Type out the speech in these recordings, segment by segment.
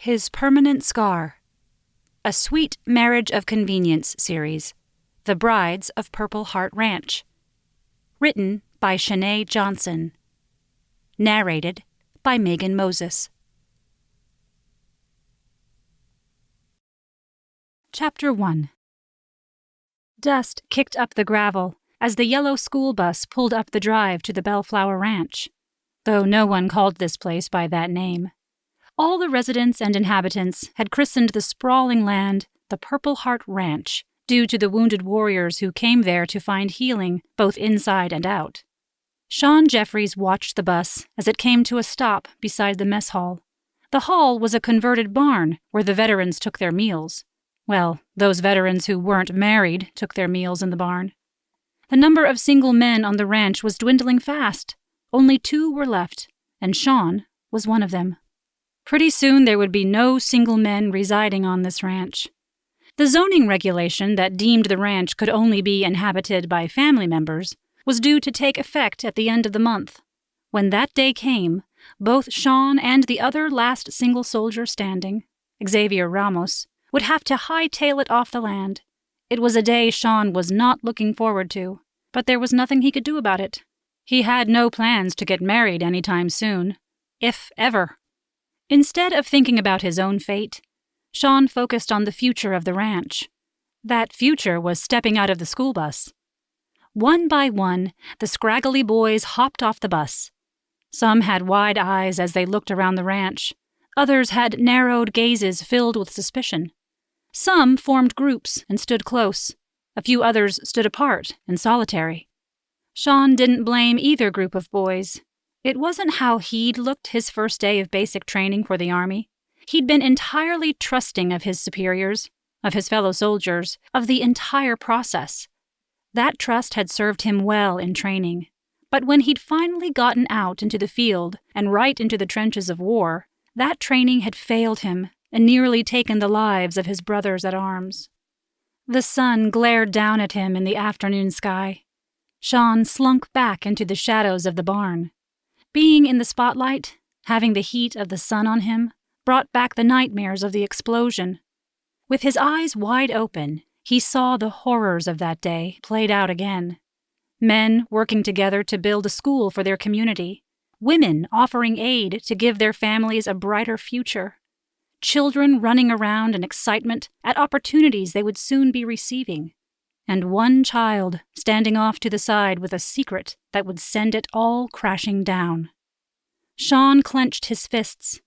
His Permanent Scar. A Sweet Marriage of Convenience series. The Brides of Purple Heart Ranch. Written by Shanae Johnson. Narrated by Megan Moses. Chapter 1. Dust kicked up the gravel as the yellow school bus pulled up the drive to the Bellflower Ranch, though no one called this place by that name. All the residents and inhabitants had christened the sprawling land the Purple Heart Ranch, due to the wounded warriors who came there to find healing both inside and out. Sean Jeffries watched the bus as it came to a stop beside the mess hall. The hall was a converted barn where the veterans took their meals. Well, those veterans who weren't married took their meals in the barn. The number of single men on the ranch was dwindling fast. Only 2 were left, and Sean was one of them. Pretty soon there would be no single men residing on this ranch. The zoning regulation that deemed the ranch could only be inhabited by family members was due to take effect at the end of the month. When that day came, both Sean and the other last single soldier standing, Xavier Ramos, would have to hightail it off the land. It was a day Sean was not looking forward to, but there was nothing he could do about it. He had no plans to get married anytime soon, if ever. Instead of thinking about his own fate, Sean focused on the future of the ranch. That future was stepping out of the school bus. One by one, the scraggly boys hopped off the bus. Some had wide eyes as they looked around the ranch. Others had narrowed gazes filled with suspicion. Some formed groups and stood close. A few others stood apart and solitary. Sean didn't blame either group of boys. It wasn't how he'd looked his first day of basic training for the Army. He'd been entirely trusting of his superiors, of his fellow soldiers, of the entire process. That trust had served him well in training. But when he'd finally gotten out into the field and right into the trenches of war, that training had failed him and nearly taken the lives of his brothers at arms. The sun glared down at him in the afternoon sky. Sean slunk back into the shadows of the barn. Being in the spotlight, having the heat of the sun on him, brought back the nightmares of the explosion. With his eyes wide open, he saw the horrors of that day played out again. Men working together to build a school for their community. Women offering aid to give their families a brighter future. Children running around in excitement at opportunities they would soon be receiving. And one child standing off to the side with a secret that would send it all crashing down. Sean clenched his fists.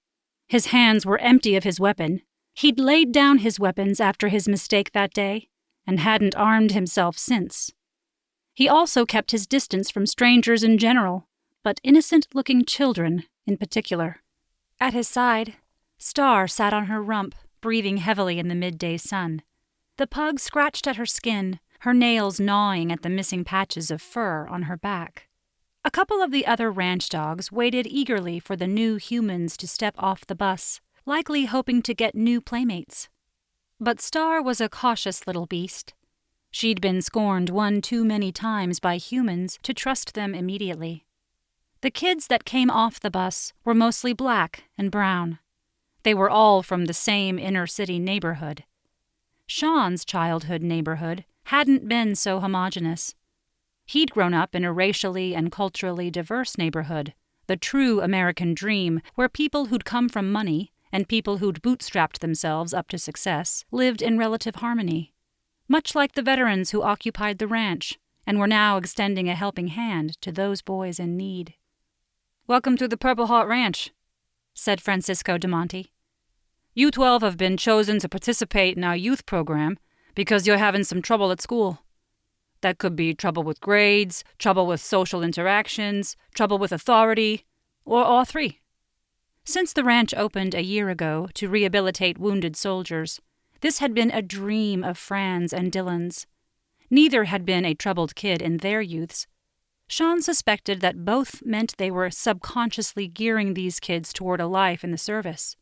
His hands were empty of his weapon. He'd laid down his weapons after his mistake that day, and hadn't armed himself since. He also kept his distance from strangers in general, but innocent-looking children in particular. At his side, Star sat on her rump, breathing heavily in the midday sun. The pug scratched at her skin, her nails gnawing at the missing patches of fur on her back. A couple of the other ranch dogs waited eagerly for the new humans to step off the bus, likely hoping to get new playmates. But Star was a cautious little beast. She'd been scorned one too many times by humans to trust them immediately. The kids that came off the bus were mostly black and brown. They were all from the same inner-city neighborhood. Sean's childhood neighborhood hadn't been so homogeneous. He'd grown up in a racially and culturally diverse neighborhood, the true American dream where people who'd come from money and people who'd bootstrapped themselves up to success lived in relative harmony, much like the veterans who occupied the ranch and were now extending a helping hand to those boys in need. "Welcome to the Purple Heart Ranch," said Francisco DeMonte. "You 12 have been chosen to participate in our youth program because you're having some trouble at school. That could be trouble with grades, trouble with social interactions, trouble with authority, or all 3. Since the ranch opened a year ago to rehabilitate wounded soldiers, this had been a dream of Fran's and Dylan's. Neither had been a troubled kid in their youths. Sean suspected that both meant they were subconsciously gearing these kids toward a life in the service.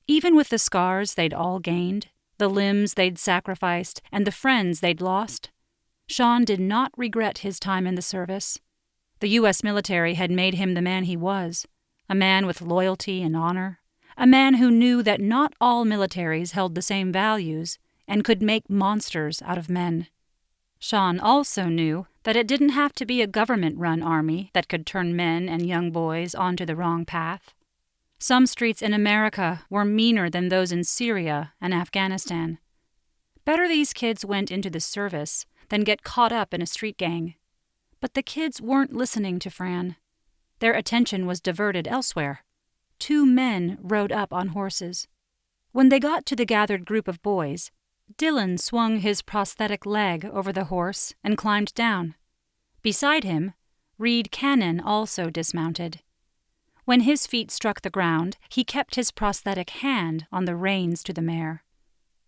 Even with the scars they'd all gained, the limbs they'd sacrificed, and the friends they'd lost, Sean did not regret his time in the service. The U.S. military had made him the man he was, a man with loyalty and honor, A man who knew that not all militaries held the same values and could make monsters out of men. Sean also knew that it didn't have to be a government-run army that could turn men and young boys onto the wrong path. Some streets in America were meaner than those in Syria and Afghanistan. Better these kids went into the service than get caught up in a street gang. But the kids weren't listening to Fran. Their attention was diverted elsewhere. 2 men rode up on horses. When they got to the gathered group of boys, Dylan swung his prosthetic leg over the horse and climbed down. Beside him, Reed Cannon also dismounted. When his feet struck the ground, he kept his prosthetic hand on the reins to the mare.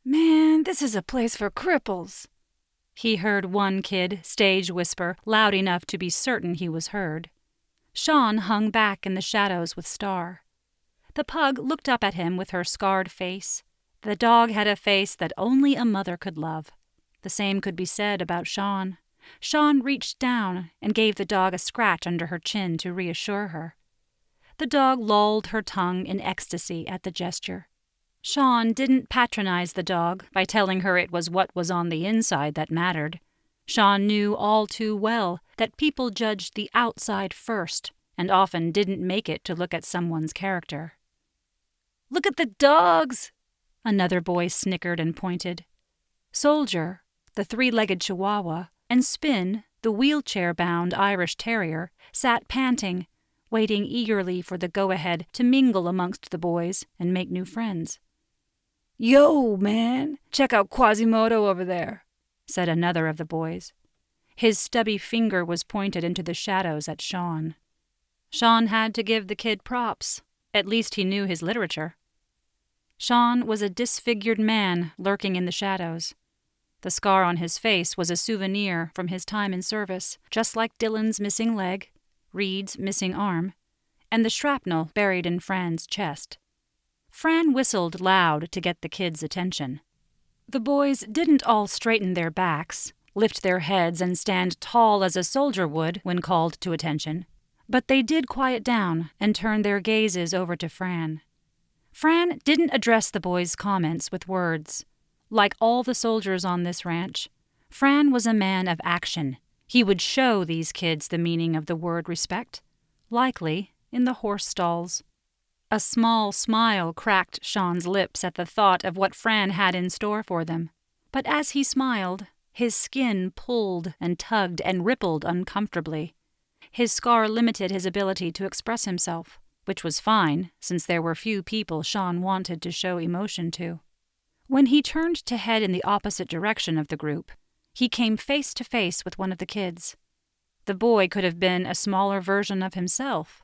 "Man, this is a place for cripples," he heard one kid stage whisper loud enough to be certain he was heard. Sean hung back in the shadows with Star. The pug looked up at him with her scarred face. The dog had a face that only a mother could love. The same could be said about Sean. Sean reached down and gave the dog a scratch under her chin to reassure her. The dog lolled her tongue in ecstasy at the gesture. Sean didn't patronize the dog by telling her it was what was on the inside that mattered. Sean knew all too well that people judged the outside first and often didn't make it to look at someone's character. "Look at the dogs!" Another boy snickered and pointed. Soldier, the 3-legged Chihuahua, and Spin, the wheelchair-bound Irish Terrier, sat panting, waiting eagerly for the go-ahead to mingle amongst the boys and make new friends. "Yo, man, check out Quasimodo over there," said another of the boys. His stubby finger was pointed into the shadows at Sean. Sean had to give the kid props. At least he knew his literature. Sean was a disfigured man lurking in the shadows. The scar on his face was a souvenir from his time in service, just like Dylan's missing leg, Reed's missing arm, and the shrapnel buried in Fran's chest. Fran whistled loud to get the kids' attention. The boys didn't all straighten their backs, lift their heads, and stand tall as a soldier would when called to attention, but they did quiet down and turn their gazes over to Fran. Fran didn't address the boys' comments with words. Like all the soldiers on this ranch, Fran was a man of action. He would show these kids the meaning of the word respect, likely in the horse stalls. A small smile cracked Sean's lips at the thought of what Fran had in store for them. But as he smiled, his skin pulled and tugged and rippled uncomfortably. His scar limited his ability to express himself, which was fine, since there were few people Sean wanted to show emotion to. When he turned to head in the opposite direction of the group, he came face to face with one of the kids. The boy could have been a smaller version of himself.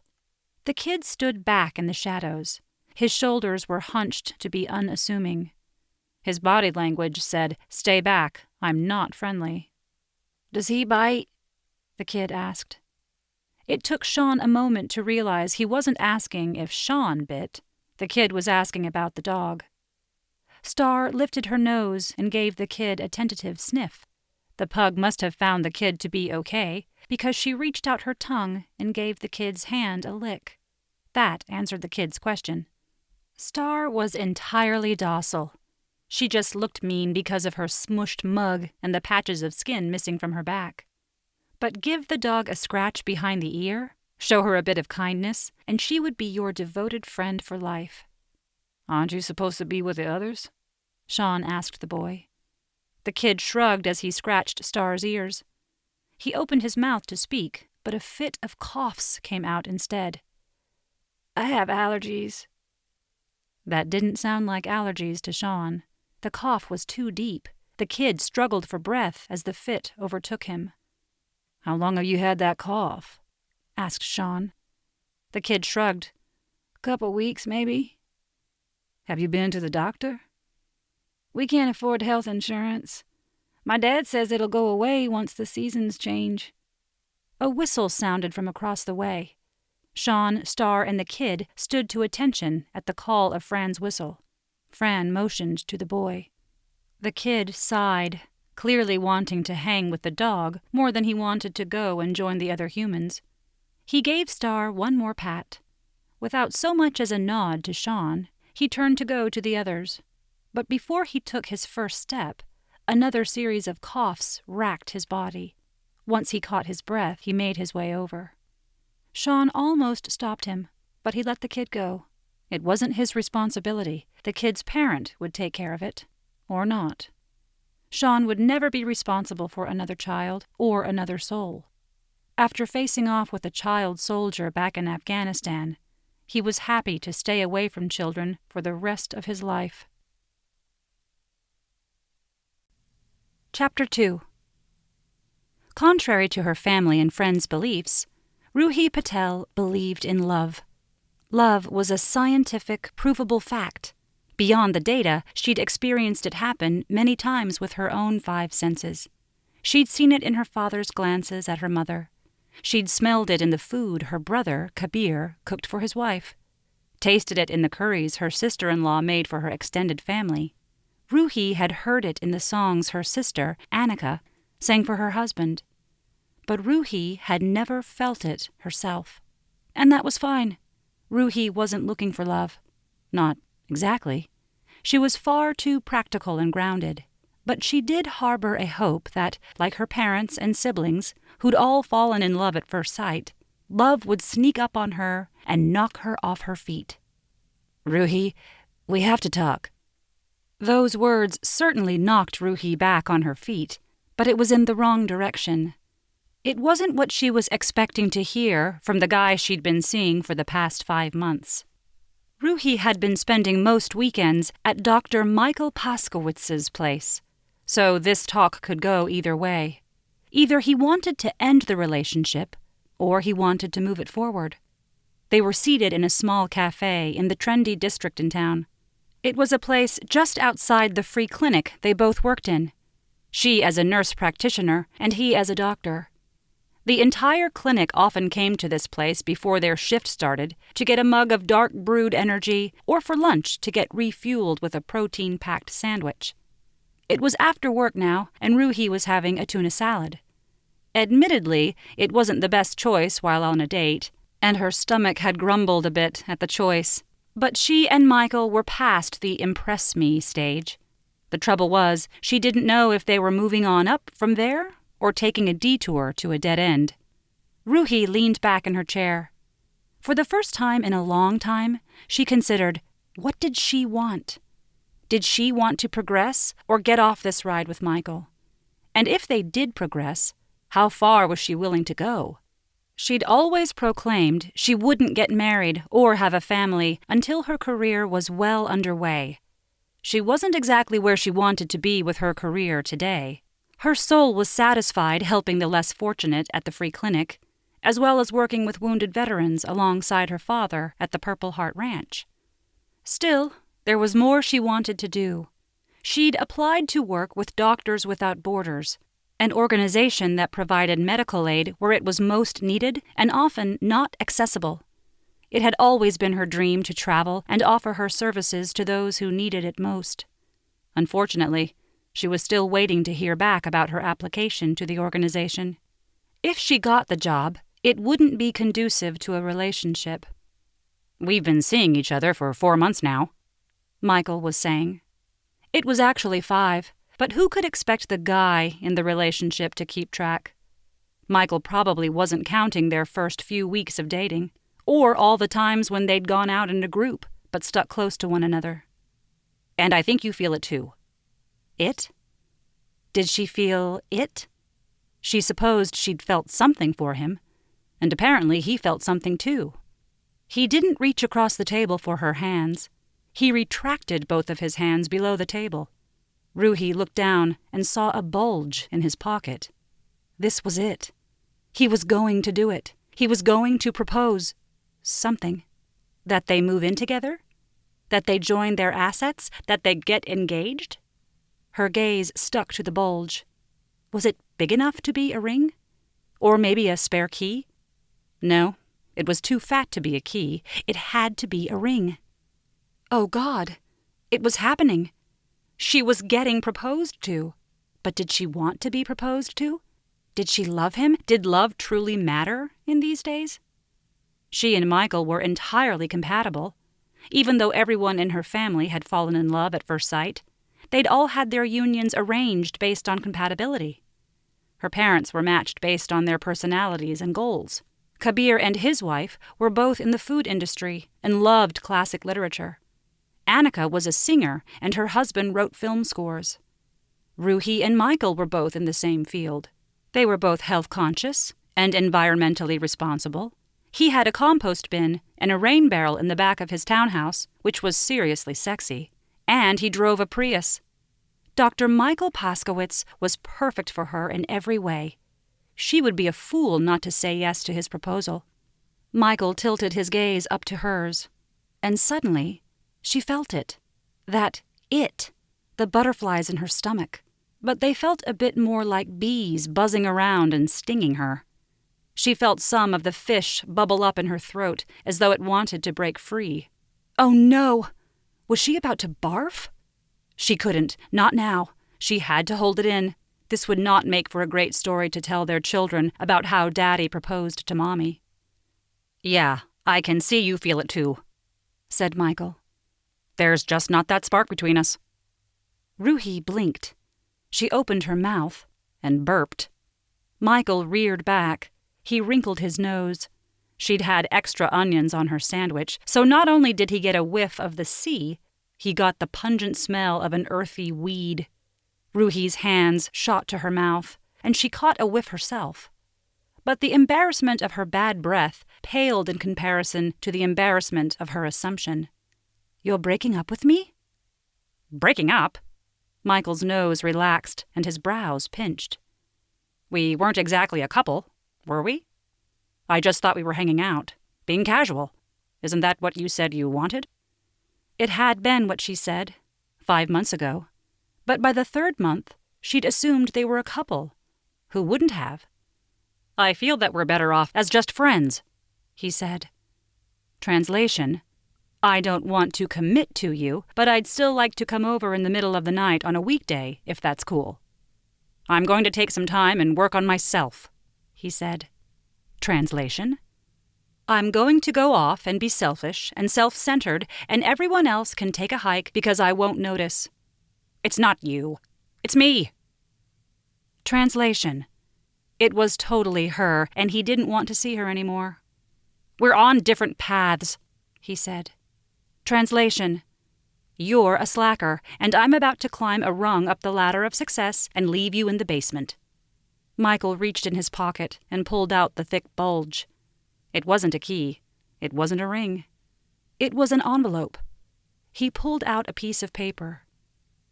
The kid stood back in the shadows. His shoulders were hunched to be unassuming. His body language said, "Stay back, I'm not friendly." "Does he bite?" the kid asked. It took Sean a moment to realize he wasn't asking if Sean bit. The kid was asking about the dog. Star lifted her nose and gave the kid a tentative sniff. The pug must have found the kid to be okay, because she reached out her tongue and gave the kid's hand a lick. That answered the kid's question. Star was entirely docile. She just looked mean because of her smushed mug and the patches of skin missing from her back. But give the dog a scratch behind the ear, show her a bit of kindness, and she would be your devoted friend for life. "Aren't you supposed to be with the others?" Sean asked the boy. The kid shrugged as he scratched Star's ears. He opened his mouth to speak, but a fit of coughs came out instead. "I have allergies." That didn't sound like allergies to Sean. The cough was too deep. The kid struggled for breath as the fit overtook him. "How long have you had that cough?" asked Sean. The kid shrugged. "Couple weeks, maybe." "Have you been to the doctor?" "We can't afford health insurance. My dad says it'll go away once the seasons change." A whistle sounded from across the way. Sean, Star, and the kid stood to attention at the call of Fran's whistle. Fran motioned to the boy. The kid sighed, clearly wanting to hang with the dog more than he wanted to go and join the other humans. He gave Star one more pat. Without so much as a nod to Sean, He turned to go to the others. But before he took his first step, another series of coughs racked his body. Once he caught his breath, he made his way over. Sean almost stopped him, but he let the kid go. It wasn't his responsibility. The kid's parent would take care of it. Or not. Sean would never be responsible for another child or another soul. After facing off with a child soldier back in Afghanistan, he was happy to stay away from children for the rest of his life. Chapter 2. Contrary to her family and friends' beliefs, Ruhi Patel believed in love. Love was a scientific, provable fact. Beyond the data, she'd experienced it happen many times with her own 5 senses. She'd seen it in her father's glances at her mother. She'd smelled it in the food her brother, Kabir, cooked for his wife. Tasted it in the curries her sister-in-law made for her extended family. Ruhi had heard it in the songs her sister, Annika, sang for her husband. But Ruhi had never felt it herself. And that was fine. Ruhi wasn't looking for love. Not exactly. She was far too practical and grounded. But she did harbor a hope that, like her parents and siblings, who'd all fallen in love at first sight, love would sneak up on her and knock her off her feet. "Ruhi, we have to talk." Those words certainly knocked Ruhi back on her feet, but it was in the wrong direction. It wasn't what she was expecting to hear from the guy she'd been seeing for the past 5 months. Ruhi had been spending most weekends at Dr. Michael Paskowitz's place, so this talk could go either way. Either he wanted to end the relationship, or he wanted to move it forward. They were seated in a small cafe in the trendy district in town. It was a place just outside the free clinic they both worked in. She as a nurse practitioner, and he as a doctor. The entire clinic often came to this place before their shift started to get a mug of dark brewed energy or for lunch to get refueled with a protein-packed sandwich. It was after work now, and Ruhi was having a tuna salad. Admittedly, it wasn't the best choice while on a date, and her stomach had grumbled a bit at the choice. But she and Michael were past the impress me stage. The trouble was, she didn't know if they were moving on up from there or taking a detour to a dead end. Ruhi leaned back in her chair. For the first time in a long time, she considered, what did she want? Did she want to progress or get off this ride with Michael? And if they did progress, how far was she willing to go? She'd always proclaimed she wouldn't get married or have a family until her career was well underway. She wasn't exactly where she wanted to be with her career today. Her soul was satisfied helping the less fortunate at the free clinic, as well as working with wounded veterans alongside her father at the Purple Heart Ranch. Still, there was more she wanted to do. She'd applied to work with Doctors Without Borders, an organization that provided medical aid where it was most needed and often not accessible. It had always been her dream to travel and offer her services to those who needed it most. Unfortunately, she was still waiting to hear back about her application to the organization. If she got the job, it wouldn't be conducive to a relationship. "We've been seeing each other for 4 months now," Michael was saying. It was actually 5, but who could expect the guy in the relationship to keep track? Michael probably wasn't counting their first few weeks of dating, or all the times when they'd gone out in a group but stuck close to one another. "And I think you feel it too." It? Did she feel it? She supposed she'd felt something for him, and apparently he felt something too. He didn't reach across the table for her hands. He retracted both of his hands below the table. Ruhi looked down and saw a bulge in his pocket. This was it. He was going to do it. He was going to propose something. That they move in together? That they join their assets? That they get engaged? Her gaze stuck to the bulge. Was it big enough to be a ring? Or maybe a spare key? No, it was too fat to be a key. It had to be a ring. Oh God, it was happening. She was getting proposed to. But did she want to be proposed to? Did she love him? Did love truly matter in these days? She and Michael were entirely compatible. even though everyone in her family had fallen in love at first sight. They'd all had their unions arranged based on compatibility. Her parents were matched based on their personalities and goals. Kabir and his wife were both in the food industry and loved classic literature. Annika was a singer, and her husband wrote film scores. Ruhi and Michael were both in the same field. They were both health-conscious and environmentally responsible. He had a compost bin and a rain barrel in the back of his townhouse, which was seriously sexy, and he drove a Prius. Dr. Michael Paskowitz was perfect for her in every way. She would be a fool not to say yes to his proposal. Michael tilted his gaze up to hers, and suddenly she felt it. The butterflies in her stomach. But they felt a bit more like bees buzzing around and stinging her. She felt some of the fish bubble up in her throat as though it wanted to break free. Oh no! Was she about to barf? She couldn't, not now. She had to hold it in. This would not make for a great story to tell their children about how Daddy proposed to Mommy. "Yeah, I can see you feel it too," said Michael. "There's just not that spark between us." Ruhi blinked. She opened her mouth and burped. Michael reared back. He wrinkled his nose. She'd had extra onions on her sandwich, so not only did he get a whiff of the sea, he got the pungent smell of an earthy weed. Ruhi's hands shot to her mouth, and she caught a whiff herself. But the embarrassment of her bad breath paled in comparison to the embarrassment of her assumption. "You're breaking up with me?" "Breaking up?" Michael's nose relaxed and his brows pinched. "We weren't exactly a couple, were we? I just thought we were hanging out, being casual. Isn't that what you said you wanted?" It had been what she said, 5 months ago. But by the 3rd month, she'd assumed they were a couple. Who wouldn't have? "I feel that we're better off as just friends," he said. Translation: "I don't want to commit to you, but I'd still like to come over in the middle of the night on a weekday, if that's cool." "I'm going to take some time and work on myself," he said. Translation: "I'm going to go off and be selfish and self-centered, and everyone else can take a hike because I won't notice." "It's not you. It's me." Translation: It was totally her, and he didn't want to see her anymore. "We're on different paths," he said. Translation: You're a slacker, and I'm about to climb a rung up the ladder of success and leave you in the basement. Michael reached in his pocket and pulled out the thick bulge. It wasn't a key. It wasn't a ring. It was an envelope. He pulled out a piece of paper.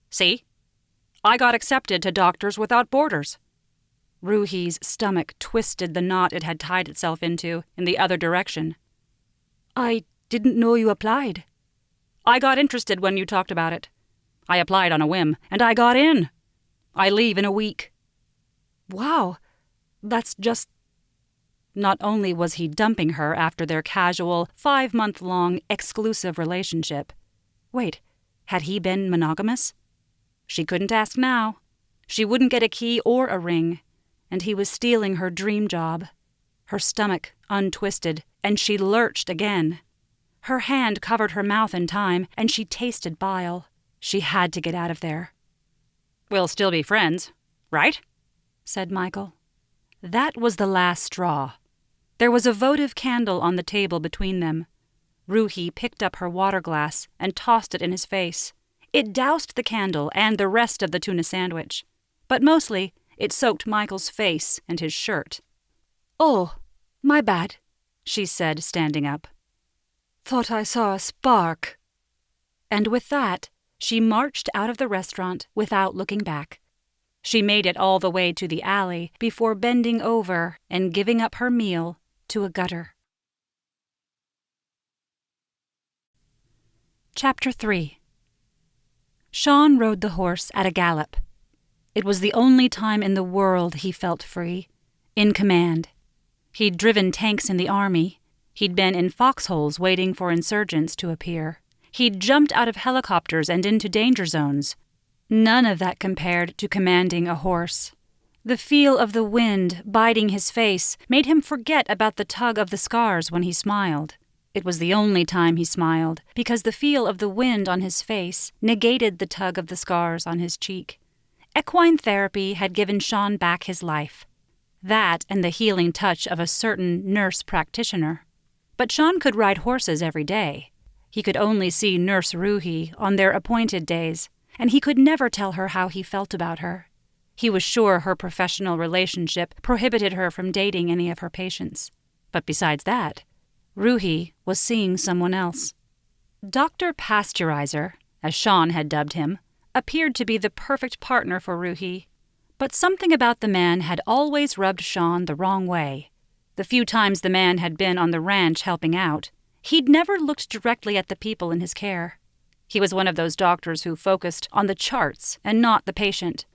"See? I got accepted to Doctors Without Borders." Ruhi's stomach twisted the knot it had tied itself into in the other direction. "I didn't know you applied." "I got interested when you talked about it. I applied on a whim, and I got in. I leave in a week." "Wow, that's just..." Not only was he dumping her after their casual, 5-month-long exclusive relationship. Wait, had he been monogamous? She couldn't ask now. She wouldn't get a key or a ring, and he was stealing her dream job. Her stomach untwisted, and she lurched again. Her hand covered her mouth in time, and she tasted bile. She had to get out of there. "We'll still be friends, right?" said Michael. That was the last straw. There was a votive candle on the table between them. Ruhi picked up her water glass and tossed it in his face. It doused the candle and the rest of the tuna sandwich, but mostly it soaked Michael's face and his shirt. "Oh, my bad," she said, standing up. "Thought I saw a spark." And with that, she marched out of the restaurant without looking back. She made it all the way to the alley before bending over and giving up her meal to a gutter. Chapter 3. Sean rode the horse at a gallop. It was the only time in the world he felt free, in command. He'd driven tanks in the army. He'd been in foxholes waiting for insurgents to appear. He'd jumped out of helicopters and into danger zones. None of that compared to commanding a horse. The feel of the wind biting his face made him forget about the tug of the scars when he smiled. It was the only time he smiled, because the feel of the wind on his face negated the tug of the scars on his cheek. Equine therapy had given Sean back his life. That and the healing touch of a certain nurse practitioner. But Sean could ride horses every day. He could only see Nurse Ruhi on their appointed days, and he could never tell her how he felt about her. He was sure her professional relationship prohibited her from dating any of her patients. But besides that, Ruhi was seeing someone else. Dr. Pasteurizer, as Sean had dubbed him, appeared to be the perfect partner for Ruhi. But something about the man had always rubbed Sean the wrong way. The few times the man had been on the ranch helping out, he'd never looked directly at the people in his care. He was one of those doctors who focused on the charts and not the patient,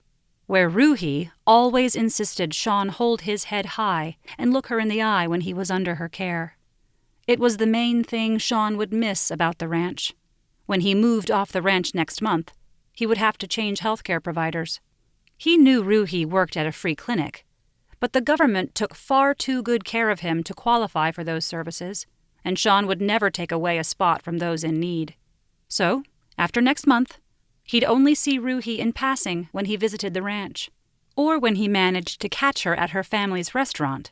where Ruhi always insisted Sean hold his head high and look her in the eye when he was under her care. It was the main thing Sean would miss about the ranch. When he moved off the ranch next month, he would have to change healthcare providers. He knew Ruhi worked at a free clinic, but the government took far too good care of him to qualify for those services, and Sean would never take away a spot from those in need. So, after next month, he'd only see Ruhi in passing when he visited the ranch, or when he managed to catch her at her family's restaurant.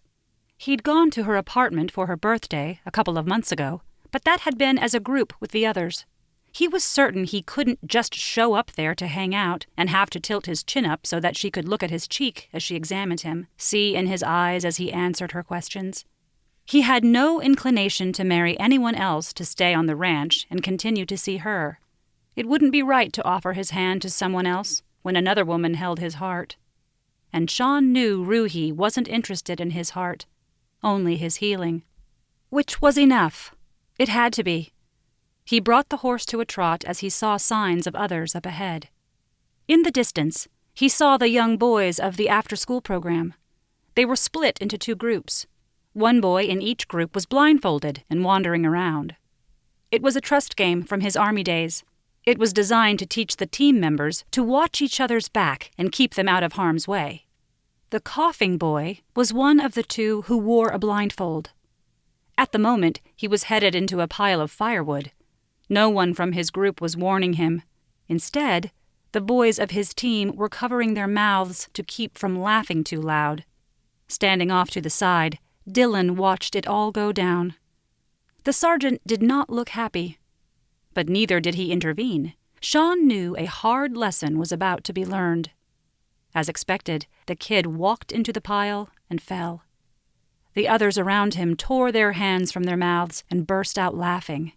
He'd gone to her apartment for her birthday a couple of months ago, but that had been as a group with the others. He was certain he couldn't just show up there to hang out and have to tilt his chin up so that she could look at his cheek as she examined him, see in his eyes as he answered her questions. He had no inclination to marry anyone else to stay on the ranch and continue to see her. It wouldn't be right to offer his hand to someone else when another woman held his heart. And Sean knew Ruhi wasn't interested in his heart, only his healing. Which was enough. It had to be. He brought the horse to a trot as he saw signs of others up ahead. In the distance, he saw the young boys of the after-school program. They were split into two groups. One boy in each group was blindfolded and wandering around. It was a trust game from his Army days. It was designed to teach the team members to watch each other's back and keep them out of harm's way. The coughing boy was one of the two who wore a blindfold. At the moment, he was headed into a pile of firewood. No one from his group was warning him. Instead, the boys of his team were covering their mouths to keep from laughing too loud. Standing off to the side, Dylan watched it all go down. The sergeant did not look happy. But neither did he intervene. Sean knew a hard lesson was about to be learned. As expected, the kid walked into the pile and fell. The others around him tore their hands from their mouths and burst out laughing.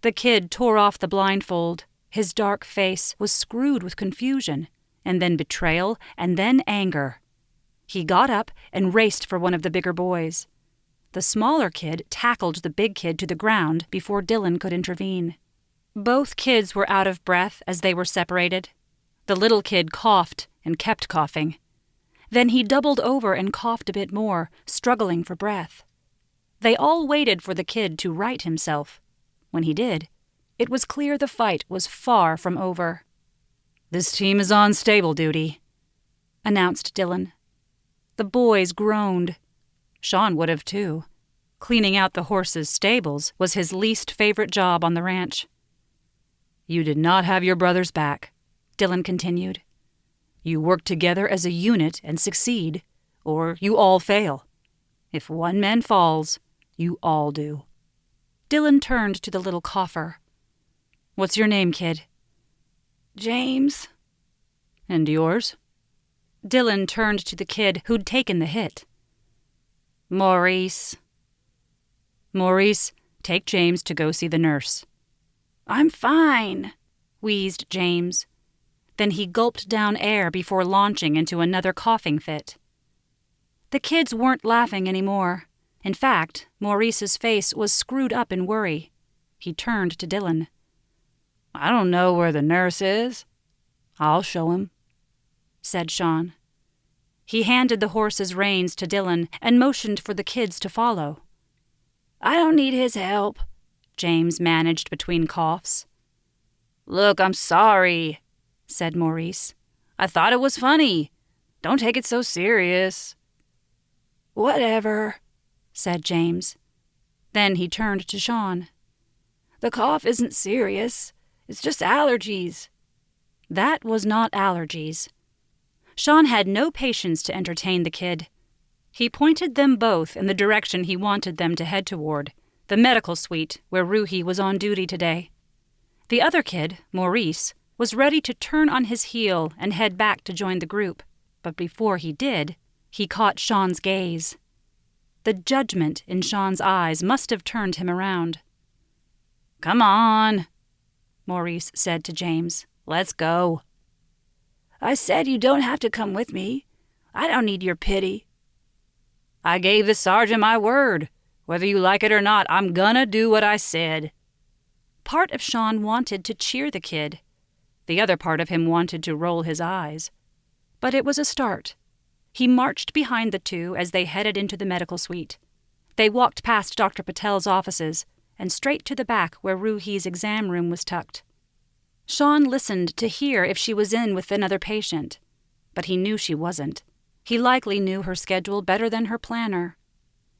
The kid tore off the blindfold. His dark face was screwed with confusion, and then betrayal, and then anger. He got up and raced for one of the bigger boys. The smaller kid tackled the big kid to the ground before Dylan could intervene. Both kids were out of breath as they were separated. The little kid coughed and kept coughing. Then he doubled over and coughed a bit more, struggling for breath. They all waited for the kid to right himself. When he did, it was clear the fight was far from over. "This team is on stable duty," announced Dylan. The boys groaned. Sean would have too. Cleaning out the horses' stables was his least favorite job on the ranch. "You did not have your brother's back," Dylan continued. "You work together as a unit and succeed, or you all fail. If one man falls, you all do." Dylan turned to the little cougher. "What's your name, kid?" "James." "And yours?" Dylan turned to the kid who'd taken the hit. "Maurice." "Maurice, take James to go see the nurse." "I'm fine," wheezed James. Then he gulped down air before launching into another coughing fit. The kids weren't laughing anymore. In fact, Maurice's face was screwed up in worry. He turned to Dylan. "I don't know where the nurse is." "I'll show him," said Sean. He handed the horse's reins to Dylan and motioned for the kids to follow. "I don't need his help," James managed between coughs. "Look, I'm sorry," said Maurice. "I thought it was funny. Don't take it so serious." "Whatever," said James. Then he turned to Sean. The cough isn't serious. It's just allergies. That was not allergies. Sean had no patience to entertain the kid. He pointed them both in the direction he wanted them to head toward, the medical suite where Ruhi was on duty today. The other kid, Maurice, was ready to turn on his heel and head back to join the group, but before he did, he caught Sean's gaze. The judgment in Sean's eyes must have turned him around. "Come on," Maurice said to James. "Let's go." I said you don't have to come with me. I don't need your pity. I gave the sergeant my word. Whether you like it or not, I'm gonna do what I said. Part of Sean wanted to cheer the kid. The other part of him wanted to roll his eyes. But it was a start. He marched behind the two as they headed into the medical suite. They walked past Dr. Patel's offices and straight to the back where Ruhi's exam room was tucked. Sean listened to hear if she was in with another patient, but he knew she wasn't. He likely knew her schedule better than her planner.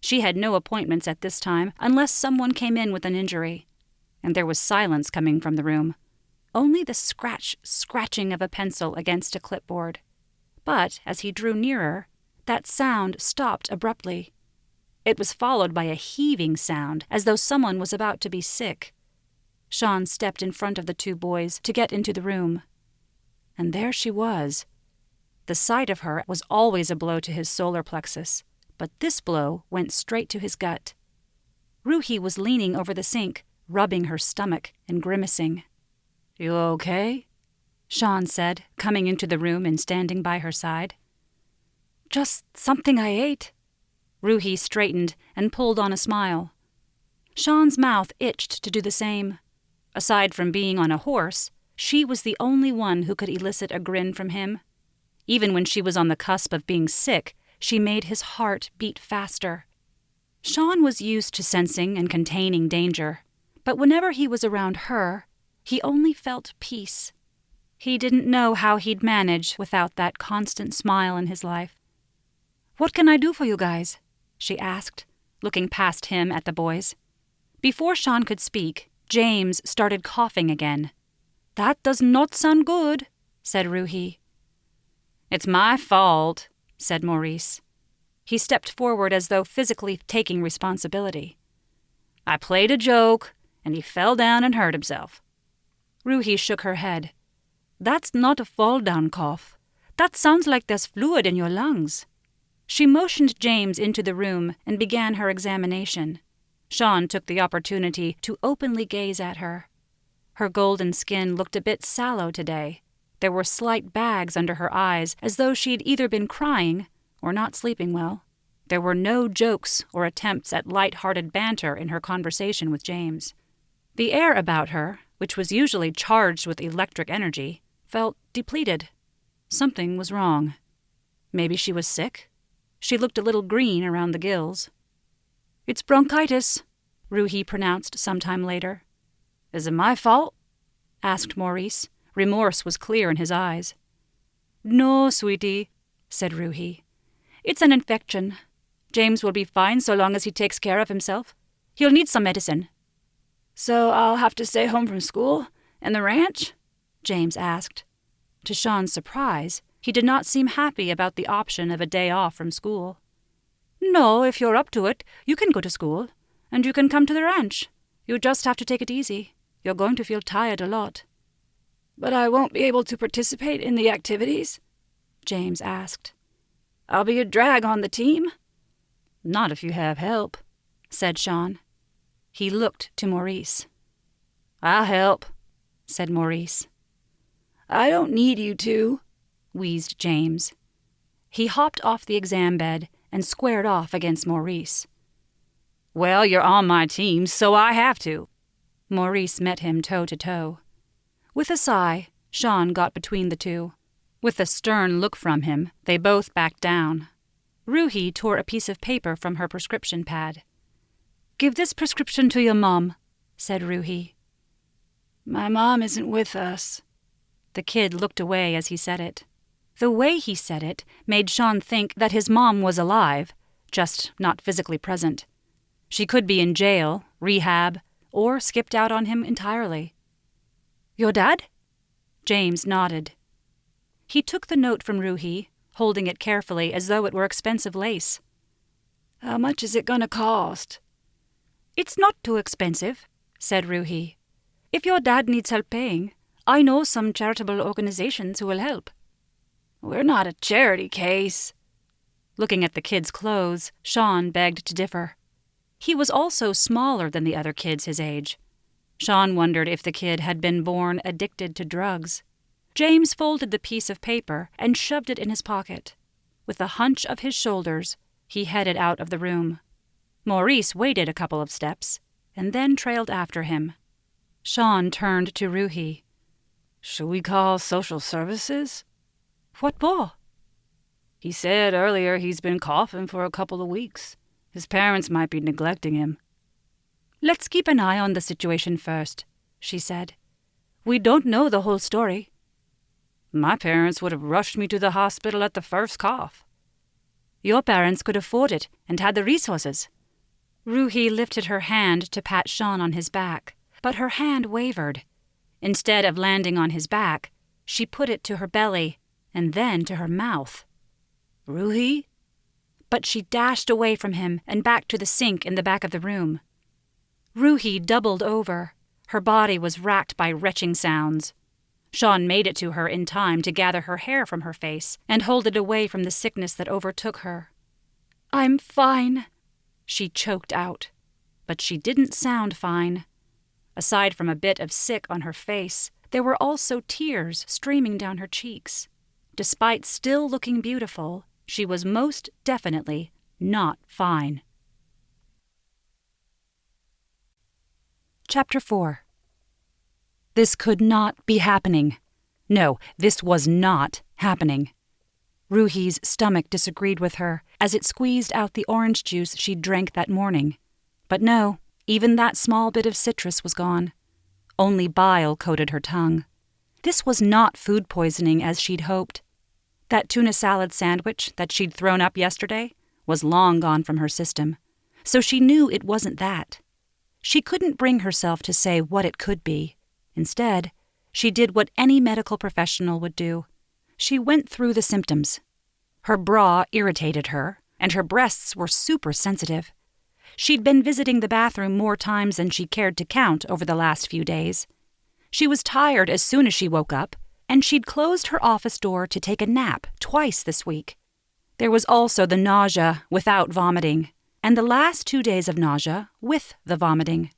She had no appointments at this time unless someone came in with an injury, and there was silence coming from the room. Only the scratching of a pencil against a clipboard. But as he drew nearer, that sound stopped abruptly. It was followed by a heaving sound, as though someone was about to be sick. Sean stepped in front of the two boys to get into the room. And there she was. The sight of her was always a blow to his solar plexus, but this blow went straight to his gut. Ruhi was leaning over the sink, rubbing her stomach and grimacing. "You okay?" Sean said, coming into the room and standing by her side. "Just something I ate." Ruhi straightened and pulled on a smile. Sean's mouth itched to do the same. Aside from being on a horse, she was the only one who could elicit a grin from him. Even when she was on the cusp of being sick, she made his heart beat faster. Sean was used to sensing and containing danger, but whenever he was around her, he only felt peace. He didn't know how he'd manage without that constant smile in his life. "What can I do for you guys?" she asked, looking past him at the boys. Before Sean could speak, James started coughing again. "That does not sound good," said Ruhi. "It's my fault," said Maurice. He stepped forward as though physically taking responsibility. "I played a joke, and he fell down and hurt himself." Ruhi shook her head. "That's not a fall-down cough. That sounds like there's fluid in your lungs." She motioned James into the room and began her examination. Sean took the opportunity to openly gaze at her. Her golden skin looked a bit sallow today. There were slight bags under her eyes, as though she'd either been crying or not sleeping well. There were no jokes or attempts at light-hearted banter in her conversation with James. The air about her, which was usually charged with electric energy, felt depleted. Something was wrong. Maybe she was sick? She looked a little green around the gills. "It's bronchitis," Ruhi pronounced sometime later. "Is it my fault?" asked Maurice. Remorse was clear in his eyes. "No, sweetie," said Ruhi. "It's an infection. James will be fine so long as he takes care of himself. He'll need some medicine." "So I'll have to stay home from school and the ranch?" James asked. To Sean's surprise, he did not seem happy about the option of a day off from school. "No, if you're up to it, you can go to school, and you can come to the ranch. You just have to take it easy. You're going to feel tired a lot." "But I won't be able to participate in the activities?" James asked. "I'll be a drag on the team?" "Not if you have help," said Sean. He looked to Maurice. "I'll help," said Maurice. "I don't need you to," wheezed James. He hopped off the exam bed and squared off against Maurice. "Well, you're on my team, so I have to." Maurice met him toe to toe. With a sigh, Sean got between the two. With a stern look from him, they both backed down. Ruhi tore a piece of paper from her prescription pad. "Give this prescription to your mom," said Ruhi. "My mom isn't with us." The kid looked away as he said it. The way he said it made Sean think that his mom was alive, just not physically present. She could be in jail, rehab, or skipped out on him entirely. "Your dad?" James nodded. He took the note from Ruhi, holding it carefully as though it were expensive lace. "How much is it gonna cost?" "It's not too expensive," said Ruhi. "If your dad needs help paying, I know some charitable organizations who will help." "We're not a charity case." Looking at the kid's clothes, Sean begged to differ. He was also smaller than the other kids his age. Sean wondered if the kid had been born addicted to drugs. James folded the piece of paper and shoved it in his pocket. With a hunch of his shoulders, he headed out of the room. Maurice waited a couple of steps, and then trailed after him. Sean turned to Ruhi. "Should we call social services?" "What for?" "He said earlier he's been coughing for a couple of weeks. His parents might be neglecting him." "Let's keep an eye on the situation first," she said. "We don't know the whole story." "My parents would have rushed me to the hospital at the first cough." "Your parents could afford it and had the resources." Ruhi lifted her hand to pat Sean on his back, but her hand wavered. Instead of landing on his back, she put it to her belly and then to her mouth. "Ruhi?" But she dashed away from him and back to the sink in the back of the room. Ruhi doubled over. Her body was racked by retching sounds. Sean made it to her in time to gather her hair from her face and hold it away from the sickness that overtook her. "I'm fine," she choked out. But she didn't sound fine. Aside from a bit of sick on her face, there were also tears streaming down her cheeks. Despite still looking beautiful, she was most definitely not fine. Chapter 4. This could not be happening. No, this was not happening. Ruhi's stomach disagreed with her as it squeezed out the orange juice she'd drank that morning. But no, even that small bit of citrus was gone. Only bile coated her tongue. This was not food poisoning as she'd hoped. That tuna salad sandwich that she'd thrown up yesterday was long gone from her system, so she knew it wasn't that. She couldn't bring herself to say what it could be. Instead, she did what any medical professional would do. She went through the symptoms. Her bra irritated her, and her breasts were super sensitive. She'd been visiting the bathroom more times than she cared to count over the last few days. She was tired as soon as she woke up, and she'd closed her office door to take a nap twice this week. There was also the nausea without vomiting, and the last 2 days of nausea with the vomiting.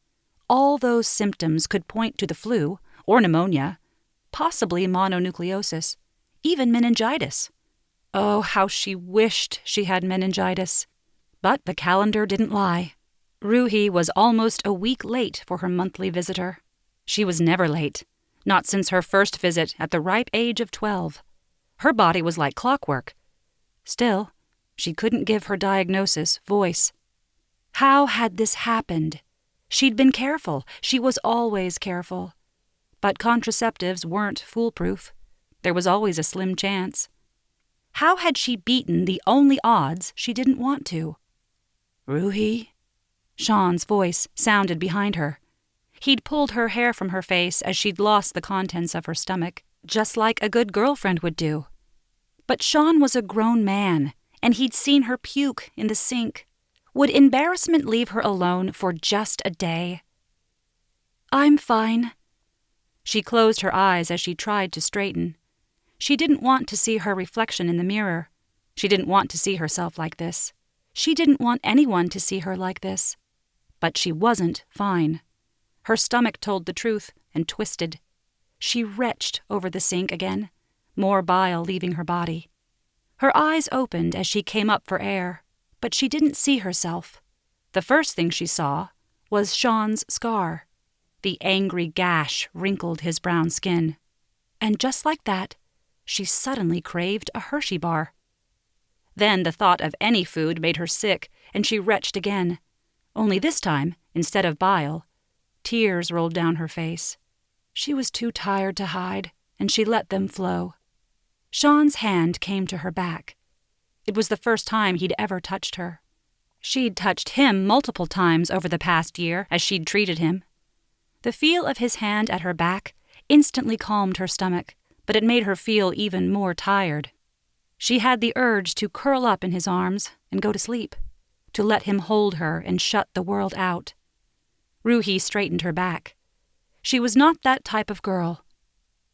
All those symptoms could point to the flu, or pneumonia, possibly mononucleosis, even meningitis. Oh, how she wished she had meningitis. But the calendar didn't lie. Ruhi was almost a week late for her monthly visitor. She was never late, not since her first visit at the ripe age of 12. Her body was like clockwork. Still, she couldn't give her diagnosis voice. How had this happened? She'd been careful. She was always careful. But contraceptives weren't foolproof. There was always a slim chance. How had she beaten the only odds she didn't want to? "Ruhi?" Sean's voice sounded behind her. He'd pulled her hair from her face as she'd lost the contents of her stomach, just like a good girlfriend would do. But Sean was a grown man, and he'd seen her puke in the sink. Would embarrassment leave her alone for just a day? "I'm fine." She closed her eyes as she tried to straighten. She didn't want to see her reflection in the mirror. She didn't want to see herself like this. She didn't want anyone to see her like this. But she wasn't fine. Her stomach told the truth and twisted. She retched over the sink again, more bile leaving her body. Her eyes opened as she came up for air, but she didn't see herself. The first thing she saw was Sean's scar. The angry gash wrinkled his brown skin. And just like that, she suddenly craved a Hershey bar. Then the thought of any food made her sick, and she retched again. Only this time, instead of bile, tears rolled down her face. She was too tired to hide, and she let them flow. Sean's hand came to her back. It was the first time he'd ever touched her. She'd touched him multiple times over the past year as she'd treated him. The feel of his hand at her back instantly calmed her stomach, but it made her feel even more tired. She had the urge to curl up in his arms and go to sleep, to let him hold her and shut the world out. Ruhi straightened her back. She was not that type of girl.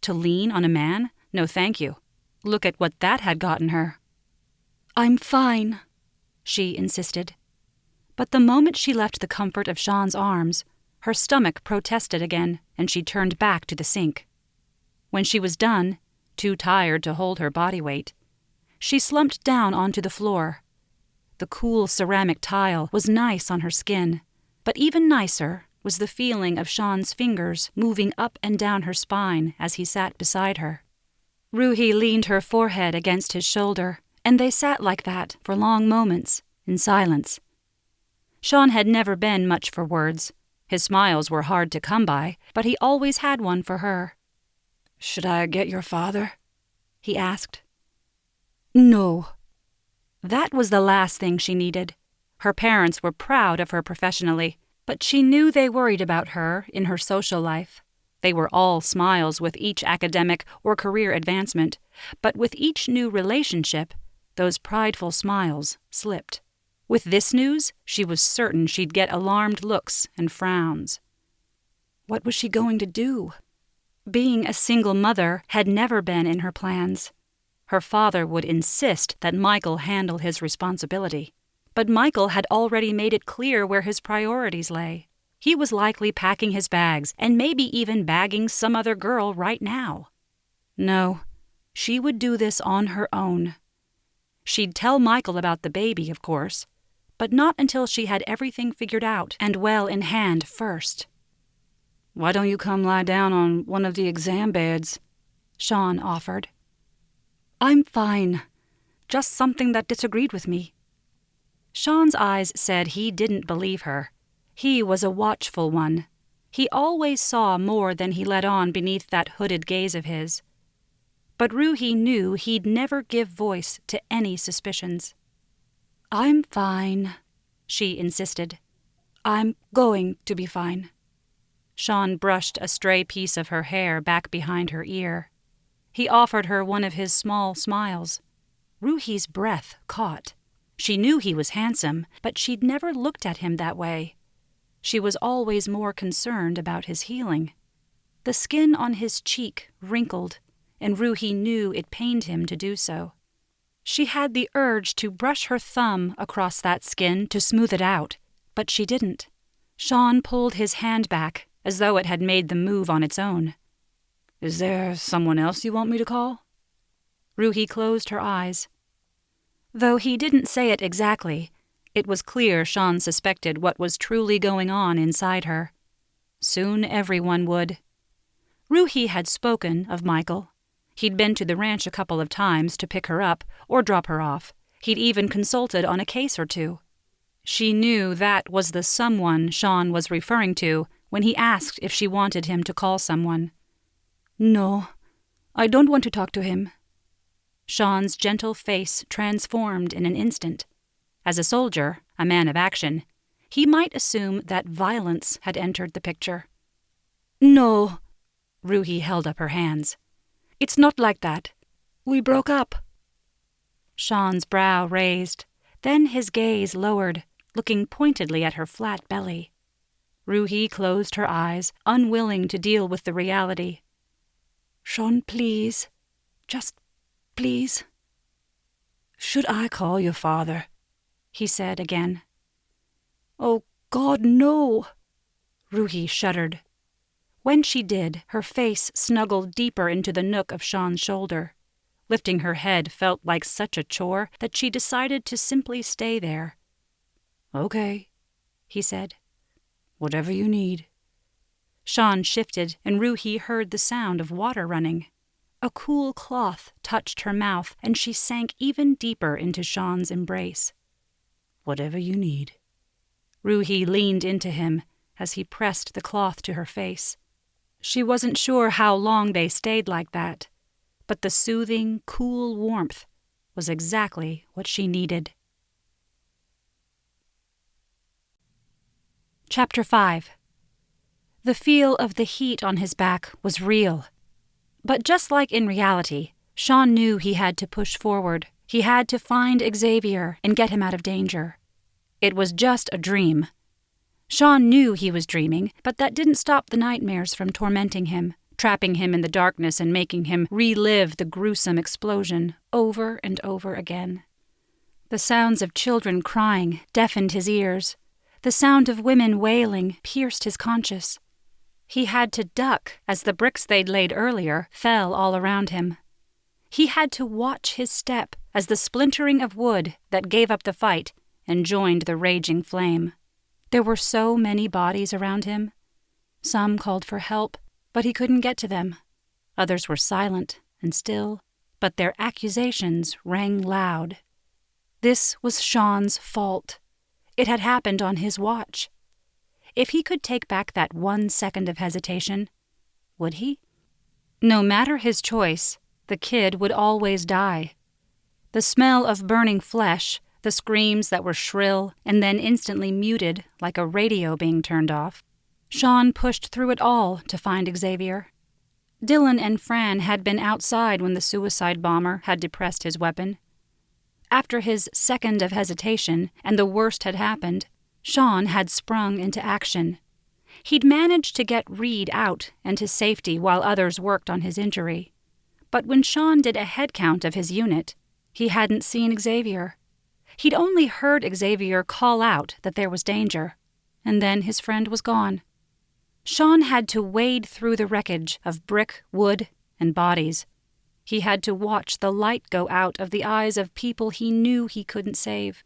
To lean on a man? No thank you. Look at what that had gotten her. "I'm fine," she insisted. But the moment she left the comfort of Sean's arms, her stomach protested again, and she turned back to the sink. When she was done, too tired to hold her body weight, she slumped down onto the floor. The cool ceramic tile was nice on her skin, but even nicer was the feeling of Sean's fingers moving up and down her spine as he sat beside her. Ruhi leaned her forehead against his shoulder, and they sat like that for long moments, in silence. Sean had never been much for words. His smiles were hard to come by, but he always had one for her. "Should I get your father?" he asked. "No." That was the last thing she needed. Her parents were proud of her professionally, but she knew they worried about her in her social life. They were all smiles with each academic or career advancement, but with each new relationship, those prideful smiles slipped. With this news, she was certain she'd get alarmed looks and frowns. What was she going to do? Being a single mother had never been in her plans. Her father would insist that Michael handle his responsibility. But Michael had already made it clear where his priorities lay. He was likely packing his bags and maybe even bagging some other girl right now. No, she would do this on her own. She'd tell Michael about the baby, of course, but not until she had everything figured out and well in hand first. "Why don't you come lie down on one of the exam beds?" Sean offered. "I'm fine. Just something that disagreed with me." Sean's eyes said he didn't believe her. He was a watchful one. He always saw more than he let on beneath that hooded gaze of his. But Ruhi knew he'd never give voice to any suspicions. "I'm fine," she insisted. "I'm going to be fine." Sean brushed a stray piece of her hair back behind her ear. He offered her one of his small smiles. Ruhi's breath caught. She knew he was handsome, but she'd never looked at him that way. She was always more concerned about his healing. The skin on his cheek wrinkled, and Ruhi knew it pained him to do so. She had the urge to brush her thumb across that skin to smooth it out, but she didn't. Sean pulled his hand back, as though it had made the move on its own. "Is there someone else you want me to call?" Ruhi closed her eyes. Though he didn't say it exactly, it was clear Sean suspected what was truly going on inside her. Soon everyone would. Ruhi had spoken of Michael. He'd been to the ranch a couple of times to pick her up or drop her off. He'd even consulted on a case or two. She knew that was the someone Sean was referring to when he asked if she wanted him to call someone. "No, I don't want to talk to him." Sean's gentle face transformed in an instant. As a soldier, a man of action, he might assume that violence had entered the picture. "No," Ruhi held up her hands. "It's not like that. We broke up." Sean's brow raised, then his gaze lowered, looking pointedly at her flat belly. Ruhi closed her eyes, unwilling to deal with the reality. "Sean, please. Just please." "Should I call your father?" he said again. "Oh, God, no." Ruhi shuddered. When she did, her face snuggled deeper into the nook of Sean's shoulder. Lifting her head felt like such a chore that she decided to simply stay there. "Okay," he said. "Whatever you need." Sean shifted, and Ruhi heard the sound of water running. A cool cloth touched her mouth, and she sank even deeper into Sean's embrace. "Whatever you need." Ruhi leaned into him as he pressed the cloth to her face. She wasn't sure how long they stayed like that, but the soothing, cool warmth was exactly what she needed. Chapter 5. The feel of the heat on his back was real. But just like in reality, Sean knew he had to push forward. He had to find Xavier and get him out of danger. It was just a dream. Sean knew he was dreaming, but that didn't stop the nightmares from tormenting him, trapping him in the darkness and making him relive the gruesome explosion over and over again. The sounds of children crying deafened his ears. The sound of women wailing pierced his conscience. He had to duck as the bricks they'd laid earlier fell all around him. He had to watch his step as the splintering of wood that gave up the fight and joined the raging flame. There were so many bodies around him. Some called for help, but he couldn't get to them. Others were silent and still, but their accusations rang loud. This was Sean's fault. It had happened on his watch. If he could take back that 1 second of hesitation, would he? No matter his choice, the kid would always die. The smell of burning flesh, the screams that were shrill and then instantly muted like a radio being turned off. Sean pushed through it all to find Xavier. Dylan and Fran had been outside when the suicide bomber had depressed his weapon. After his second of hesitation and the worst had happened, Sean had sprung into action. He'd managed to get Reed out and to safety while others worked on his injury. But when Sean did a head count of his unit, he hadn't seen Xavier. He'd only heard Xavier call out that there was danger, and then his friend was gone. Sean had to wade through the wreckage of brick, wood, and bodies. He had to watch the light go out of the eyes of people he knew he couldn't save.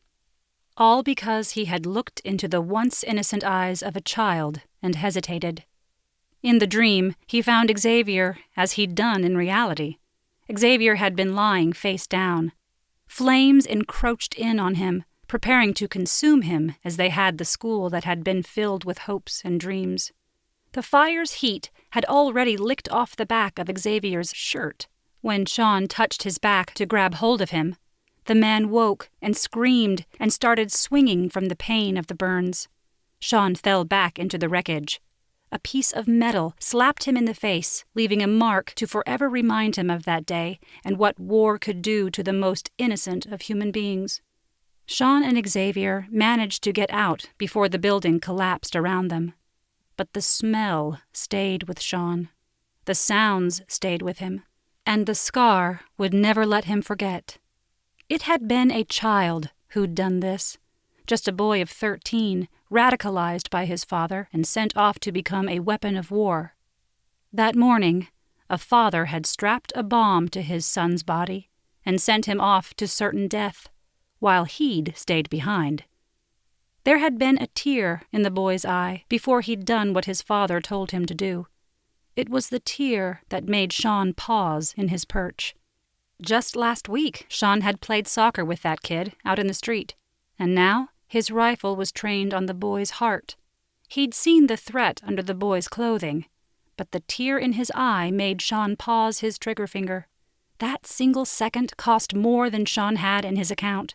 All because he had looked into the once innocent eyes of a child and hesitated. In the dream, he found Xavier as he'd done in reality. Xavier had been lying face down. Flames encroached in on him, preparing to consume him as they had the school that had been filled with hopes and dreams. The fire's heat had already licked off the back of Xavier's shirt. When Sean touched his back to grab hold of him, the man woke and screamed and started swinging from the pain of the burns. Sean fell back into the wreckage. A piece of metal slapped him in the face, leaving a mark to forever remind him of that day and what war could do to the most innocent of human beings. Sean and Xavier managed to get out before the building collapsed around them. But the smell stayed with Sean. The sounds stayed with him. And the scar would never let him forget. It had been a child who'd done this, just a boy of 13, radicalized by his father and sent off to become a weapon of war. That morning, a father had strapped a bomb to his son's body and sent him off to certain death, while he'd stayed behind. There had been a tear in the boy's eye before he'd done what his father told him to do. It was the tear that made Sean pause in his perch. Just last week, Sean had played soccer with that kid out in the street, and now his rifle was trained on the boy's heart. He'd seen the threat under the boy's clothing, but the tear in his eye made Sean pause his trigger finger. That single second cost more than Sean had in his account.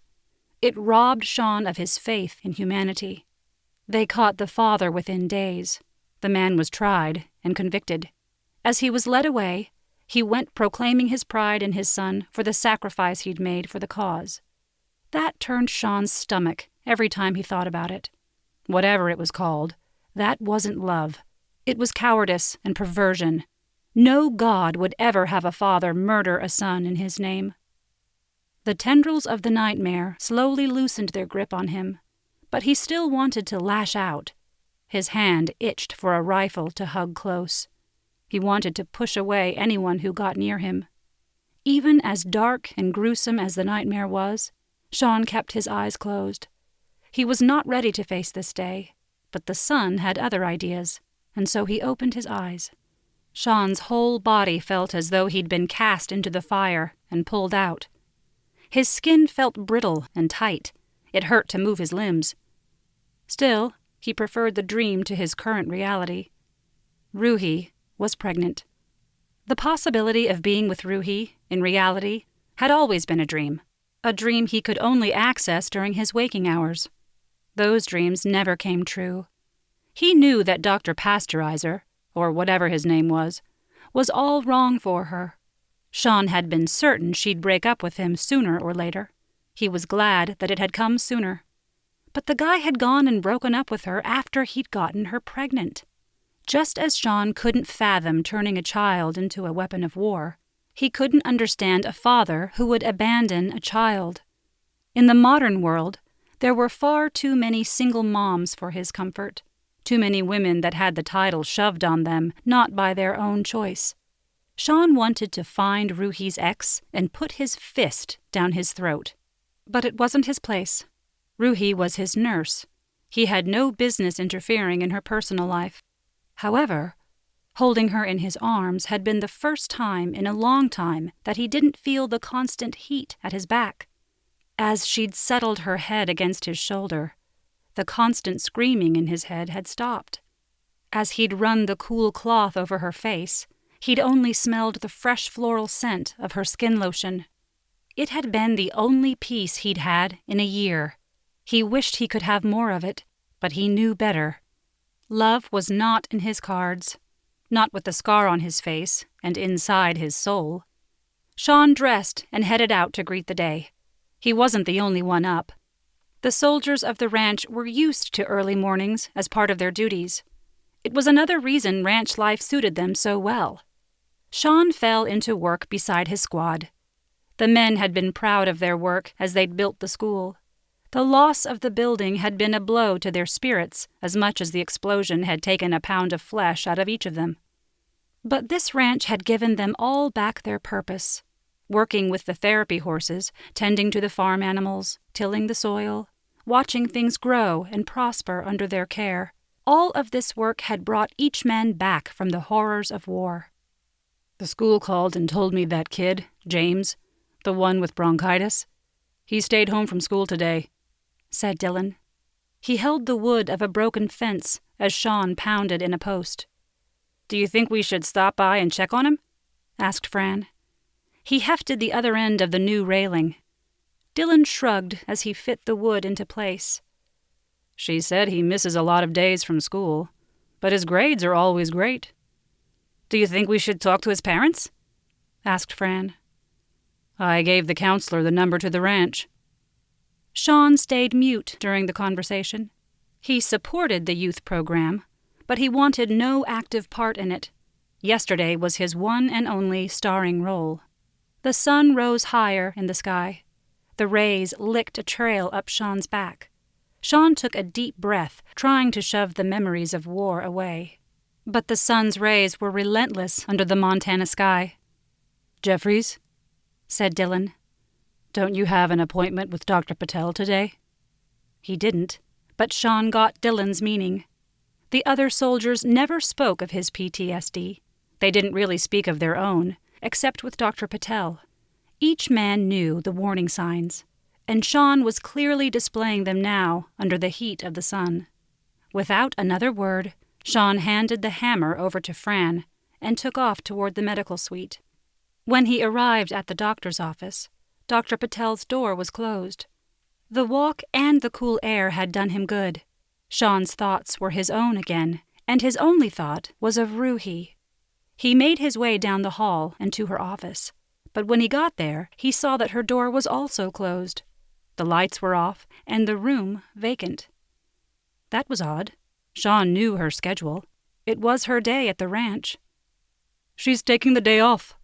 It robbed Sean of his faith in humanity. They caught the father within days. The man was tried and convicted. As he was led away, he went proclaiming his pride in his son for the sacrifice he'd made for the cause. That turned Sean's stomach every time he thought about it. Whatever it was called, that wasn't love. It was cowardice and perversion. No God would ever have a father murder a son in his name. The tendrils of the nightmare slowly loosened their grip on him, but he still wanted to lash out. His hand itched for a rifle to hug close. He wanted to push away anyone who got near him. Even as dark and gruesome as the nightmare was, Sean kept his eyes closed. He was not ready to face this day, but the sun had other ideas, and so he opened his eyes. Sean's whole body felt as though he'd been cast into the fire and pulled out. His skin felt brittle and tight. It hurt to move his limbs. Still, he preferred the dream to his current reality. Ruhi was pregnant. The possibility of being with Ruhi, in reality, had always been a dream he could only access during his waking hours. Those dreams never came true. He knew that Dr. Pasteurizer, or whatever his name was all wrong for her. Sean had been certain she'd break up with him sooner or later. He was glad that it had come sooner. But the guy had gone and broken up with her after he'd gotten her pregnant. Just as Sean couldn't fathom turning a child into a weapon of war, he couldn't understand a father who would abandon a child. In the modern world, there were far too many single moms for his comfort, too many women that had the title shoved on them, not by their own choice. Sean wanted to find Ruhi's ex and put his fist down his throat. But it wasn't his place. Ruhi was his nurse. He had no business interfering in her personal life. However, holding her in his arms had been the first time in a long time that he didn't feel the constant heat at his back. As she'd settled her head against his shoulder, the constant screaming in his head had stopped. As he'd run the cool cloth over her face, he'd only smelled the fresh floral scent of her skin lotion. It had been the only peace he'd had in a year. He wished he could have more of it, but he knew better. Love was not in his cards, not with the scar on his face and inside his soul. Sean dressed and headed out to greet the day. He wasn't the only one up. The soldiers of the ranch were used to early mornings as part of their duties. It was another reason ranch life suited them so well. Sean fell into work beside his squad. The men had been proud of their work as they'd built the school. The loss of the building had been a blow to their spirits as much as the explosion had taken a pound of flesh out of each of them. But this ranch had given them all back their purpose. Working with the therapy horses, tending to the farm animals, tilling the soil, watching things grow and prosper under their care. All of this work had brought each man back from the horrors of war. The school called and told me that kid, James, the one with bronchitis, he stayed home from school today, said Dylan. He held the wood of a broken fence as Sean pounded in a post. Do you think we should stop by and check on him? Asked Fran. He hefted the other end of the new railing. Dylan shrugged as he fit the wood into place. She said he misses a lot of days from school, but his grades are always great. Do you think we should talk to his parents? Asked Fran. I gave the counselor the number to the ranch. Sean stayed mute during the conversation. He supported the youth program, but he wanted no active part in it. Yesterday was his one and only starring role. The sun rose higher in the sky. The rays licked a trail up Sean's back. Sean took a deep breath, trying to shove the memories of war away. But the sun's rays were relentless under the Montana sky. Jeffries, said Dylan, don't you have an appointment with Dr. Patel today? He didn't, but Sean got Dylan's meaning. The other soldiers never spoke of his PTSD. They didn't really speak of their own, except with Dr. Patel. Each man knew the warning signs, and Sean was clearly displaying them now under the heat of the sun. Without another word, Sean handed the hammer over to Fran and took off toward the medical suite. When he arrived at the doctor's office, Dr. Patel's door was closed. The walk and the cool air had done him good. Sean's thoughts were his own again, and his only thought was of Ruhi. He made his way down the hall and to her office, but when he got there, he saw that her door was also closed. The lights were off, and the room vacant. That was odd. Sean knew her schedule. It was her day at the ranch. She's taking the day off.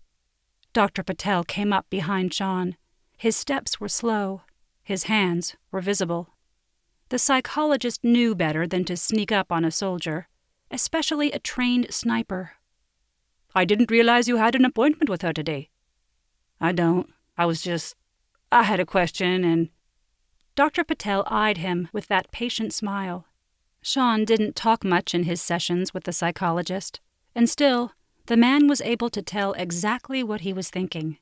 Dr. Patel came up behind Sean. His steps were slow. His hands were visible. The psychologist knew better than to sneak up on a soldier, especially a trained sniper. I didn't realize you had an appointment with her today. I don't. I had a question and... Dr. Patel eyed him with that patient smile. Sean didn't talk much in his sessions with the psychologist, and still, the man was able to tell exactly what he was thinking.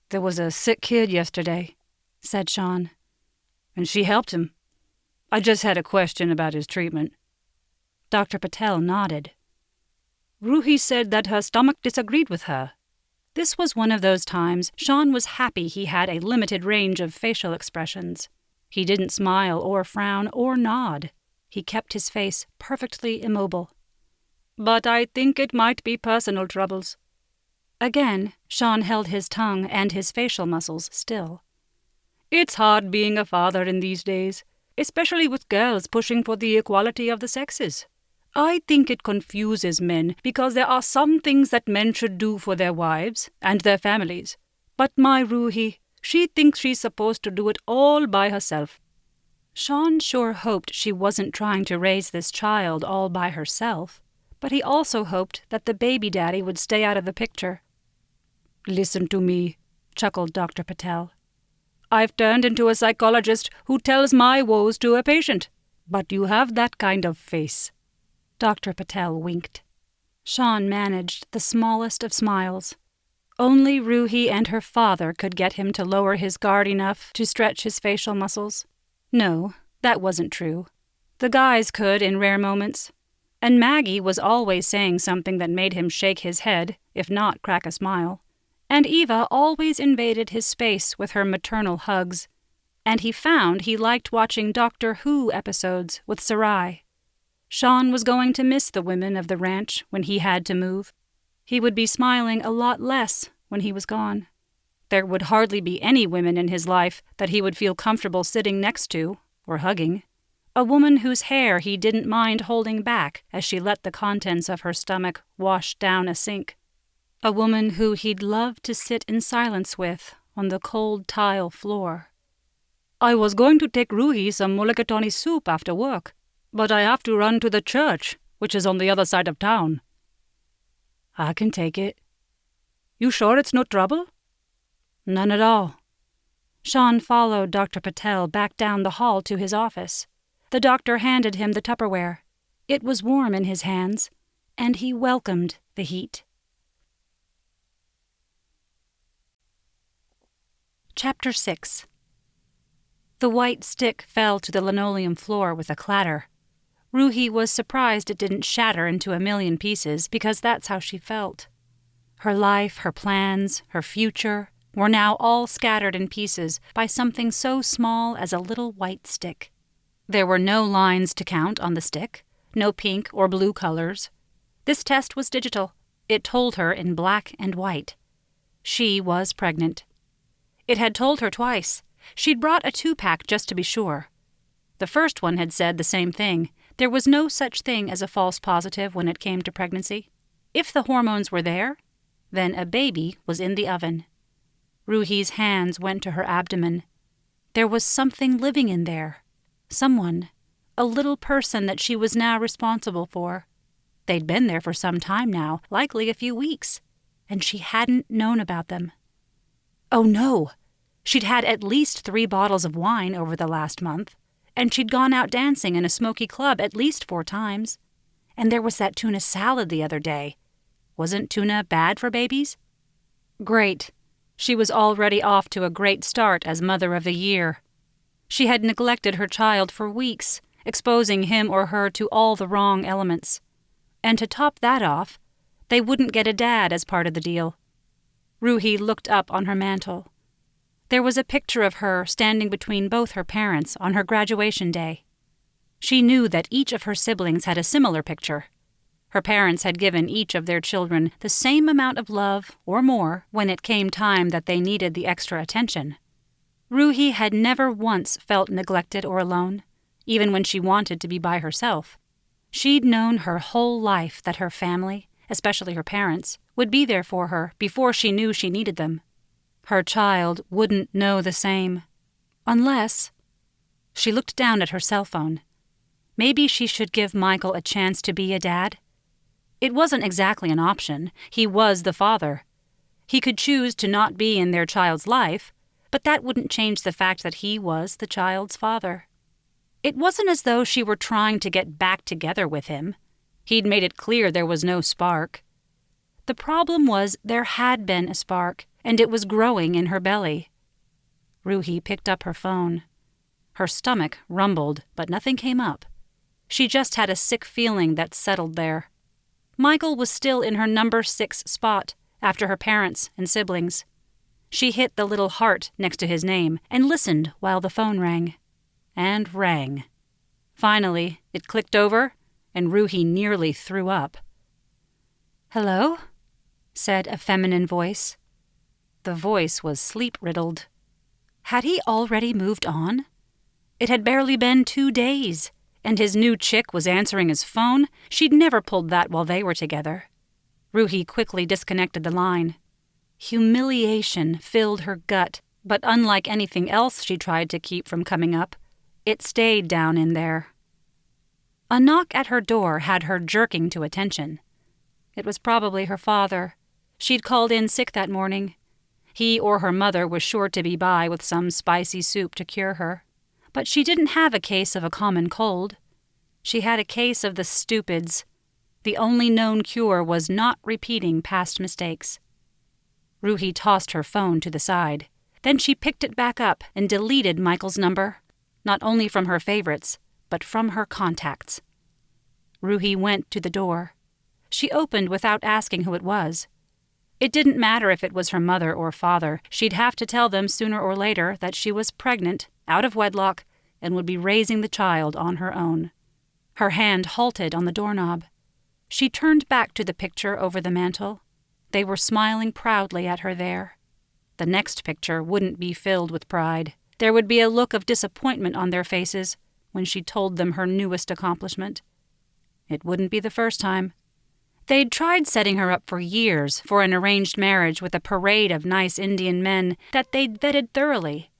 There was a sick kid yesterday, said Sean, and she helped him. I just had a question about his treatment. Dr. Patel nodded. Ruhi said that her stomach disagreed with her. This was one of those times Sean was happy he had a limited range of facial expressions. He didn't smile or frown or nod. He kept his face perfectly immobile. "But I think it might be personal troubles." Again, Sean held his tongue and his facial muscles still. "It's hard being a father in these days, especially with girls pushing for the equality of the sexes. I think it confuses men because there are some things that men should do for their wives and their families. But my Ruhi, she thinks she's supposed to do it all by herself." Sean sure hoped she wasn't trying to raise this child all by herself, but he also hoped that the baby daddy would stay out of the picture. "Listen to me," chuckled Dr. Patel. "I've turned into a psychologist who tells my woes to a patient, but you have that kind of face." Dr. Patel winked. Sean managed the smallest of smiles. Only Ruhi and her father could get him to lower his guard enough to stretch his facial muscles. No, that wasn't true. The guys could in rare moments, and Maggie was always saying something that made him shake his head, if not crack a smile. And Eva always invaded his space with her maternal hugs, and he found he liked watching Doctor Who episodes with Sarai. Sean was going to miss the women of the ranch when he had to move. He would be smiling a lot less when he was gone. There would hardly be any women in his life that he would feel comfortable sitting next to or hugging. A woman whose hair he didn't mind holding back as she let the contents of her stomach wash down a sink. A woman who he'd love to sit in silence with on the cold tile floor. "I was going to take Ruhi some mulligatawny soup after work, but I have to run to the church, which is on the other side of town." "I can take it." "You sure it's no trouble?" "None at all." Sean followed Dr. Patel back down the hall to his office. The doctor handed him the Tupperware. It was warm in his hands, and he welcomed the heat. Chapter 6. The white stick fell to the linoleum floor with a clatter. Ruhi was surprised it didn't shatter into a million pieces, because that's how she felt. Her life, her plans, her future were now all scattered in pieces by something so small as a little white stick. There were no lines to count on the stick, no pink or blue colors. This test was digital. It told her in black and white. She was pregnant. It had told her twice. She'd brought a 2-pack just to be sure. The first one had said the same thing. There was no such thing as a false positive when it came to pregnancy. If the hormones were there, then a baby was in the oven. Ruhi's hands went to her abdomen. There was something living in there. Someone. A little person that she was now responsible for. They'd been there for some time now, likely a few weeks, and she hadn't known about them. Oh no! She'd had at least 3 bottles of wine over the last month, and she'd gone out dancing in a smoky club at least 4 times. And there was that tuna salad the other day. Wasn't tuna bad for babies? Great. She was already off to a great start as Mother of the Year. She had neglected her child for weeks, exposing him or her to all the wrong elements. And to top that off, they wouldn't get a dad as part of the deal. Ruhi looked up on her mantel. There was a picture of her standing between both her parents on her graduation day. She knew that each of her siblings had a similar picture. Her parents had given each of their children the same amount of love, or more, when it came time that they needed the extra attention. Ruhi had never once felt neglected or alone, even when she wanted to be by herself. She'd known her whole life that her family, especially her parents, would be there for her before she knew she needed them. Her child wouldn't know the same. Unless... She looked down at her cell phone. Maybe she should give Michael a chance to be a dad. It wasn't exactly an option. He was the father. He could choose to not be in their child's life, but that wouldn't change the fact that he was the child's father. It wasn't as though she were trying to get back together with him. He'd made it clear there was no spark. The problem was there had been a spark, and it was growing in her belly. Ruhi picked up her phone. Her stomach rumbled, but nothing came up. She just had a sick feeling that settled there. Michael was still in her number 6 spot, after her parents and siblings. She hit the little heart next to his name and listened while the phone rang. And rang. Finally, it clicked over, and Ruhi nearly threw up. "Hello?" said a feminine voice. The voice was sleep-riddled. Had he already moved on? It had barely been 2 days, and his new chick was answering his phone. She'd never pulled that while they were together. Ruhi quickly disconnected the line. Humiliation filled her gut, but unlike anything else she tried to keep from coming up, it stayed down in there. A knock at her door had her jerking to attention. It was probably her father. She'd called in sick that morning. He or her mother was sure to be by with some spicy soup to cure her. But she didn't have a case of a common cold. She had a case of the stupids. The only known cure was not repeating past mistakes. Ruhi tossed her phone to the side. Then she picked it back up and deleted Michael's number, not only from her favorites, but from her contacts. Ruhi went to the door. She opened without asking who it was. It didn't matter if it was her mother or father. She'd have to tell them sooner or later that she was pregnant, out of wedlock, and would be raising the child on her own. Her hand halted on the doorknob. She turned back to the picture over the mantel. They were smiling proudly at her there. The next picture wouldn't be filled with pride. There would be a look of disappointment on their faces when she told them her newest accomplishment. It wouldn't be the first time. They'd tried setting her up for years for an arranged marriage with a parade of nice Indian men that they'd vetted thoroughly.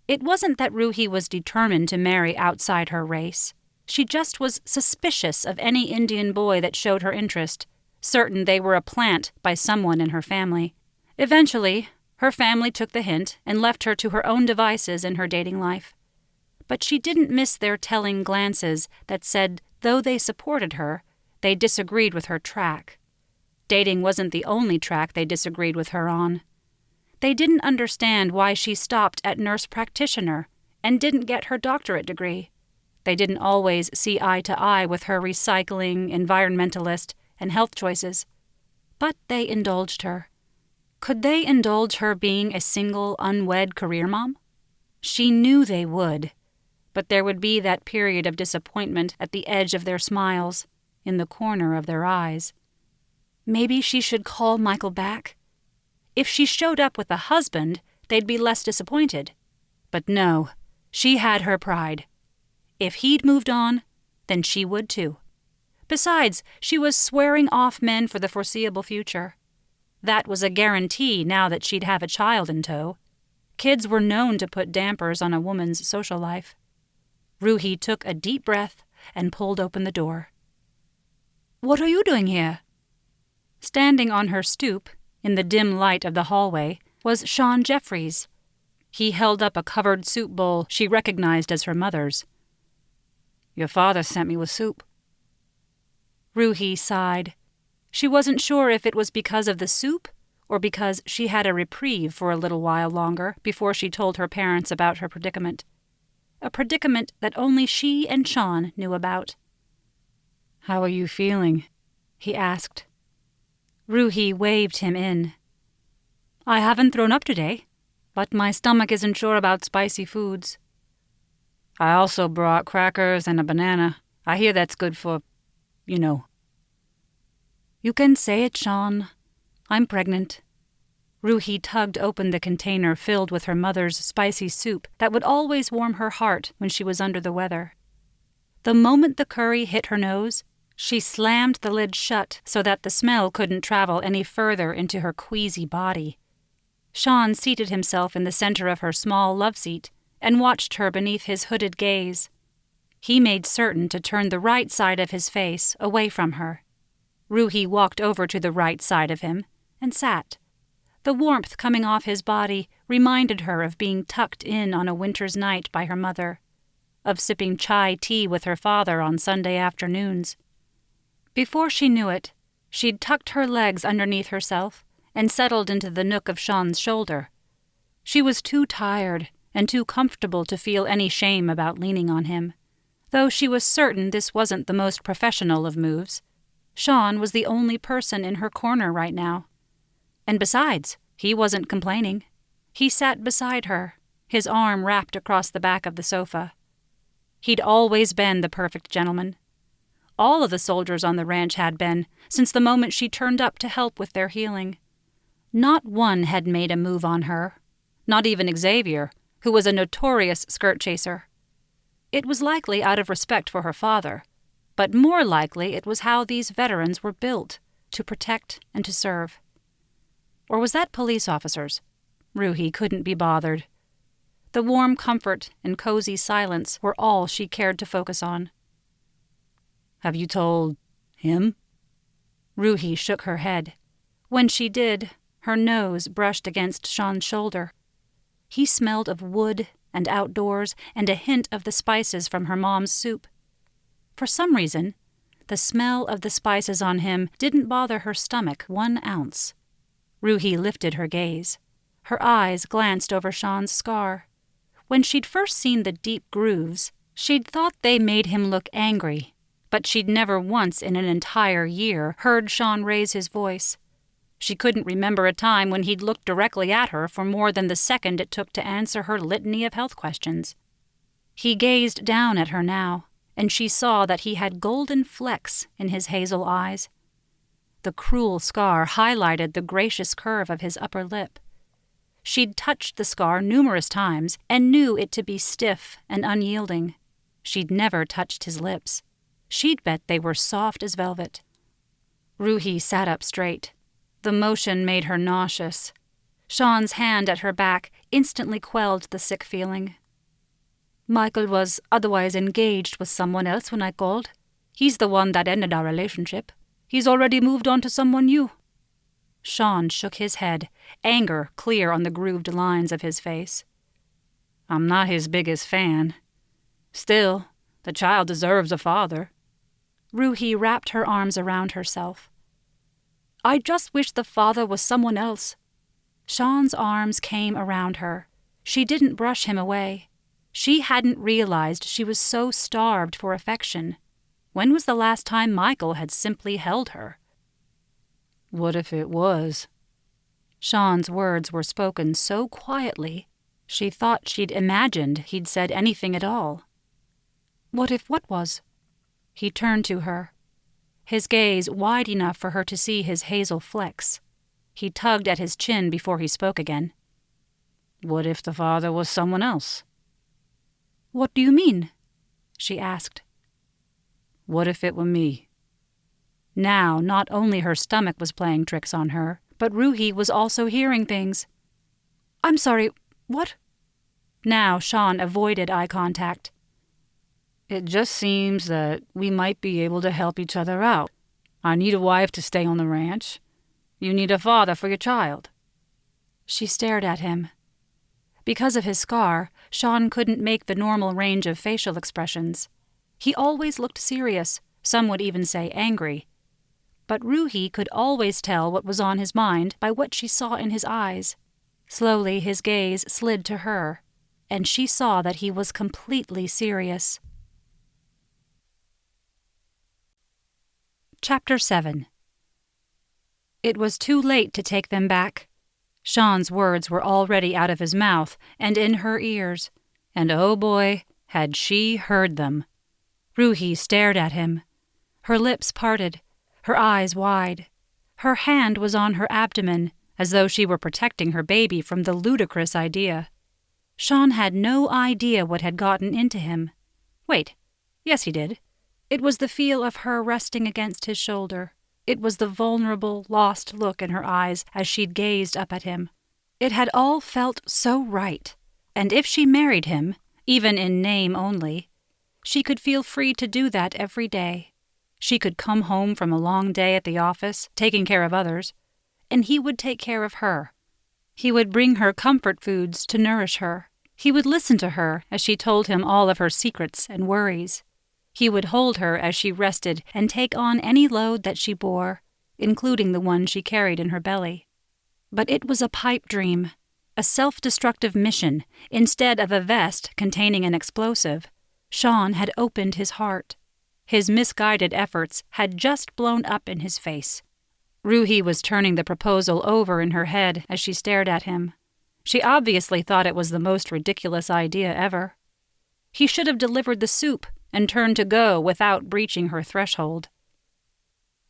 It wasn't that Ruhi was determined to marry outside her race. She just was suspicious of any Indian boy that showed her interest, certain they were a plant by someone in her family. Eventually, her family took the hint and left her to her own devices in her dating life. But she didn't miss their telling glances that said, though they supported her, they disagreed with her track. Dating wasn't the only track they disagreed with her on. They didn't understand why she stopped at nurse practitioner and didn't get her doctorate degree. They didn't always see eye to eye with her recycling, environmentalist, and health choices. But they indulged her. Could they indulge her being a single, unwed career mom? She knew they would. But there would be that period of disappointment at the edge of their smiles, in the corner of their eyes. Maybe she should call Michael back. If she showed up with a husband, they'd be less disappointed. But no, she had her pride. If he'd moved on, then she would too. Besides, she was swearing off men for the foreseeable future. That was a guarantee now that she'd have a child in tow. Kids were known to put dampers on a woman's social life. Ruhi took a deep breath and pulled open the door. "What are you doing here?" Standing on her stoop, in the dim light of the hallway, was Sean Jeffries. He held up a covered soup bowl she recognized as her mother's. "Your father sent me with soup." Ruhi sighed. She wasn't sure if it was because of the soup or because she had a reprieve for a little while longer before she told her parents about her predicament. A predicament that only she and Sean knew about. "How are you feeling?" he asked. Ruhi waved him in. "I haven't thrown up today, but my stomach isn't sure about spicy foods. I also brought crackers and a banana. I hear that's good for, you know." "You can say it, Sean. I'm pregnant." Ruhi tugged open the container filled with her mother's spicy soup that would always warm her heart when she was under the weather. The moment the curry hit her nose, she slammed the lid shut so that the smell couldn't travel any further into her queasy body. Sean seated himself in the center of her small love seat and watched her beneath his hooded gaze. He made certain to turn the right side of his face away from her. Ruhi walked over to the right side of him and sat. The warmth coming off his body reminded her of being tucked in on a winter's night by her mother, of sipping chai tea with her father on Sunday afternoons. Before she knew it, she'd tucked her legs underneath herself and settled into the nook of Sean's shoulder. She was too tired and too comfortable to feel any shame about leaning on him, though she was certain this wasn't the most professional of moves. Sean was the only person in her corner right now. And besides, he wasn't complaining. He sat beside her, his arm wrapped across the back of the sofa. He'd always been the perfect gentleman. All of the soldiers on the ranch had been, since the moment she turned up to help with their healing. Not one had made a move on her. Not even Xavier, who was a notorious skirt chaser. It was likely out of respect for her father, but more likely it was how these veterans were built, to protect and to serve. Or was that police officers? Ruhi couldn't be bothered. The warm comfort and cozy silence were all she cared to focus on. "Have you told him?" Ruhi shook her head. When she did, her nose brushed against Sean's shoulder. He smelled of wood and outdoors and a hint of the spices from her mom's soup. For some reason, the smell of the spices on him didn't bother her stomach 1 ounce. Ruhi lifted her gaze. Her eyes glanced over Sean's scar. When she'd first seen the deep grooves, she'd thought they made him look angry, but she'd never once in an entire year heard Sean raise his voice. She couldn't remember a time when he'd looked directly at her for more than the second it took to answer her litany of health questions. He gazed down at her now, and she saw that he had golden flecks in his hazel eyes. The cruel scar highlighted the gracious curve of his upper lip. She'd touched the scar numerous times and knew it to be stiff and unyielding. She'd never touched his lips. She'd bet they were soft as velvet. Ruhi sat up straight. The motion made her nauseous. Sean's hand at her back instantly quelled the sick feeling. "Michael was otherwise engaged with someone else when I called. He's the one that ended our relationship. He's already moved on to someone new." Sean shook his head, anger clear on the grooved lines of his face. "I'm not his biggest fan. Still, the child deserves a father." Ruhi wrapped her arms around herself. "I just wish the father was someone else." Sean's arms came around her. She didn't brush him away. She hadn't realized she was so starved for affection. When was the last time Michael had simply held her? "What if it was?" Sean's words were spoken so quietly, she thought she'd imagined he'd said anything at all. "What if what was?" He turned to her, his gaze wide enough for her to see his hazel flecks. He tugged at his chin before he spoke again. "What if the father was someone else?" "What do you mean?" she asked. "What if it were me?" Now, not only her stomach was playing tricks on her, but Ruhi was also hearing things. "I'm sorry, what?" Now Sean avoided eye contact. "It just seems that we might be able to help each other out. I need a wife to stay on the ranch. You need a father for your child." She stared at him. Because of his scar, Sean couldn't make the normal range of facial expressions. He always looked serious, some would even say angry. But Ruhi could always tell what was on his mind by what she saw in his eyes. Slowly his gaze slid to her, and she saw that he was completely serious. Chapter 7. It was too late to take them back. Sean's words were already out of his mouth and in her ears, and oh boy, had she heard them. Ruhi stared at him. Her lips parted, her eyes wide. Her hand was on her abdomen, as though she were protecting her baby from the ludicrous idea. Sean had no idea what had gotten into him. Wait, yes he did. It was the feel of her resting against his shoulder. It was the vulnerable, lost look in her eyes as she'd gazed up at him. It had all felt so right, and if she married him, even in name only, she could feel free to do that every day. She could come home from a long day at the office, taking care of others, and he would take care of her. He would bring her comfort foods to nourish her. He would listen to her as she told him all of her secrets and worries. He would hold her as she rested and take on any load that she bore, including the one she carried in her belly. But it was a pipe dream, a self-destructive mission. Instead of a vest containing an explosive, Sean had opened his heart. His misguided efforts had just blown up in his face. Ruhi was turning the proposal over in her head as she stared at him. She obviously thought it was the most ridiculous idea ever. He should have delivered the soup and turned to go without breaching her threshold.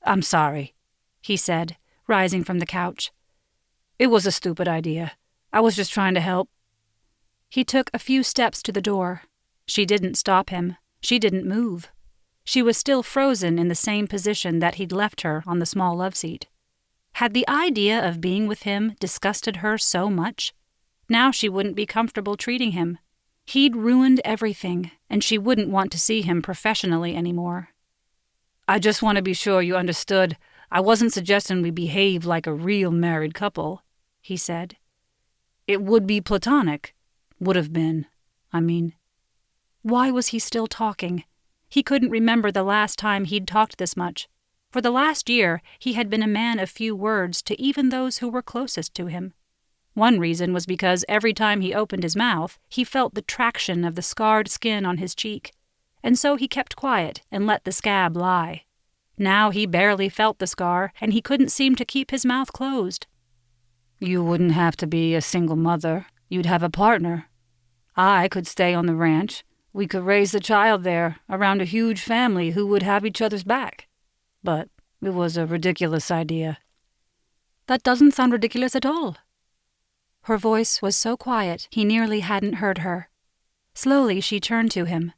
"I'm sorry," he said, rising from the couch. "It was a stupid idea. I was just trying to help." He took a few steps to the door. She didn't stop him. She didn't move. She was still frozen in the same position that he'd left her on the small love seat. Had the idea of being with him disgusted her so much? Now she wouldn't be comfortable treating him. He'd ruined everything, and she wouldn't want to see him professionally anymore. "I just want to be sure you understood. I wasn't suggesting we behave like a real married couple," he said. "It would be platonic. Would have been, I mean." Why was he still talking? He couldn't remember the last time he'd talked this much. For the last year, he had been a man of few words to even those who were closest to him. One reason was because every time he opened his mouth, he felt the traction of the scarred skin on his cheek, and so he kept quiet and let the scab lie. Now he barely felt the scar, and he couldn't seem to keep his mouth closed. "You wouldn't have to be a single mother. You'd have a partner. I could stay on the ranch. We could raise the child there, around a huge family who would have each other's back. But it was a ridiculous idea." "That doesn't sound ridiculous at all." Her voice was so quiet he nearly hadn't heard her. Slowly she turned to him.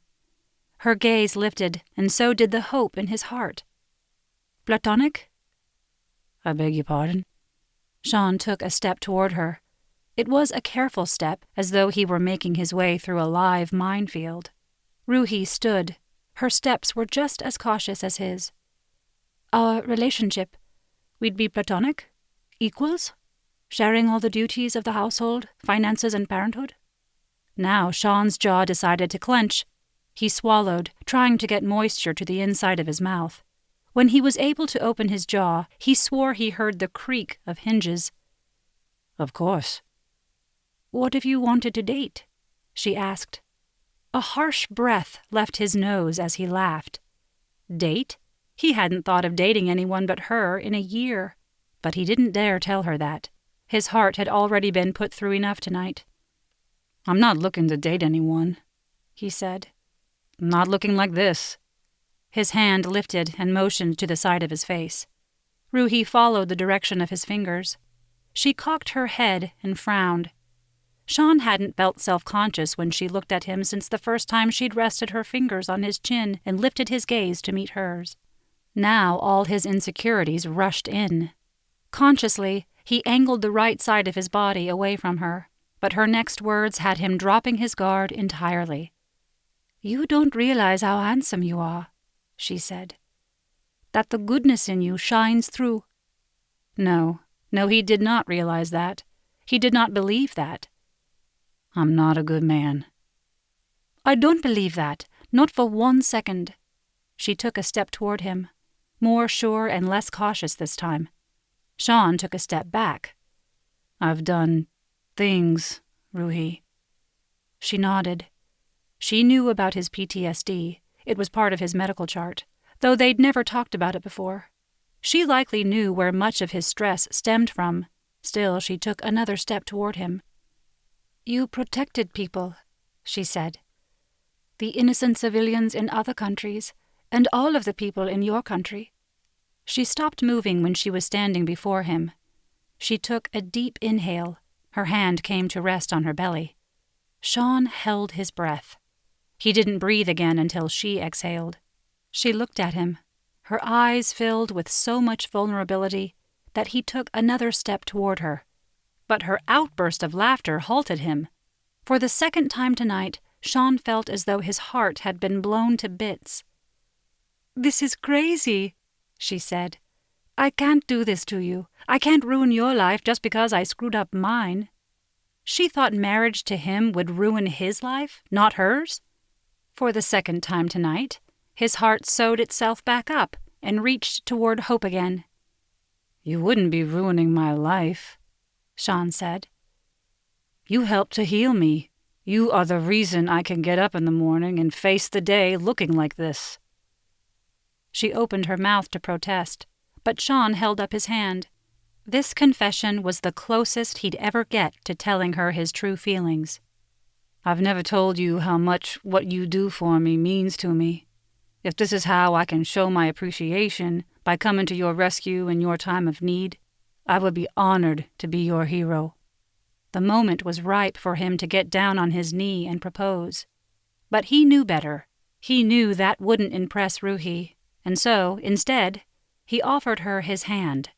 Her gaze lifted, and so did the hope in his heart. "Platonic?" "I beg your pardon?" Sean took a step toward her. It was a careful step, as though he were making his way through a live minefield. Ruhi stood. Her steps were just as cautious as his. "Our relationship. We'd be platonic? Equals? Sharing all the duties of the household, finances, and parenthood?" Now Sean's jaw decided to clench. He swallowed, trying to get moisture to the inside of his mouth. When he was able to open his jaw, he swore he heard the creak of hinges. "Of course." "What if you wanted to date?" she asked. A harsh breath left his nose as he laughed. Date? He hadn't thought of dating anyone but her in a year. But he didn't dare tell her that. His heart had already been put through enough tonight. "I'm not looking to date anyone," he said. "Not looking like this." His hand lifted and motioned to the side of his face. Ruhi followed the direction of his fingers. She cocked her head and frowned. Sean hadn't felt self-conscious when she looked at him since the first time she'd rested her fingers on his chin and lifted his gaze to meet hers. Now all his insecurities rushed in. Consciously, he angled the right side of his body away from her, but her next words had him dropping his guard entirely. "You don't realize how handsome you are," she said. "That the goodness in you shines through." No, he did not realize that. He did not believe that. "I'm not a good man." "I don't believe that, not for 1 second." She took a step toward him, more sure and less cautious this time. Sean took a step back. "I've done things, Ruhi." She nodded. She knew about his PTSD. It was part of his medical chart, though they'd never talked about it before. She likely knew where much of his stress stemmed from. Still, she took another step toward him. "You protected people," she said. "The innocent civilians in other countries, and all of the people in your country." She stopped moving when she was standing before him. She took a deep inhale. Her hand came to rest on her belly. Sean held his breath. He didn't breathe again until she exhaled. She looked at him, her eyes filled with so much vulnerability that he took another step toward her. But her outburst of laughter halted him. For the second time tonight, Sean felt as though his heart had been blown to bits. "This is crazy," she said. "I can't do this to you. I can't ruin your life just because I screwed up mine." She thought marriage to him would ruin his life, not hers. For the second time tonight, his heart sewed itself back up and reached toward hope again. "You wouldn't be ruining my life," Sean said. "You helped to heal me. You are the reason I can get up in the morning and face the day looking like this." She opened her mouth to protest, but Sean held up his hand. This confession was the closest he'd ever get to telling her his true feelings. I've never told you how much what you do for me means to me. If this is how I can show my appreciation by coming to your rescue in your time of need, I would be honored to be your hero." The moment was ripe for him to get down on his knee and propose. But he knew better. He knew that wouldn't impress Ruhi, and so, instead, he offered her his hand.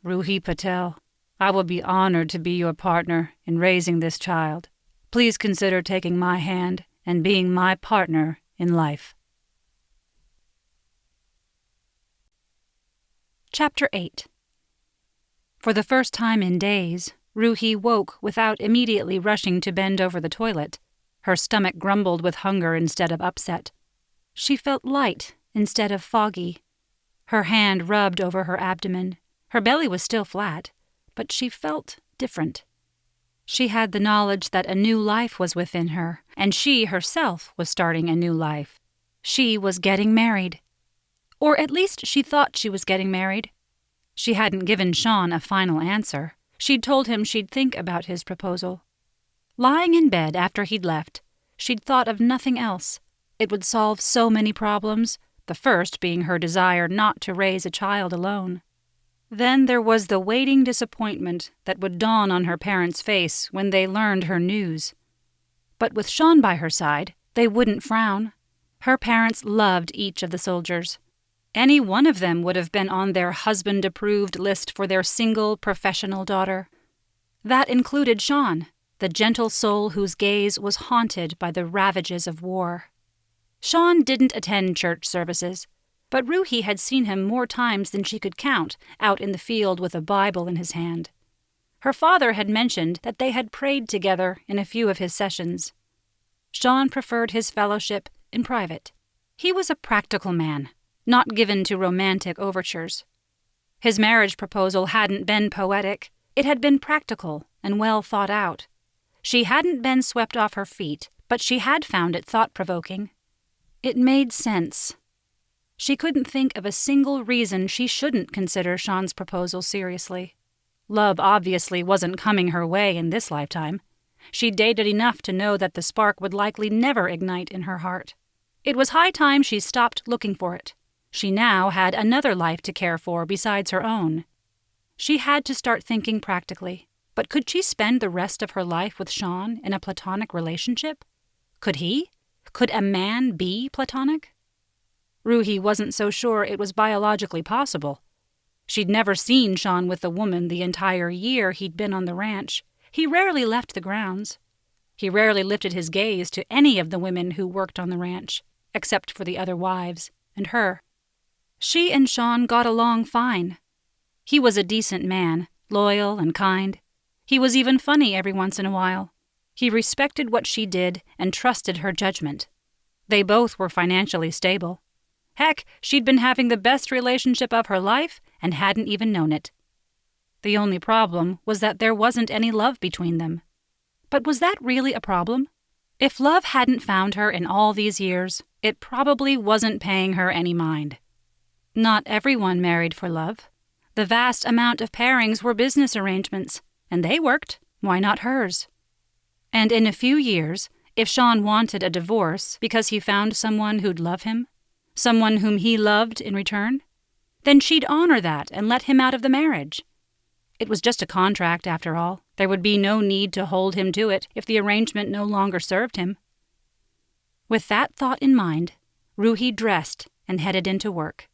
"Ruhi Patel, I would be honored to be your partner in raising this child. Please consider taking my hand and being my partner in life." Chapter 8. For the first time in days, Ruhi woke without immediately rushing to bend over the toilet. Her stomach grumbled with hunger instead of upset. She felt light instead of foggy. Her hand rubbed over her abdomen. Her belly was still flat, but she felt different. She had the knowledge that a new life was within her, and she herself was starting a new life. She was getting married. Or at least she thought she was getting married. She hadn't given Sean a final answer. She'd told him she'd think about his proposal. Lying in bed after he'd left, she'd thought of nothing else. It would solve so many problems, the first being her desire not to raise a child alone. Then there was the waiting disappointment that would dawn on her parents' face when they learned her news. But with Sean by her side, they wouldn't frown. Her parents loved each of the soldiers. Any one of them would have been on their husband-approved list for their single professional daughter. That included Sean, the gentle soul whose gaze was haunted by the ravages of war. Sean didn't attend church services, but Ruhi had seen him more times than she could count out in the field with a Bible in his hand. Her father had mentioned that they had prayed together in a few of his sessions. Sean preferred his fellowship in private. He was a practical man, not given to romantic overtures. His marriage proposal hadn't been poetic. It had been practical and well thought out. She hadn't been swept off her feet, but she had found it thought-provoking. It made sense. She couldn't think of a single reason she shouldn't consider Sean's proposal seriously. Love obviously wasn't coming her way in this lifetime. She'd dated enough to know that the spark would likely never ignite in her heart. It was high time she stopped looking for it. She now had another life to care for besides her own. She had to start thinking practically. But could she spend the rest of her life with Sean in a platonic relationship? Could he? Could a man be platonic? Ruhi wasn't so sure it was biologically possible. She'd never seen Sean with a woman the entire year he'd been on the ranch. He rarely left the grounds. He rarely lifted his gaze to any of the women who worked on the ranch, except for the other wives and her. She and Sean got along fine. He was a decent man, loyal and kind. He was even funny every once in a while. He respected what she did and trusted her judgment. They both were financially stable. Heck, she'd been having the best relationship of her life and hadn't even known it. The only problem was that there wasn't any love between them. But was that really a problem? If love hadn't found her in all these years, it probably wasn't paying her any mind. Not everyone married for love. The vast amount of pairings were business arrangements, and they worked. Why not hers? And in a few years, if Sean wanted a divorce because he found someone who'd love him, someone whom he loved in return, then she'd honor that and let him out of the marriage. It was just a contract, after all. There would be no need to hold him to it if the arrangement no longer served him. With that thought in mind, Ruhi dressed and headed into work.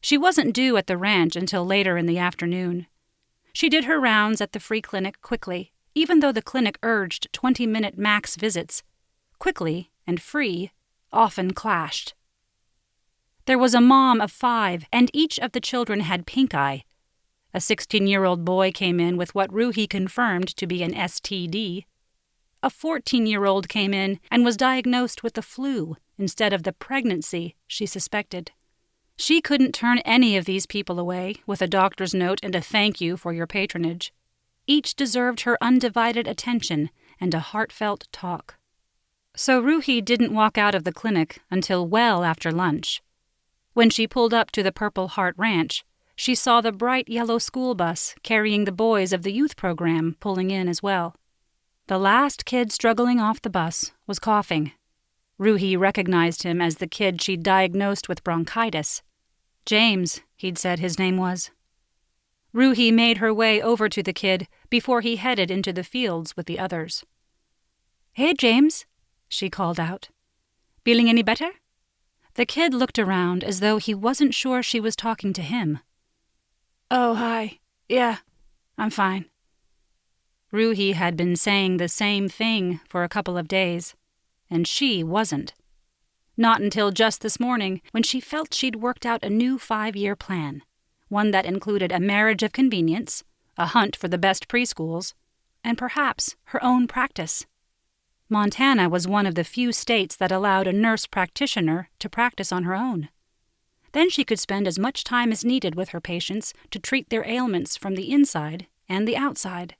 She wasn't due at the ranch until later in the afternoon. She did her rounds at the free clinic quickly, even though the clinic urged 20-minute max visits. Quickly and free often clashed. There was a mom of 5, and each of the children had pink eye. A 16-year-old boy came in with what Ruhi confirmed to be an STD. A 14-year-old came in and was diagnosed with the flu instead of the pregnancy she suspected. She couldn't turn any of these people away with a doctor's note and a thank you for your patronage. Each deserved her undivided attention and a heartfelt talk. So Ruhi didn't walk out of the clinic until well after lunch. When she pulled up to the Purple Heart Ranch, she saw the bright yellow school bus carrying the boys of the youth program pulling in as well. The last kid struggling off the bus was coughing. Ruhi recognized him as the kid she'd diagnosed with bronchitis. James, he'd said his name was. Ruhi made her way over to the kid before he headed into the fields with the others. "Hey, James," she called out. "Feeling any better?" The kid looked around as though he wasn't sure she was talking to him. "Oh, hi. Yeah, I'm fine." Ruhi had been saying the same thing for a couple of days, and she wasn't. Not until just this morning, when she felt she'd worked out a new 5-year plan, one that included a marriage of convenience, a hunt for the best preschools, and perhaps her own practice. Montana was one of the few states that allowed a nurse practitioner to practice on her own. Then she could spend as much time as needed with her patients to treat their ailments from the inside and the outside.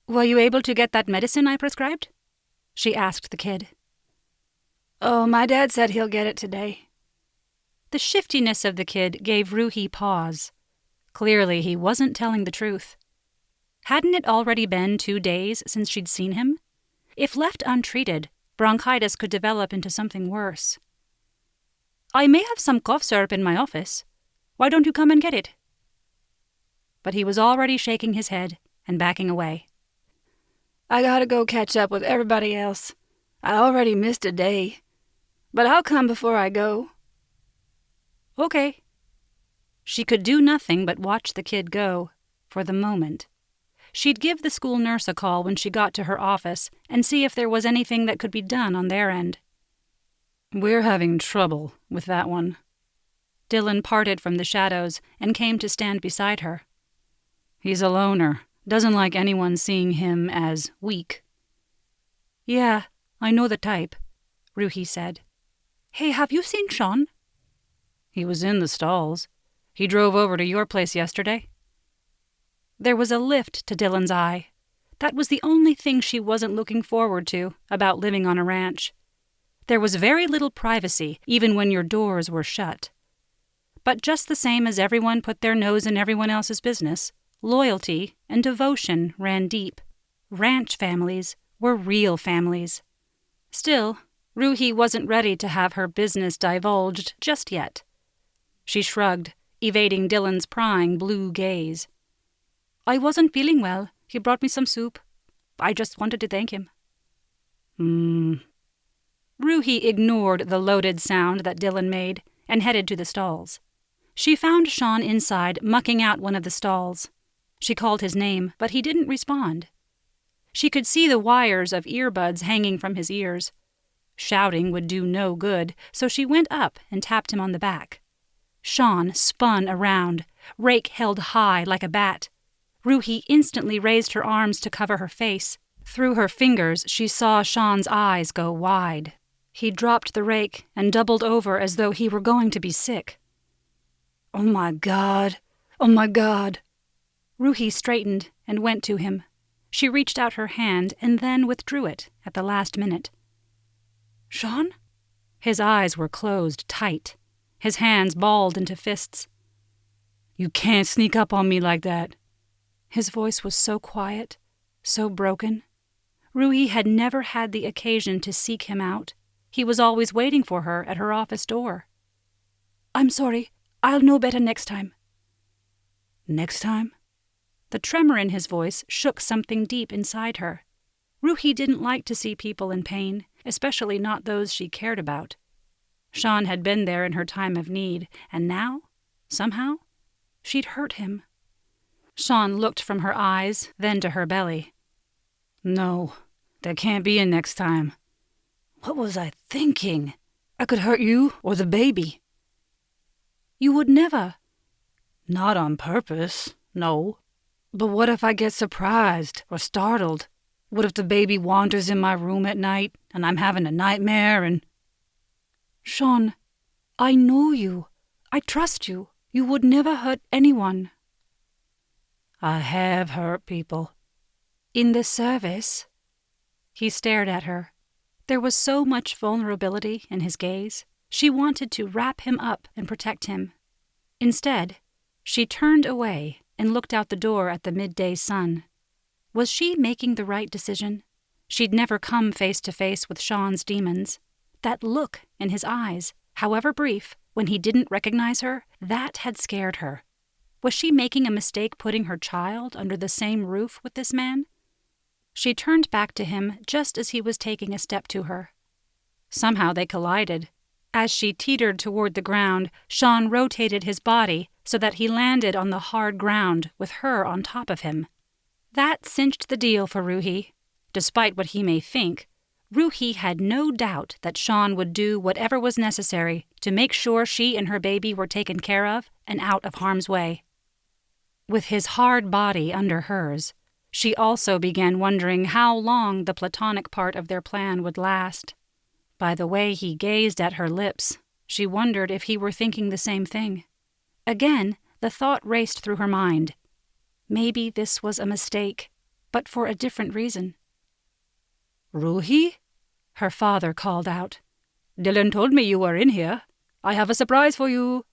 "Were you able to get that medicine I prescribed?" she asked the kid. "Oh, my dad said he'll get it today." The shiftiness of the kid gave Ruhi pause. Clearly he wasn't telling the truth. Hadn't it already been 2 days since she'd seen him? If left untreated, bronchitis could develop into something worse. "I may have some cough syrup in my office. Why don't you come and get it?" But he was already shaking his head and backing away. "I gotta go catch up with everybody else. I already missed a day. But I'll come before I go." "Okay." She could do nothing but watch the kid go, for the moment. She'd give the school nurse a call when she got to her office and see if there was anything that could be done on their end. "We're having trouble with that one." Dylan parted from the shadows and came to stand beside her. "He's a loner. Doesn't like anyone seeing him as weak." "Yeah, I know the type," Ruhi said. "Hey, have you seen Sean?" "He was in the stalls. He drove over to your place yesterday." There was a lift to Dylan's eye. That was the only thing she wasn't looking forward to about living on a ranch. There was very little privacy, even when your doors were shut. But just the same as everyone put their nose in everyone else's business, loyalty and devotion ran deep. Ranch families were real families. Still, Ruhi wasn't ready to have her business divulged just yet. She shrugged, evading Dylan's prying blue gaze. "I wasn't feeling well. He brought me some soup. I just wanted to thank him." Ruhi ignored the loaded sound that Dylan made and headed to the stalls. She found Sean inside, mucking out one of the stalls. She called his name, but he didn't respond. She could see the wires of earbuds hanging from his ears. Shouting would do no good, so she went up and tapped him on the back. Sean spun around, rake held high like a bat. Ruhi instantly raised her arms to cover her face. Through her fingers, she saw Sean's eyes go wide. He dropped the rake and doubled over as though he were going to be sick. "Oh my God! Oh my God!" Ruhi straightened and went to him. She reached out her hand and then withdrew it at the last minute. "Sean?" His eyes were closed tight. His hands balled into fists. "You can't sneak up on me like that." His voice was so quiet, so broken. Ruhi had never had the occasion to seek him out. He was always waiting for her at her office door. "I'm sorry. I'll know better next time." "Next time?" The tremor in his voice shook something deep inside her. Ruhi didn't like to see people in pain, especially not those she cared about. Sean had been there in her time of need, and now, somehow, she'd hurt him. Sean looked from her eyes, then to her belly. "No, there can't be a next time. What was I thinking? I could hurt you or the baby." "You would never." "Not on purpose, no. But what if I get surprised or startled? What if the baby wanders in my room at night and I'm having a nightmare and—" "Sean, I know you. I trust you. You would never hurt anyone." "I have hurt people." "In the service?" He stared at her. There was so much vulnerability in his gaze. She wanted to wrap him up and protect him. Instead, she turned away and looked out the door at the midday sun. Was she making the right decision? She'd never come face to face with Sean's demons. That look in his eyes, however brief, when he didn't recognize her, that had scared her. Was she making a mistake putting her child under the same roof with this man? She turned back to him just as he was taking a step to her. Somehow they collided. As she teetered toward the ground, Sean rotated his body so that he landed on the hard ground with her on top of him. That cinched the deal for Ruhi. Despite what he may think, Ruhi had no doubt that Sean would do whatever was necessary to make sure she and her baby were taken care of and out of harm's way. With his hard body under hers, she also began wondering how long the platonic part of their plan would last. By the way he gazed at her lips, she wondered if he were thinking the same thing. Again, the thought raced through her mind. Maybe this was a mistake, but for a different reason. "Ruhi?" her father called out. "Dylan told me you were in here. I have a surprise for you."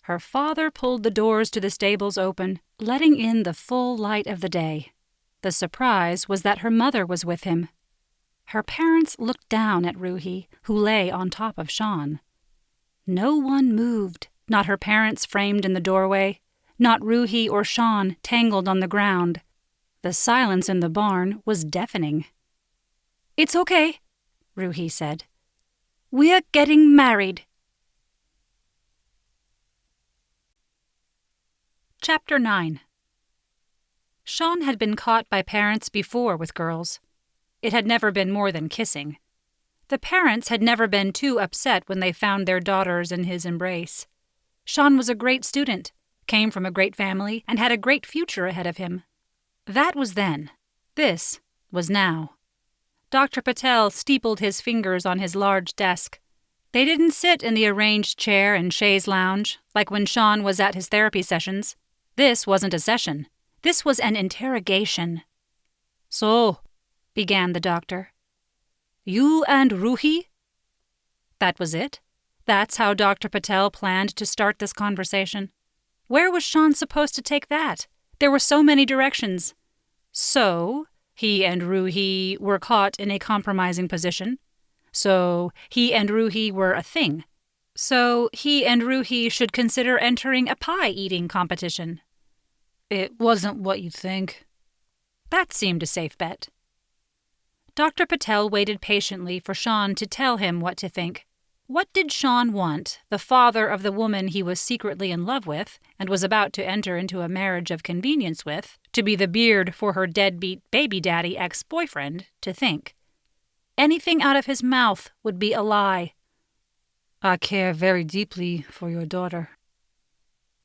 Her father pulled the doors to the stables open, letting in the full light of the day. The surprise was that her mother was with him. Her parents looked down at Ruhi, who lay on top of Sean. No one moved, not her parents framed in the doorway, not Ruhi or Sean tangled on the ground. The silence in the barn was deafening. "It's okay," Ruhi said. "We're getting married." Chapter 9. Sean had been caught by parents before with girls. It had never been more than kissing. The parents had never been too upset when they found their daughters in his embrace. Sean was a great student, came from a great family, and had a great future ahead of him. That was then. This was now. Dr. Patel steepled his fingers on his large desk. They didn't sit in the arranged chair and chaise lounge, like when Sean was at his therapy sessions. This wasn't a session. This was an interrogation. "So," began the doctor, "you and Ruhi?" That was it. That's how Dr. Patel planned to start this conversation. Where was Sean supposed to take that? There were so many directions. So, he and Ruhi were caught in a compromising position. So, he and Ruhi were a thing. So, he and Ruhi should consider entering a pie-eating competition. "It wasn't what you think." That seemed a safe bet. Dr. Patel waited patiently for Sean to tell him what to think. What did Sean want, the father of the woman he was secretly in love with and was about to enter into a marriage of convenience with, to be the beard for her deadbeat baby daddy ex-boyfriend, to think? Anything out of his mouth would be a lie. "I care very deeply for your daughter."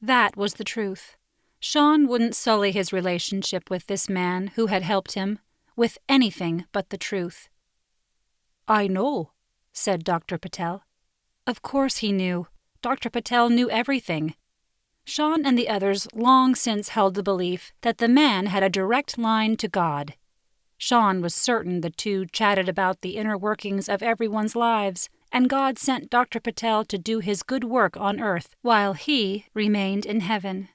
That was the truth. Sean wouldn't sully his relationship with this man who had helped him with anything but the truth. "I know," said Dr. Patel. Of course he knew. Dr. Patel knew everything. Sean and the others long since held the belief that the man had a direct line to God. Sean was certain the two chatted about the inner workings of everyone's lives, and God sent Dr. Patel to do his good work on earth while he remained in heaven.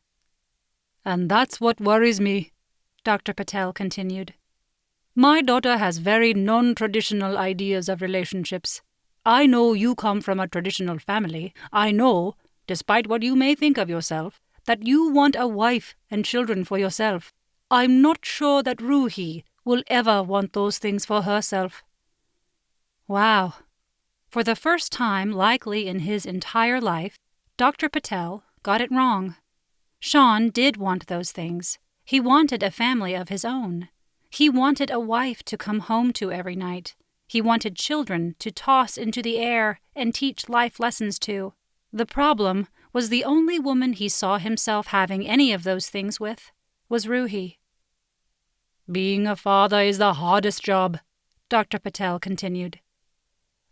"And that's what worries me," Dr. Patel continued. "My daughter has very non-traditional ideas of relationships. I know you come from a traditional family. I know, despite what you may think of yourself, that you want a wife and children for yourself. I'm not sure that Ruhi will ever want those things for herself." Wow. For the first time likely in his entire life, Dr. Patel got it wrong. Sean did want those things. He wanted a family of his own. He wanted a wife to come home to every night. He wanted children to toss into the air and teach life lessons to. The problem was the only woman he saw himself having any of those things with was Ruhi. "Being a father is the hardest job," Dr. Patel continued.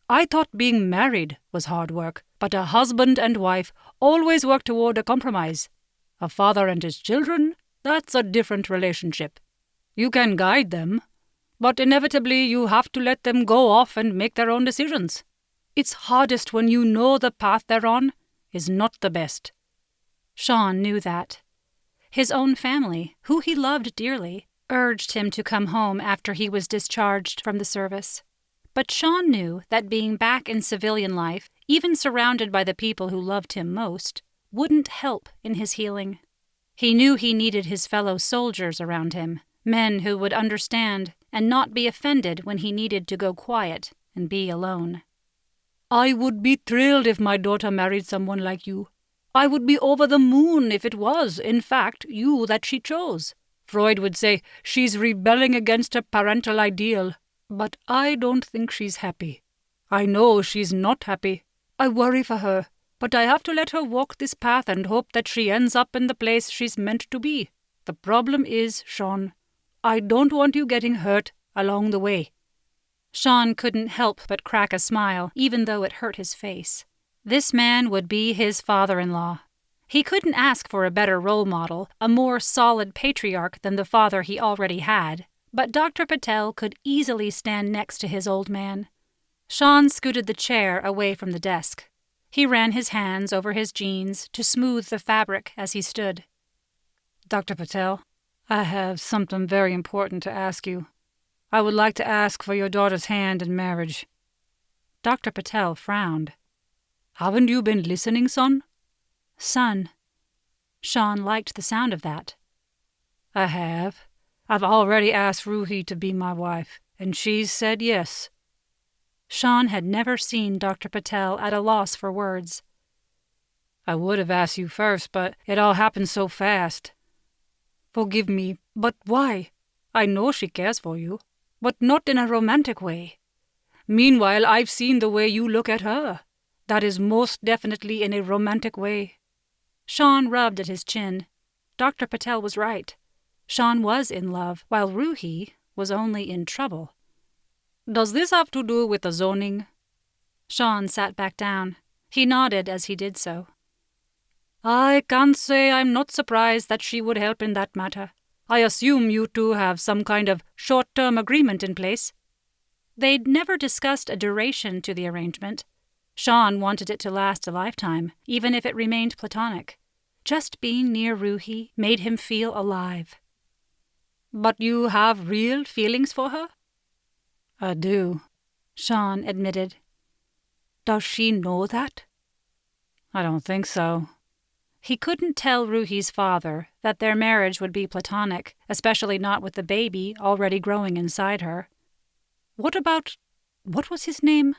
"I thought being married was hard work, but a husband and wife always work toward a compromise. A father and his children, that's a different relationship. You can guide them, but inevitably you have to let them go off and make their own decisions. It's hardest when you know the path they're on is not the best." Sean knew that. His own family, who he loved dearly, urged him to come home after he was discharged from the service. But Sean knew that being back in civilian life, even surrounded by the people who loved him most, wouldn't help in his healing. He knew he needed his fellow soldiers around him, men who would understand and not be offended when he needed to go quiet and be alone. I would be thrilled if my daughter married someone like you. I would be over the moon if it was, in fact, you that she chose. Freud would say she's rebelling against her parental ideal. But I don't think she's happy. I know she's not happy. I worry for her, but I have to let her walk this path and hope that she ends up in the place she's meant to be. The problem is, Sean, I don't want you getting hurt along the way. Sean couldn't help but crack a smile, even though it hurt his face. This man would be his father-in-law. He couldn't ask for a better role model, a more solid patriarch than the father he already had. But Dr. Patel could easily stand next to his old man. Sean scooted the chair away from the desk. He ran his hands over his jeans to smooth the fabric as he stood. Dr. Patel, I have something very important to ask you. I would like to ask for your daughter's hand in marriage. Dr. Patel frowned. Haven't you been listening, son? Son. Sean liked the sound of that. I have. I've already asked Ruhi to be my wife, and she's said yes. Sean had never seen Dr. Patel at a loss for words. I would have asked you first, but it all happened so fast. Forgive me, but why? I know she cares for you, but not in a romantic way. Meanwhile, I've seen the way you look at her. That is most definitely in a romantic way. Sean rubbed at his chin. Dr. Patel was right. Sean was in love, while Ruhi was only in trouble. Does this have to do with the zoning? Sean sat back down. He nodded as he did so. I can't say I'm not surprised that she would help in that matter. I assume you two have some kind of short-term agreement in place. They'd never discussed a duration to the arrangement. Sean wanted it to last a lifetime, even if it remained platonic. Just being near Ruhi made him feel alive. But you have real feelings for her? I do, Sean admitted. Does she know that? I don't think so. He couldn't tell Ruhi's father that their marriage would be platonic, especially not with the baby already growing inside her. What was his name?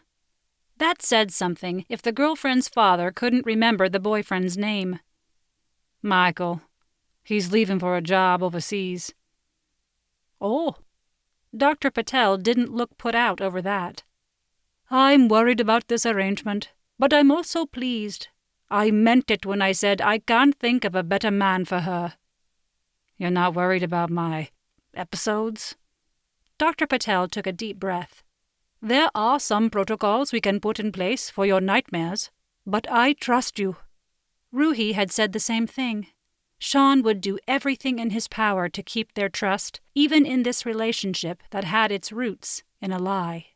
That said something if the girlfriend's father couldn't remember the boyfriend's name. Michael. He's leaving for a job overseas. Oh. Dr. Patel didn't look put out over that. I'm worried about this arrangement, but I'm also pleased. I meant it when I said I can't think of a better man for her. You're not worried about my episodes? Dr. Patel took a deep breath. There are some protocols we can put in place for your nightmares, but I trust you. Ruhi had said the same thing. Sean would do everything in his power to keep their trust, even in this relationship that had its roots in a lie.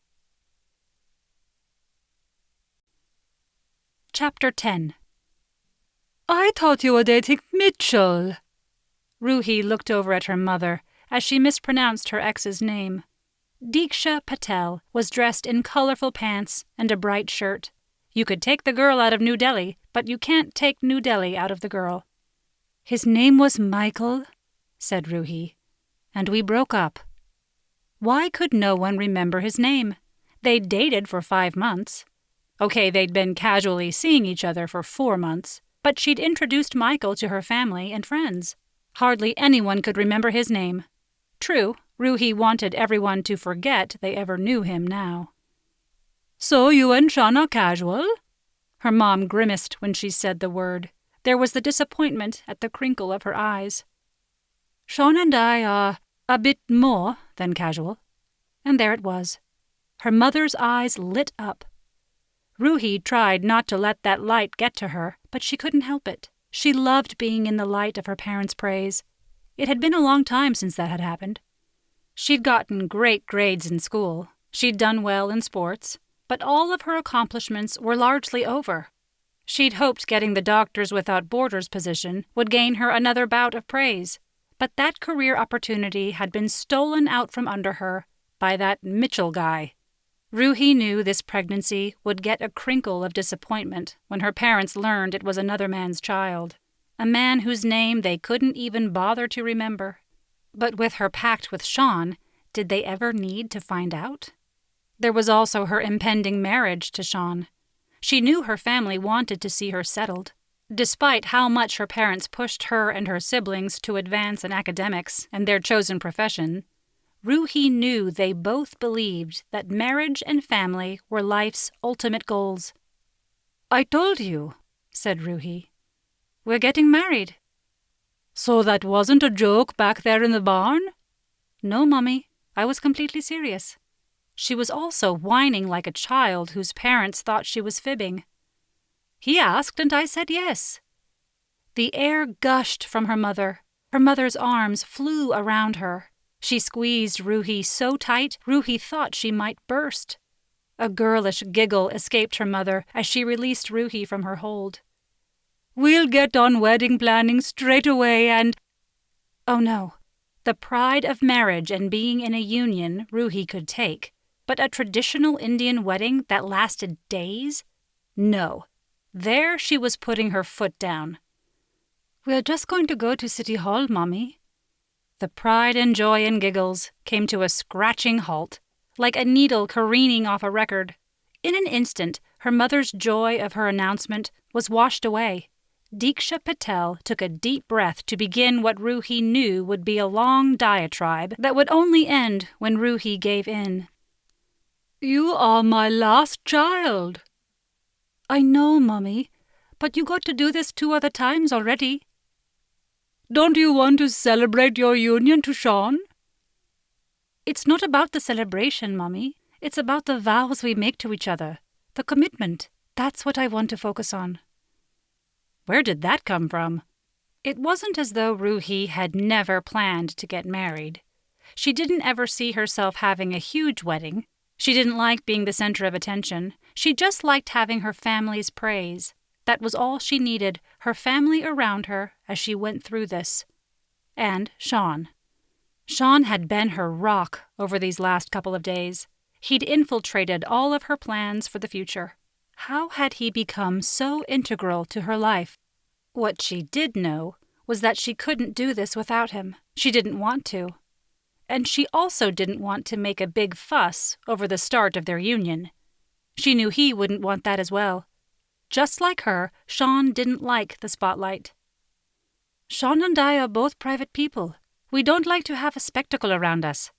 Chapter 10. I thought you were dating Mitchell. Ruhi looked over at her mother as she mispronounced her ex's name. Diksha Patel was dressed in colorful pants and a bright shirt. You could take the girl out of New Delhi, but you can't take New Delhi out of the girl. His name was Michael, said Ruhi, and we broke up. Why could no one remember his name? They'd dated for 5 months. Okay, they'd been casually seeing each other for 4 months, but she'd introduced Michael to her family and friends. Hardly anyone could remember his name. True, Ruhi wanted everyone to forget they ever knew him now. So you and Sean are casual? Her mom grimaced when she said the word. There was the disappointment at the crinkle of her eyes. Sean and I are a bit more than casual. And there it was. Her mother's eyes lit up. Ruhi tried not to let that light get to her, but she couldn't help it. She loved being in the light of her parents' praise. It had been a long time since that had happened. She'd gotten great grades in school. She'd done well in sports, but all of her accomplishments were largely over. She'd hoped getting the Doctors Without Borders position would gain her another bout of praise, But that career opportunity had been stolen out from under her by that Mitchell guy. Ruhi knew this pregnancy would get a crinkle of disappointment when her parents learned it was another man's child, a man whose name they couldn't even bother to remember. But with her pact with Sean, did they ever need to find out? There was also her impending marriage to Sean. She knew her family wanted to see her settled. Despite how much her parents pushed her and her siblings to advance in academics and their chosen profession, Ruhi knew they both believed that marriage and family were life's ultimate goals. "I told you," said Ruhi. "We're getting married." "So that wasn't a joke back there in the barn?" "No, Mummy. I was completely serious." She was also whining like a child whose parents thought she was fibbing. "He asked and I said yes." The air gushed from her mother. Her mother's arms flew around her. She squeezed Ruhi so tight, Ruhi thought she might burst. A girlish giggle escaped her mother as she released Ruhi from her hold. "We'll get on wedding planning straight away and—" Oh no. The pride of marriage and being in a union Ruhi could take, but a traditional Indian wedding that lasted days? No. There she was putting her foot down. "We're just going to go to City Hall, Mommy." The pride and joy and giggles came to a scratching halt, like a needle careening off a record. In an instant, her mother's joy of her announcement was washed away. Diksha Patel took a deep breath to begin what Ruhi knew would be a long diatribe that would only end when Ruhi gave in. "You are my last child." "I know, Mommy, but you got to do this 2 other times already." "Don't you want to celebrate your union to Sean?" "It's not about the celebration, Mommy. It's about the vows we make to each other. The commitment. That's what I want to focus on." Where did that come from? It wasn't as though Ruhi had never planned to get married. She didn't ever see herself having a huge wedding. She didn't like being the center of attention. She just liked having her family's praise. That was all she needed, her family around her as she went through this. And Sean. Sean had been her rock over these last couple of days. He'd infiltrated all of her plans for the future. How had he become so integral to her life? What she did know was that she couldn't do this without him. She didn't want to. And she also didn't want to make a big fuss over the start of their union. She knew he wouldn't want that as well. Just like her, Sean didn't like the spotlight. "Sean and I are both private people. We don't like to have a spectacle around us."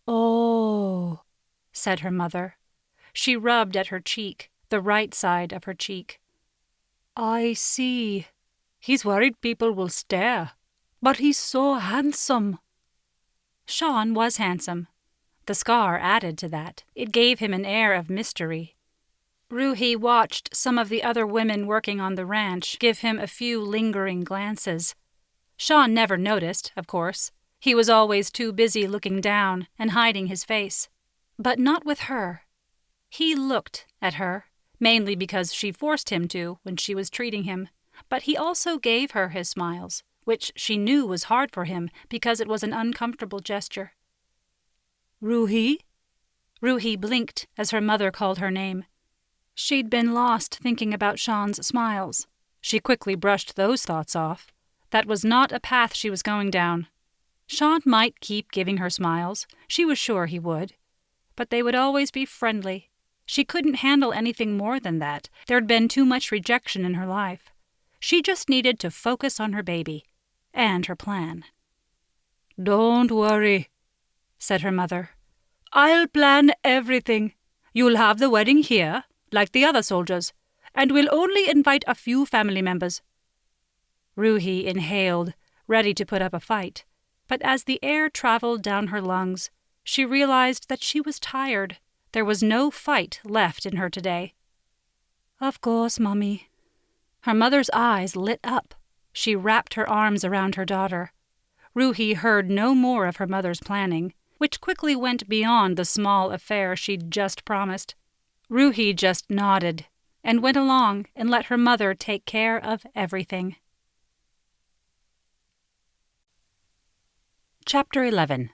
"Oh," said her mother. She rubbed at her cheek, the right side of her cheek. "I see. He's worried people will stare. But he's so handsome." Sean was handsome. The scar added to that. It gave him an air of mystery. Ruhi watched some of the other women working on the ranch give him a few lingering glances. Sean never noticed, of course. He was always too busy looking down and hiding his face. But not with her. He looked at her, mainly because she forced him to when she was treating him, but he also gave her his smiles, which she knew was hard for him because it was an uncomfortable gesture. "Ruhi?" Ruhi blinked as her mother called her name. She'd been lost thinking about Sean's smiles. She quickly brushed those thoughts off. That was not a path she was going down. Sean might keep giving her smiles. She was sure he would. But they would always be friendly. She couldn't handle anything more than that. There'd been too much rejection in her life. She just needed to focus on her baby and her plan. "Don't worry," said her mother. "I'll plan everything. You'll have the wedding here, like the other soldiers, and we'll only invite a few family members." Ruhi inhaled, ready to put up a fight. But as the air traveled down her lungs, she realized that she was tired. There was no fight left in her today. "Of course, Mummy." Her mother's eyes lit up. She wrapped her arms around her daughter. Ruhi heard no more of her mother's planning, which quickly went beyond the small affair she'd just promised. Ruhi just nodded and went along and let her mother take care of everything. Chapter 11.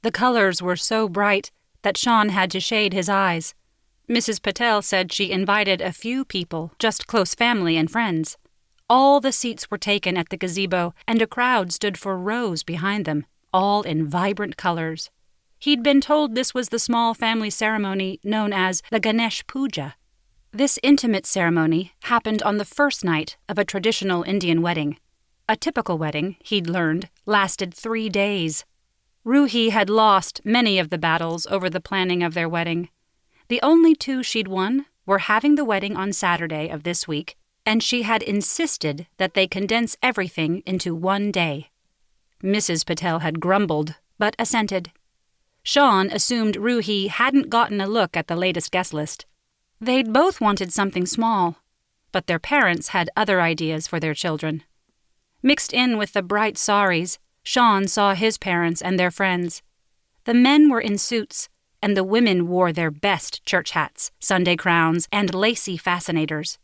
The colors were so bright that Sean had to shade his eyes. Mrs. Patel said she invited a few people, just close family and friends. All the seats were taken at the gazebo, and a crowd stood for rows behind them, all in vibrant colors. He'd been told this was the small family ceremony known as the Ganesh Puja. This intimate ceremony happened on the first night of a traditional Indian wedding. A typical wedding, he'd learned, lasted 3 days. Ruhi had lost many of the battles over the planning of their wedding. The only 2 she'd won were having the wedding on Saturday of this week, and she had insisted that they condense everything into 1 day. Mrs. Patel had grumbled, but assented. Sean assumed Ruhi hadn't gotten a look at the latest guest list. They'd both wanted something small, but their parents had other ideas for their children. Mixed in with the bright saris, Sean saw his parents and their friends. The men were in suits, and the women wore their best church hats, Sunday crowns, and lacy fascinators.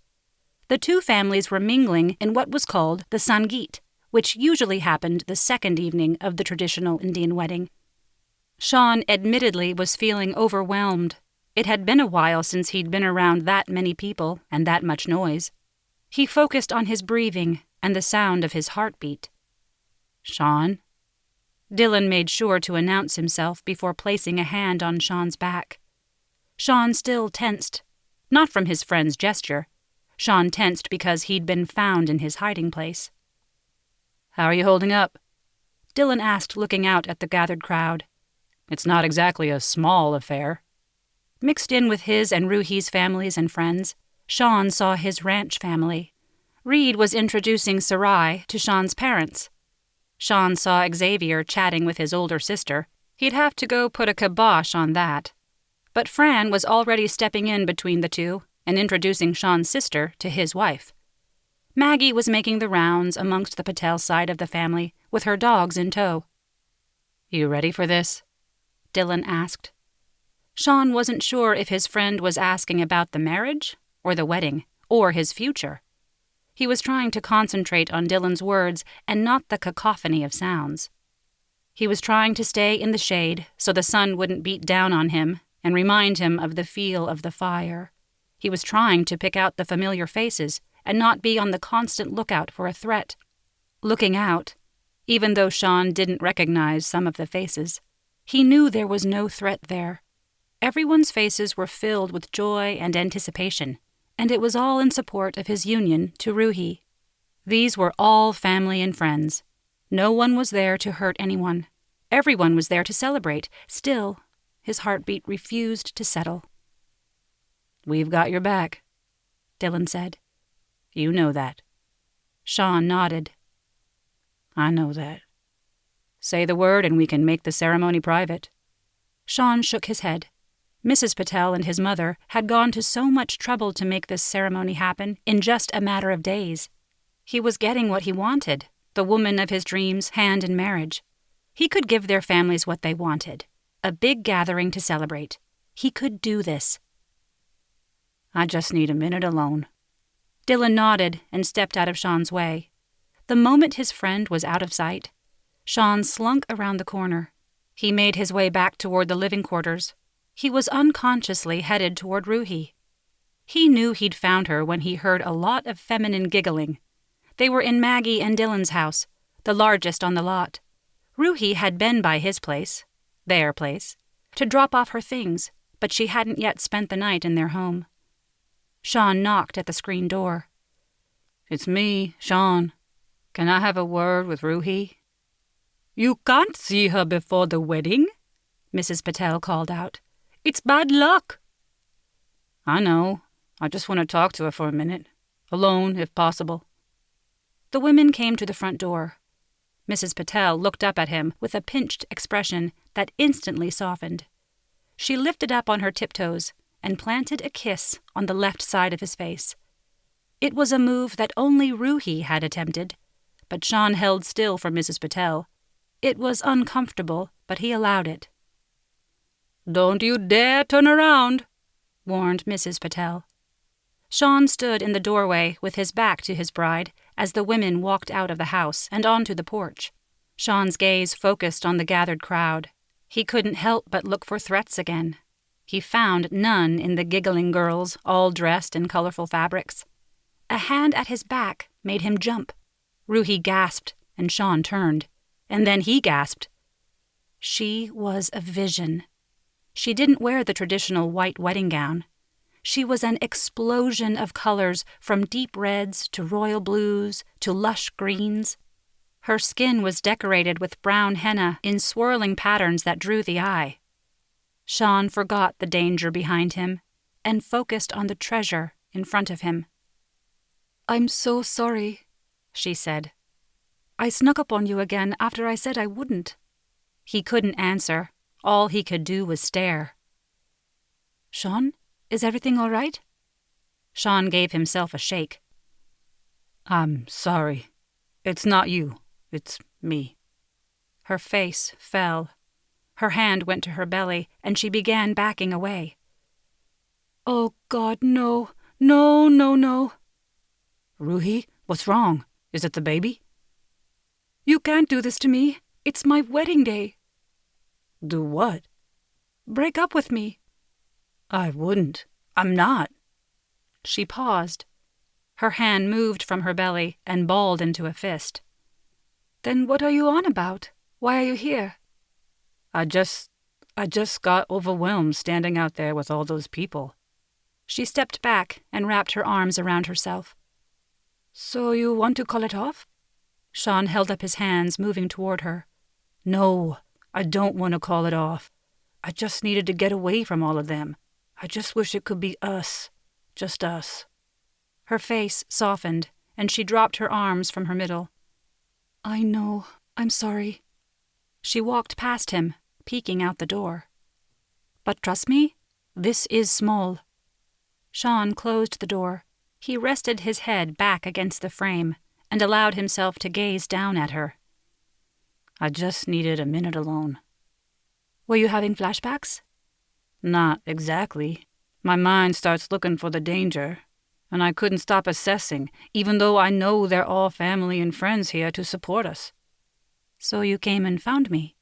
The 2 families were mingling in what was called the Sangeet, which usually happened the second evening of the traditional Indian wedding. Sean admittedly was feeling overwhelmed. It had been a while since he'd been around that many people and that much noise. He focused on his breathing and the sound of his heartbeat. "Sean?" Dylan made sure to announce himself before placing a hand on Sean's back. Sean still tensed, not from his friend's gesture. Sean tensed because he'd been found in his hiding place. "How are you holding up?" Dylan asked, looking out at the gathered crowd. "It's not exactly a small affair." Mixed in with his and Ruhi's families and friends, Sean saw his ranch family. Reed was introducing Sarai to Sean's parents. Sean saw Xavier chatting with his older sister. He'd have to go put a kibosh on that. But Fran was already stepping in between the 2 and introducing Sean's sister to his wife. Maggie was making the rounds amongst the Patel side of the family, with her dogs in tow. "You ready for this?" Dylan asked. Sean wasn't sure if his friend was asking about the marriage, or the wedding, or his future. He was trying to concentrate on Dylan's words and not the cacophony of sounds. He was trying to stay in the shade so the sun wouldn't beat down on him and remind him of the feel of the fire. He was trying to pick out the familiar faces and not be on the constant lookout for a threat. Looking out, even though Sean didn't recognize some of the faces, he knew there was no threat there. Everyone's faces were filled with joy and anticipation, and it was all in support of his union to Ruhi. These were all family and friends. No one was there to hurt anyone. Everyone was there to celebrate. Still, his heartbeat refused to settle. "We've got your back," Dylan said. "You know that." Sean nodded. "I know that. Say the word and we can make the ceremony private." Sean shook his head. Mrs. Patel and his mother had gone to so much trouble to make this ceremony happen in just a matter of days. He was getting what he wanted, the woman of his dreams hand in marriage. He could give their families what they wanted, a big gathering to celebrate. He could do this. "I just need a minute alone." Dylan nodded and stepped out of Sean's way. The moment his friend was out of sight, Sean slunk around the corner. He made his way back toward the living quarters. He was unconsciously headed toward Ruhi. He knew he'd found her when he heard a lot of feminine giggling. They were in Maggie and Dylan's house, the largest on the lot. Ruhi had been by his place, their place, to drop off her things, but she hadn't yet spent the night in their home. Sean knocked at the screen door. "It's me, Sean. Can I have a word with Ruhi?" "You can't see her before the wedding," Mrs. Patel called out. "It's bad luck." "I know. I just want to talk to her for a minute. Alone, if possible." The women came to the front door. Mrs. Patel looked up at him with a pinched expression that instantly softened. She lifted up on her tiptoes and planted a kiss on the left side of his face. It was a move that only Ruhi had attempted, but Sean held still for Mrs. Patel. It was uncomfortable, but he allowed it. "Don't you dare turn around," warned Mrs. Patel. Sean stood in the doorway with his back to his bride as the women walked out of the house and onto the porch. Sean's gaze focused on the gathered crowd. He couldn't help but look for threats again. He found none in the giggling girls, all dressed in colorful fabrics. A hand at his back made him jump. Ruhi gasped, and Sean turned. And then he gasped. She was a vision. She didn't wear the traditional white wedding gown. She was an explosion of colors, from deep reds to royal blues to lush greens. Her skin was decorated with brown henna in swirling patterns that drew the eye. Sean forgot the danger behind him and focused on the treasure in front of him. "I'm so sorry," she said. "I snuck up on you again after I said I wouldn't." He couldn't answer. All he could do was stare. "Sean, is everything all right?" Sean gave himself a shake. "I'm sorry. It's not you. It's me." Her face fell. Her hand went to her belly, and she began backing away. "Oh, God, no. No, no, no." "Ruhi, what's wrong? Is it the baby?" "You can't do this to me. It's my wedding day." "Do what?" "Break up with me." "I wouldn't. I'm not." She paused. Her hand moved from her belly and balled into a fist. "Then what are you on about? Why are you here?" I just got overwhelmed standing out there with all those people." She stepped back and wrapped her arms around herself. "So you want to call it off?" Sean held up his hands, moving toward her. "No, I don't want to call it off. I just needed to get away from all of them. I just wish it could be us. Just us." Her face softened, and she dropped her arms from her middle. "I know. I'm sorry." She walked past him, peeking out the door. "But trust me, this is small." Sean closed the door. He rested his head back against the frame and allowed himself to gaze down at her. "I just needed a minute alone." "Were you having flashbacks?" "Not exactly. My mind starts looking for the danger, and I couldn't stop assessing, even though I know they're all family and friends here to support us." "So you came and found me?"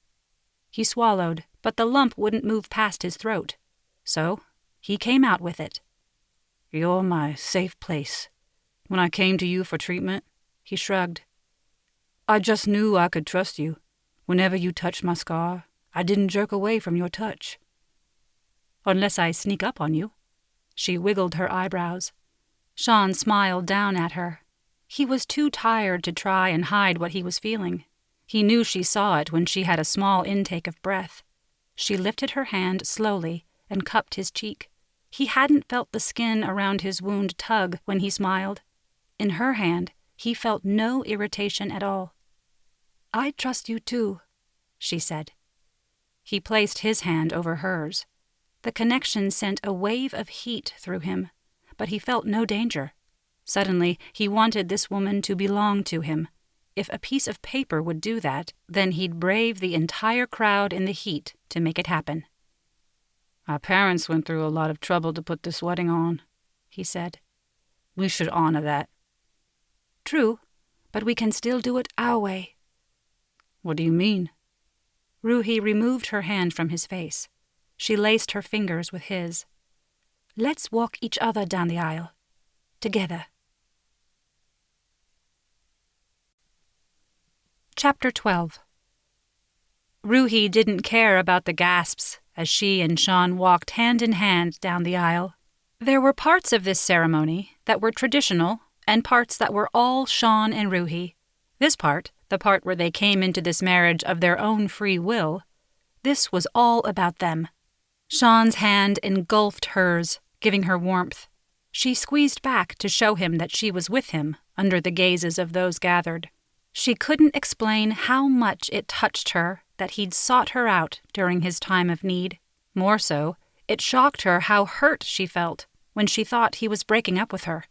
He swallowed, but the lump wouldn't move past his throat. So he came out with it. "You're my safe place. When I came to you for treatment," he shrugged, "I just knew I could trust you. Whenever you touched my scar, I didn't jerk away from your touch." "Unless I sneak up on you." She wiggled her eyebrows. Sean smiled down at her. He was too tired to try and hide what he was feeling. He knew she saw it when she had a small intake of breath. She lifted her hand slowly and cupped his cheek. He hadn't felt the skin around his wound tug when he smiled. In her hand, he felt no irritation at all. "I trust you too," she said. He placed his hand over hers. The connection sent a wave of heat through him, but he felt no danger. Suddenly, he wanted this woman to belong to him. If a piece of paper would do that, then he'd brave the entire crowd in the heat to make it happen. "Our parents went through a lot of trouble to put this wedding on," he said. "We should honor that." "True, but we can still do it our way." "What do you mean?" Ruhi removed her hand from his face. She laced her fingers with his. "Let's walk each other down the aisle. Together." Chapter 12. Ruhi didn't care about the gasps as she and Sean walked hand in hand down the aisle. There were parts of this ceremony that were traditional and parts that were all Sean and Ruhi. This part, the part where they came into this marriage of their own free will, this was all about them. Sean's hand engulfed hers, giving her warmth. She squeezed back to show him that she was with him under the gazes of those gathered. She couldn't explain how much it touched her that he'd sought her out during his time of need. More so, it shocked her how hurt she felt when she thought he was breaking up with her.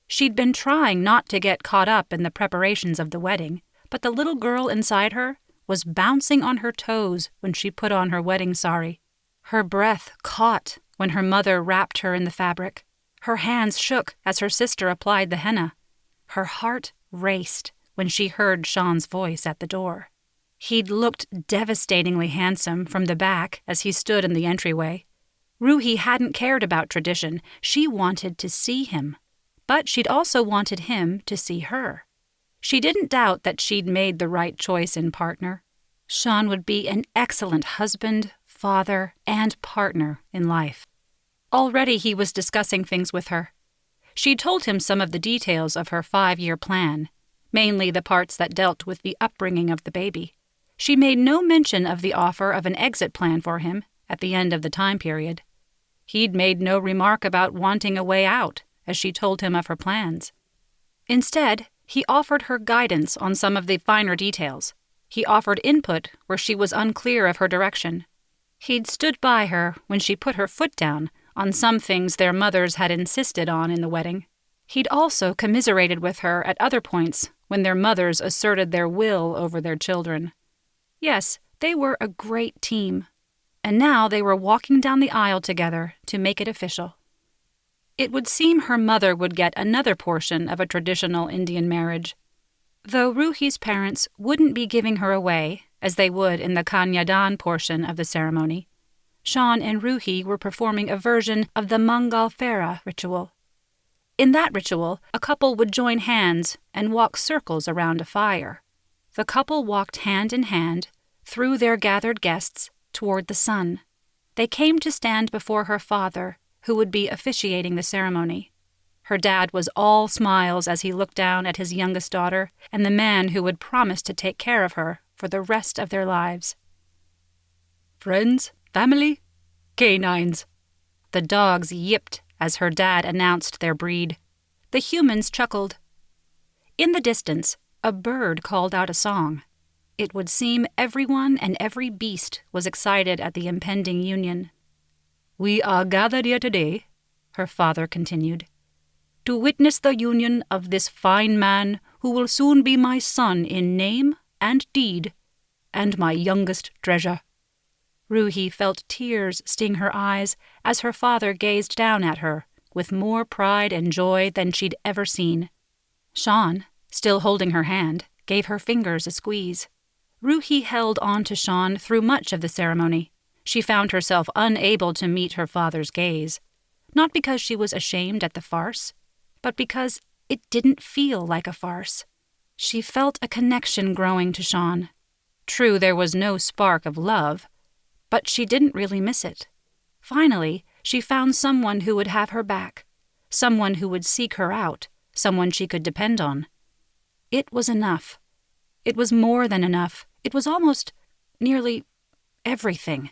She'd been trying not to get caught up in the preparations of the wedding, but the little girl inside her was bouncing on her toes when she put on her wedding sari. Her breath caught when her mother wrapped her in the fabric. Her hands shook as her sister applied the henna. Her heart raced when she heard Sean's voice at the door. He'd looked devastatingly handsome from the back as he stood in the entryway. Ruhi hadn't cared about tradition. She wanted to see him. But she'd also wanted him to see her. She didn't doubt that she'd made the right choice in partner. Sean would be an excellent husband, father, and partner in life. Already he was discussing things with her. She'd told him some of the details of her 5-year plan, mainly the parts that dealt with the upbringing of the baby. She made no mention of the offer of an exit plan for him at the end of the time period. He'd made no remark about wanting a way out, as she told him of her plans. Instead, he offered her guidance on some of the finer details. He offered input where she was unclear of her direction. He'd stood by her when she put her foot down on some things their mothers had insisted on in the wedding. He'd also commiserated with her at other points when their mothers asserted their will over their children. Yes, they were a great team. And now they were walking down the aisle together to make it official. It would seem her mother would get another portion of a traditional Indian marriage. Though Ruhi's parents wouldn't be giving her away, as they would in the Kanyadan portion of the ceremony, Sean and Ruhi were performing a version of the Mangalfera ritual. In that ritual, a couple would join hands and walk circles around a fire. The couple walked hand in hand through their gathered guests toward the sun. They came to stand before her father, who would be officiating the ceremony. Her dad was all smiles as he looked down at his youngest daughter and the man who would promise to take care of her for the rest of their lives. "Friends, family, canines." The dogs yipped as her dad announced their breed. The humans chuckled. In the distance, a bird called out a song. It would seem everyone and every beast was excited at the impending union. "We are gathered here today," her father continued, "to witness the union of this fine man who will soon be my son in name and deed, and my youngest treasure." Ruhi felt tears sting her eyes as her father gazed down at her with more pride and joy than she'd ever seen. Sean, still holding her hand, gave her fingers a squeeze. Ruhi held on to Sean through much of the ceremony. She found herself unable to meet her father's gaze, not because she was ashamed at the farce, but because it didn't feel like a farce. She felt a connection growing to Sean. True, there was no spark of love, but she didn't really miss it. Finally, she found someone who would have her back, someone who would seek her out, someone she could depend on. It was enough. It was more than enough. It was almost, nearly, everything.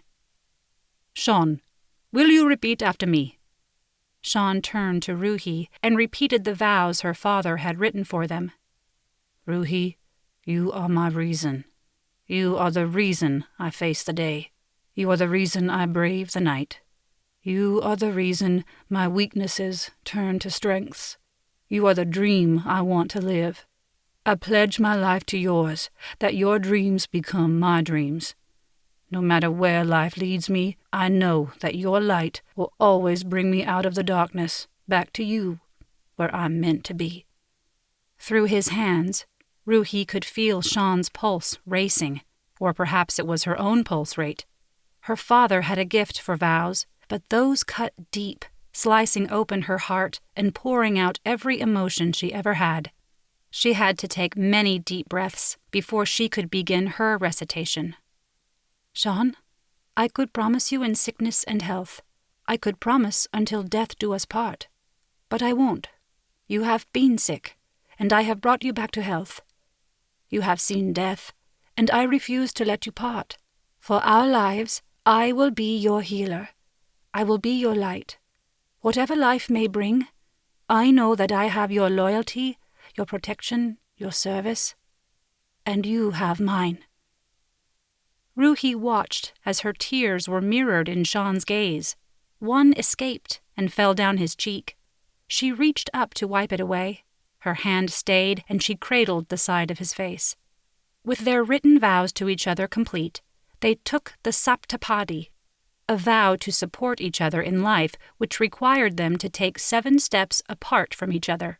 "Sean, will you repeat after me?" Sean turned to Ruhi and repeated the vows her father had written for them. "Ruhi, you are my reason. You are the reason I face the day. You are the reason I brave the night. You are the reason my weaknesses turn to strengths. You are the dream I want to live. I pledge my life to yours, that your dreams become my dreams. No matter where life leads me, I know that your light will always bring me out of the darkness, back to you, where I'm meant to be." Through his hands, Ruhi could feel Sean's pulse racing, or perhaps it was her own pulse rate. Her father had a gift for vows, but those cut deep, slicing open her heart and pouring out every emotion she ever had. She had to take many deep breaths before she could begin her recitation. "Sean, I could promise you in sickness and health. I could promise until death do us part. But I won't. You have been sick, and I have brought you back to health. You have seen death, and I refuse to let you part. For our lives, I will be your healer. I will be your light. Whatever life may bring, I know that I have your loyalty, your protection, your service, and you have mine." Ruhi watched as her tears were mirrored in Sean's gaze. One escaped and fell down his cheek. She reached up to wipe it away. Her hand stayed, and she cradled the side of his face. With their written vows to each other complete, they took the Saptapadi, a vow to support each other in life which required them to take 7 steps apart from each other.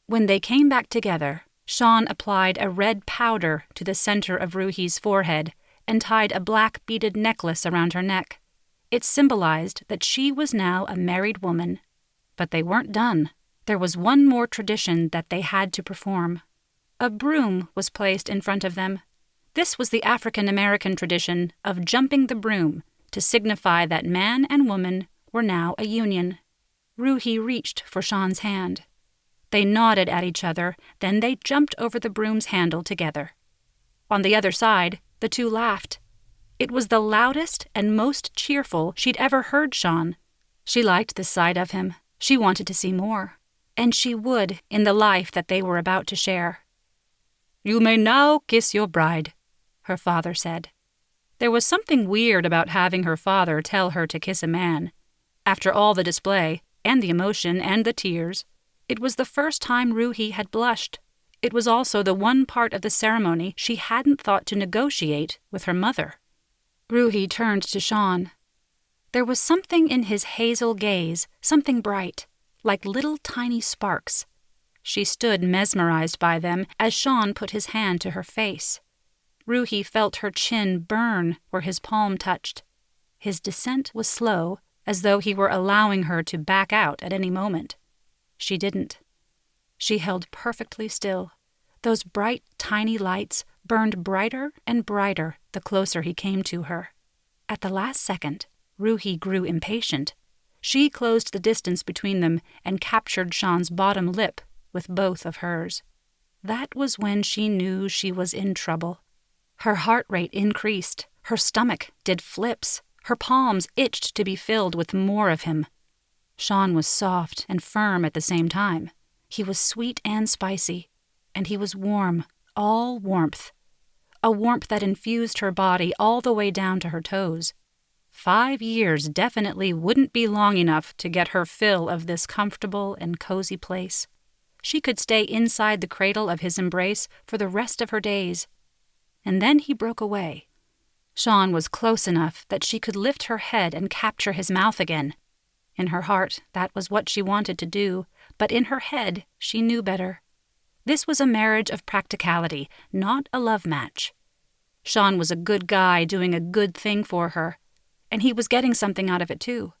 When they came back together, Sean applied a red powder to the center of Ruhi's forehead and tied a black beaded necklace around her neck. It symbolized that she was now a married woman. But they weren't done. There was one more tradition that they had to perform. A broom was placed in front of them. This was the African American tradition of jumping the broom to signify that man and woman were now a union. Ruhi reached for Sean's hand. They nodded at each other, then they jumped over the broom's handle together. On the other side, the two laughed. It was the loudest and most cheerful she'd ever heard Sean. She liked this side of him. She wanted to see more. And she would in the life that they were about to share. "You may now kiss your bride," her father said. There was something weird about having her father tell her to kiss a man. After all the display, and the emotion, and the tears, it was the first time Ruhi had blushed. It was also the one part of the ceremony she hadn't thought to negotiate with her mother. Ruhi turned to Sean. There was something in his hazel gaze, something bright, like little tiny sparks. She stood mesmerized by them as Sean put his hand to her face. Ruhi felt her chin burn where his palm touched. His descent was slow, as though he were allowing her to back out at any moment. She didn't. She held perfectly still. Those bright, tiny lights burned brighter and brighter the closer he came to her. At the last second, Ruhi grew impatient. She closed the distance between them and captured Sean's bottom lip with both of hers. That was when she knew she was in trouble. Her heart rate increased. Her stomach did flips. Her palms itched to be filled with more of him. Sean was soft and firm at the same time. He was sweet and spicy. And he was warm, all warmth. A warmth that infused her body all the way down to her toes. 5 years definitely wouldn't be long enough to get her fill of this comfortable and cozy place. She could stay inside the cradle of his embrace for the rest of her days. And then he broke away. Sean was close enough that she could lift her head and capture his mouth again. In her heart, that was what she wanted to do, but in her head, she knew better. This was a marriage of practicality, not a love match. Sean was a good guy doing a good thing for her, and he was getting something out of it too.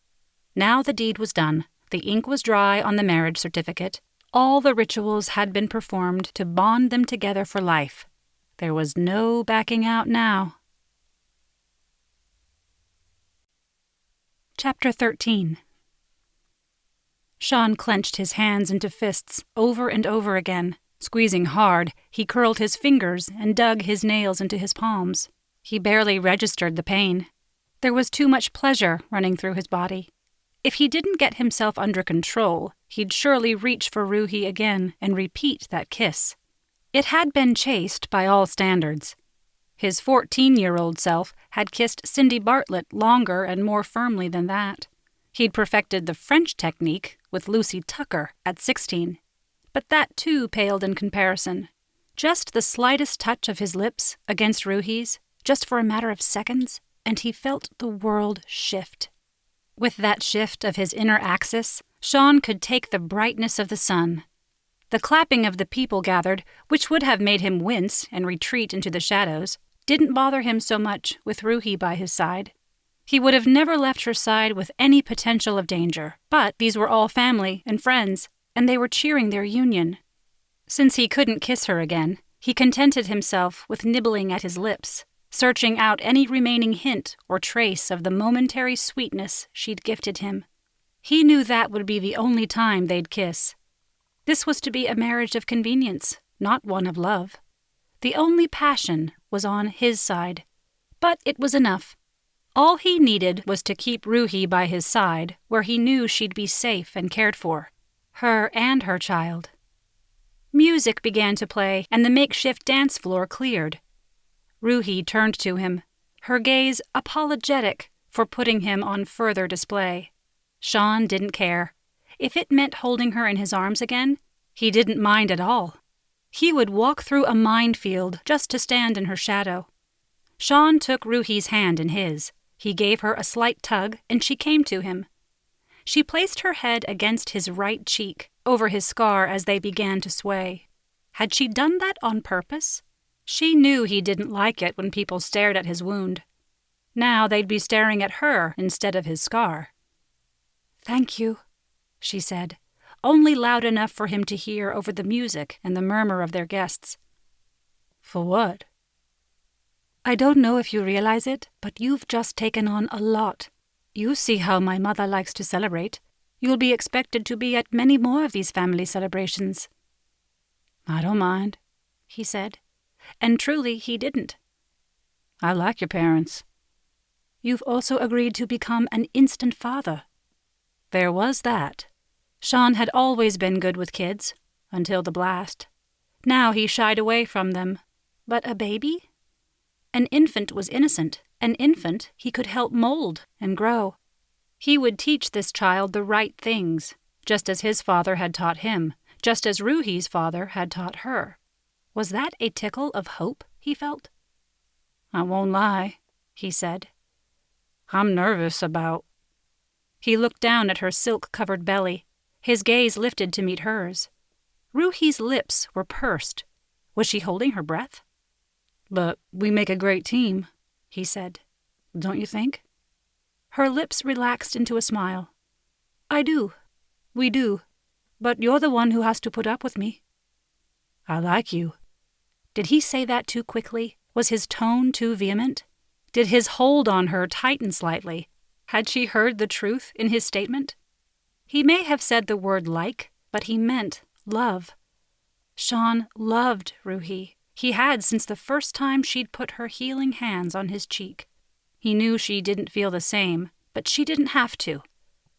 Now the deed was done. The ink was dry on the marriage certificate. All the rituals had been performed to bond them together for life. There was no backing out now. Chapter 13. Sean clenched his hands into fists over and over again. Squeezing hard, he curled his fingers and dug his nails into his palms. He barely registered the pain. There was too much pleasure running through his body. If he didn't get himself under control, he'd surely reach for Ruhi again and repeat that kiss. It had been chaste by all standards. His 14-year-old self had kissed Cindy Bartlett longer and more firmly than that. He'd perfected the French technique with Lucy Tucker at 16. But that too paled in comparison. Just the slightest touch of his lips against Ruhi's, just for a matter of seconds, and he felt the world shift. With that shift of his inner axis, Sean could take the brightness of the sun. The clapping of the people gathered, which would have made him wince and retreat into the shadows, didn't bother him so much with Ruhi by his side. He would have never left her side with any potential of danger, but these were all family and friends, and they were cheering their union. Since he couldn't kiss her again, he contented himself with nibbling at his lips, searching out any remaining hint or trace of the momentary sweetness she'd gifted him. He knew that would be the only time they'd kiss. This was to be a marriage of convenience, not one of love. The only passion was on his side, but it was enough. All he needed was to keep Ruhi by his side, where he knew she'd be safe and cared for. Her and her child. Music began to play, and the makeshift dance floor cleared. Ruhi turned to him, her gaze apologetic for putting him on further display. Sean didn't care. If it meant holding her in his arms again, he didn't mind at all. He would walk through a minefield just to stand in her shadow. Sean took Ruhi's hand in his. He gave her a slight tug, and she came to him. She placed her head against his right cheek, over his scar as they began to sway. Had she done that on purpose? She knew he didn't like it when people stared at his wound. Now they'd be staring at her instead of his scar. "Thank you," she said, only loud enough for him to hear over the music and the murmur of their guests. "For what?" "I don't know if you realize it, but you've just taken on a lot. You see how my mother likes to celebrate. You'll be expected to be at many more of these family celebrations." "I don't mind," he said, and truly he didn't. "I like your parents." "You've also agreed to become an instant father." There was that. Sean had always been good with kids, until the blast. Now he shied away from them. But a baby? An infant was innocent. An infant he could help mold and grow. He would teach this child the right things, just as his father had taught him, just as Ruhi's father had taught her. Was that a tickle of hope, he felt? "I won't lie," he said. "I'm nervous about—" He looked down at her silk-covered belly. His gaze lifted to meet hers. Ruhi's lips were pursed. Was she holding her breath? "But we make a great team," he said. "Don't you think?" Her lips relaxed into a smile. "I do. We do. But you're the one who has to put up with me." "I like you." Did he say that too quickly? Was his tone too vehement? Did his hold on her tighten slightly? Had she heard the truth in his statement? He may have said the word like, but he meant love. Sean loved Ruhi. He had since the first time she'd put her healing hands on his cheek. He knew she didn't feel the same, but she didn't have to.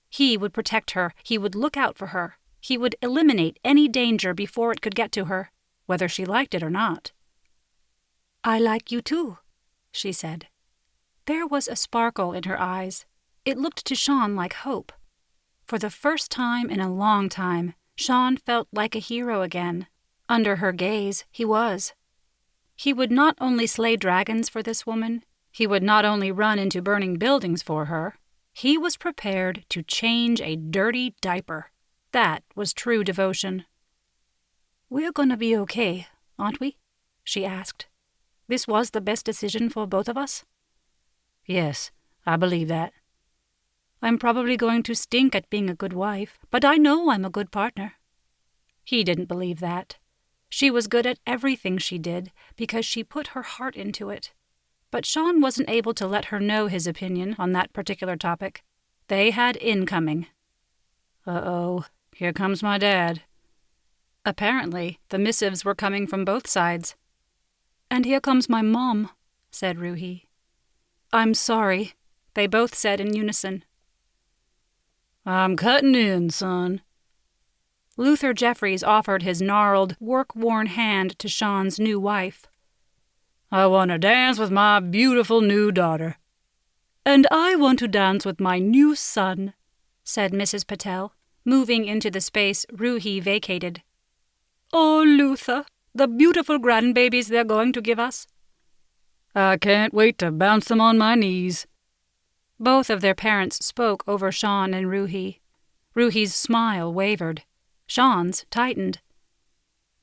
He would protect her. He would look out for her. He would eliminate any danger before it could get to her, whether she liked it or not. "I like you too," she said. There was a sparkle in her eyes. It looked to Sean like hope. For the first time in a long time, Sean felt like a hero again. Under her gaze, he was. He would not only slay dragons for this woman, he would not only run into burning buildings for her, he was prepared to change a dirty diaper. That was true devotion. "We're gonna be okay, aren't we?" she asked. "This was the best decision for both of us?" "Yes, I believe that." "I'm probably going to stink at being a good wife, but I know I'm a good partner." He didn't believe that. She was good at everything she did because she put her heart into it. But Sean wasn't able to let her know his opinion on that particular topic. They had incoming. Uh-oh, here comes my dad. Apparently, the missives were coming from both sides. "And here comes my mom," said Ruhi. "I'm sorry," they both said in unison. "I'm cutting in, son." Luther Jeffries offered his gnarled, work-worn hand to Sean's new wife. "I want to dance with my beautiful new daughter." "And I want to dance with my new son," said Mrs. Patel, moving into the space Ruhi vacated. "Oh, Luther, the beautiful grandbabies they're going to give us." "I can't wait to bounce them on my knees." Both of their parents spoke over Sean and Ruhi. Ruhi's smile wavered. Sean's tightened.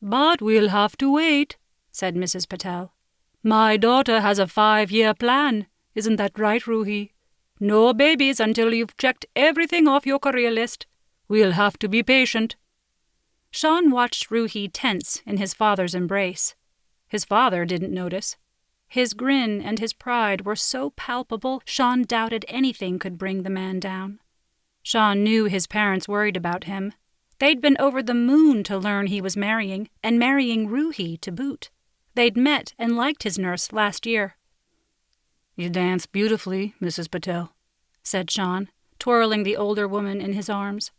"But we'll have to wait," said Mrs. Patel. "My daughter has a 5-year plan. Isn't that right, Ruhi? No babies until you've checked everything off your career list. We'll have to be patient." Sean watched Ruhi tense in his father's embrace. His father didn't notice. His grin and his pride were so palpable, Sean doubted anything could bring the man down. Sean knew his parents worried about him. They'd been over the moon to learn he was marrying, and marrying Ruhi to boot. They'd met and liked his nurse last year. "You dance beautifully, Mrs. Patel," said Sean, twirling the older woman in his arms.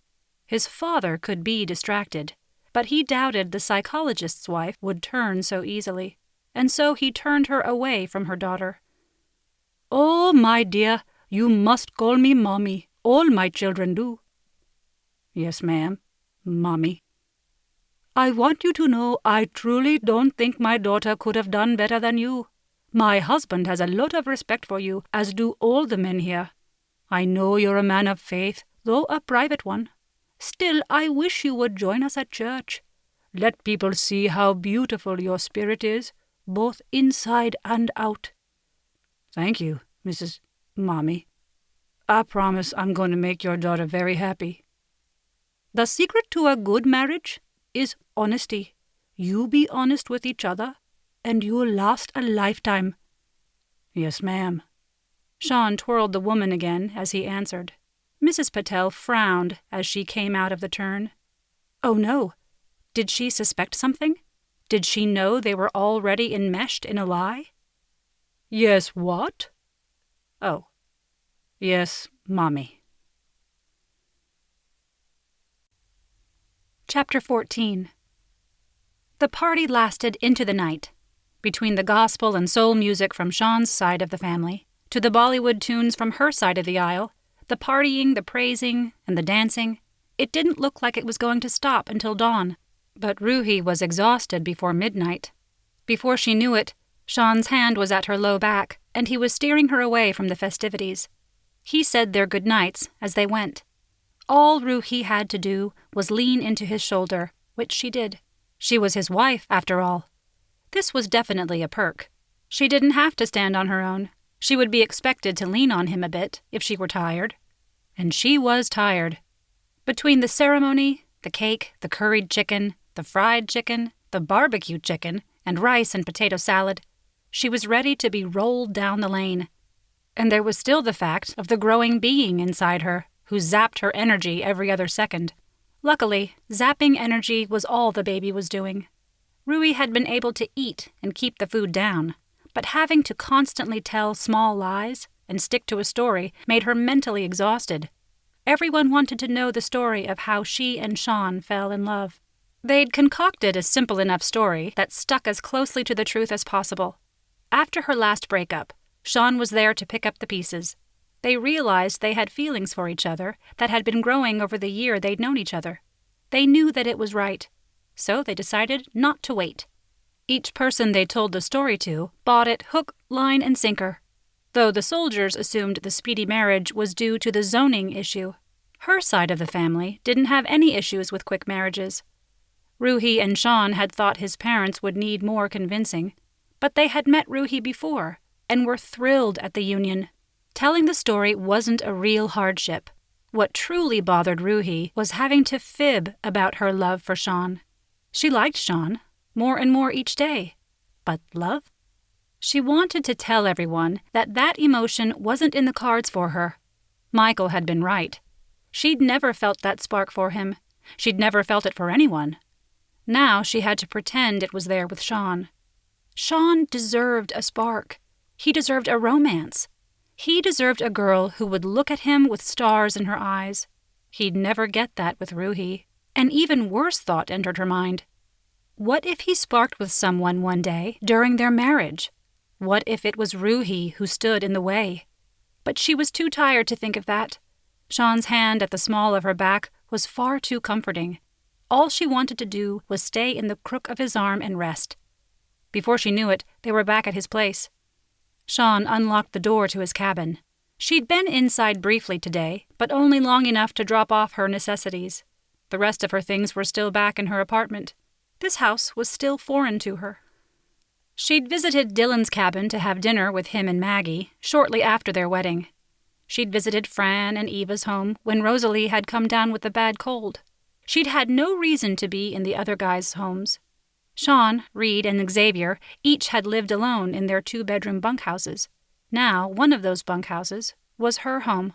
His father could be distracted, but he doubted the psychologist's wife would turn so easily, and so he turned her away from her daughter. "Oh, my dear, you must call me Mommy. All my children do." "Yes, ma'am. Mommy." "I want you to know I truly don't think my daughter could have done better than you. My husband has a lot of respect for you, as do all the men here. I know you're a man of faith, though a private one. Still, I wish you would join us at church. Let people see how beautiful your spirit is, both inside and out. Thank you, Mrs. Mommy. I promise I'm going to make your daughter very happy. The secret to a good marriage is honesty. You be honest with each other, and you'll last a lifetime. Yes, ma'am. Sean twirled the woman again as he answered. Mrs. Patel frowned as she came out of the turn. Oh no. Did she suspect something? Did she know they were already enmeshed in a lie? Yes, what? Oh. Yes, Mommy. Chapter 14. The party lasted into the night. Between the gospel and soul music from Sean's side of the family, to the Bollywood tunes from her side of the aisle, the partying, the praising, and the dancing, it didn't look like it was going to stop until dawn. But Ruhi was exhausted before midnight. Before she knew it, Sean's hand was at her low back, and he was steering her away from the festivities. He said their good nights as they went. All Ruhi had to do was lean into his shoulder, which she did. She was his wife, after all. This was definitely a perk. She didn't have to stand on her own. She would be expected to lean on him a bit if she were tired. And she was tired. Between the ceremony, the cake, the curried chicken, the fried chicken, the barbecue chicken, and rice and potato salad, she was ready to be rolled down the lane. And there was still the fact of the growing being inside her, who zapped her energy every other second. Luckily, zapping energy was all the baby was doing. Ruhi had been able to eat and keep the food down, but having to constantly tell small lies and stick to a story made her mentally exhausted. Everyone wanted to know the story of how she and Sean fell in love. They'd concocted a simple enough story that stuck as closely to the truth as possible. After her last breakup, Sean was there to pick up the pieces. They realized they had feelings for each other that had been growing over the year they'd known each other. They knew that it was right, so they decided not to wait. Each person they told the story to bought it hook, line, and sinker, though the soldiers assumed the speedy marriage was due to the zoning issue. Her side of the family didn't have any issues with quick marriages. Ruhi and Sean had thought his parents would need more convincing, but they had met Ruhi before and were thrilled at the union. Telling the story wasn't a real hardship. What truly bothered Ruhi was having to fib about her love for Sean. She liked Sean, more and more each day. But love? She wanted to tell everyone that that emotion wasn't in the cards for her. Michael had been right. She'd never felt that spark for him. She'd never felt it for anyone. Now she had to pretend it was there with Sean. Sean deserved a spark. He deserved a romance. He deserved a girl who would look at him with stars in her eyes. He'd never get that with Ruhi. An even worse thought entered her mind. What if he sparked with someone one day during their marriage? What if it was Ruhi who stood in the way? But she was too tired to think of that. Sean's hand at the small of her back was far too comforting. All she wanted to do was stay in the crook of his arm and rest. Before she knew it, they were back at his place. Sean unlocked the door to his cabin. She'd been inside briefly today, but only long enough to drop off her necessities. The rest of her things were still back in her apartment. This house was still foreign to her. She'd visited Dylan's cabin to have dinner with him and Maggie shortly after their wedding. She'd visited Fran and Eva's home when Rosalie had come down with a bad cold. She'd had no reason to be in the other guys' homes. Sean, Reed, and Xavier each had lived alone in their 2-bedroom bunkhouses. Now, one of those bunkhouses was her home.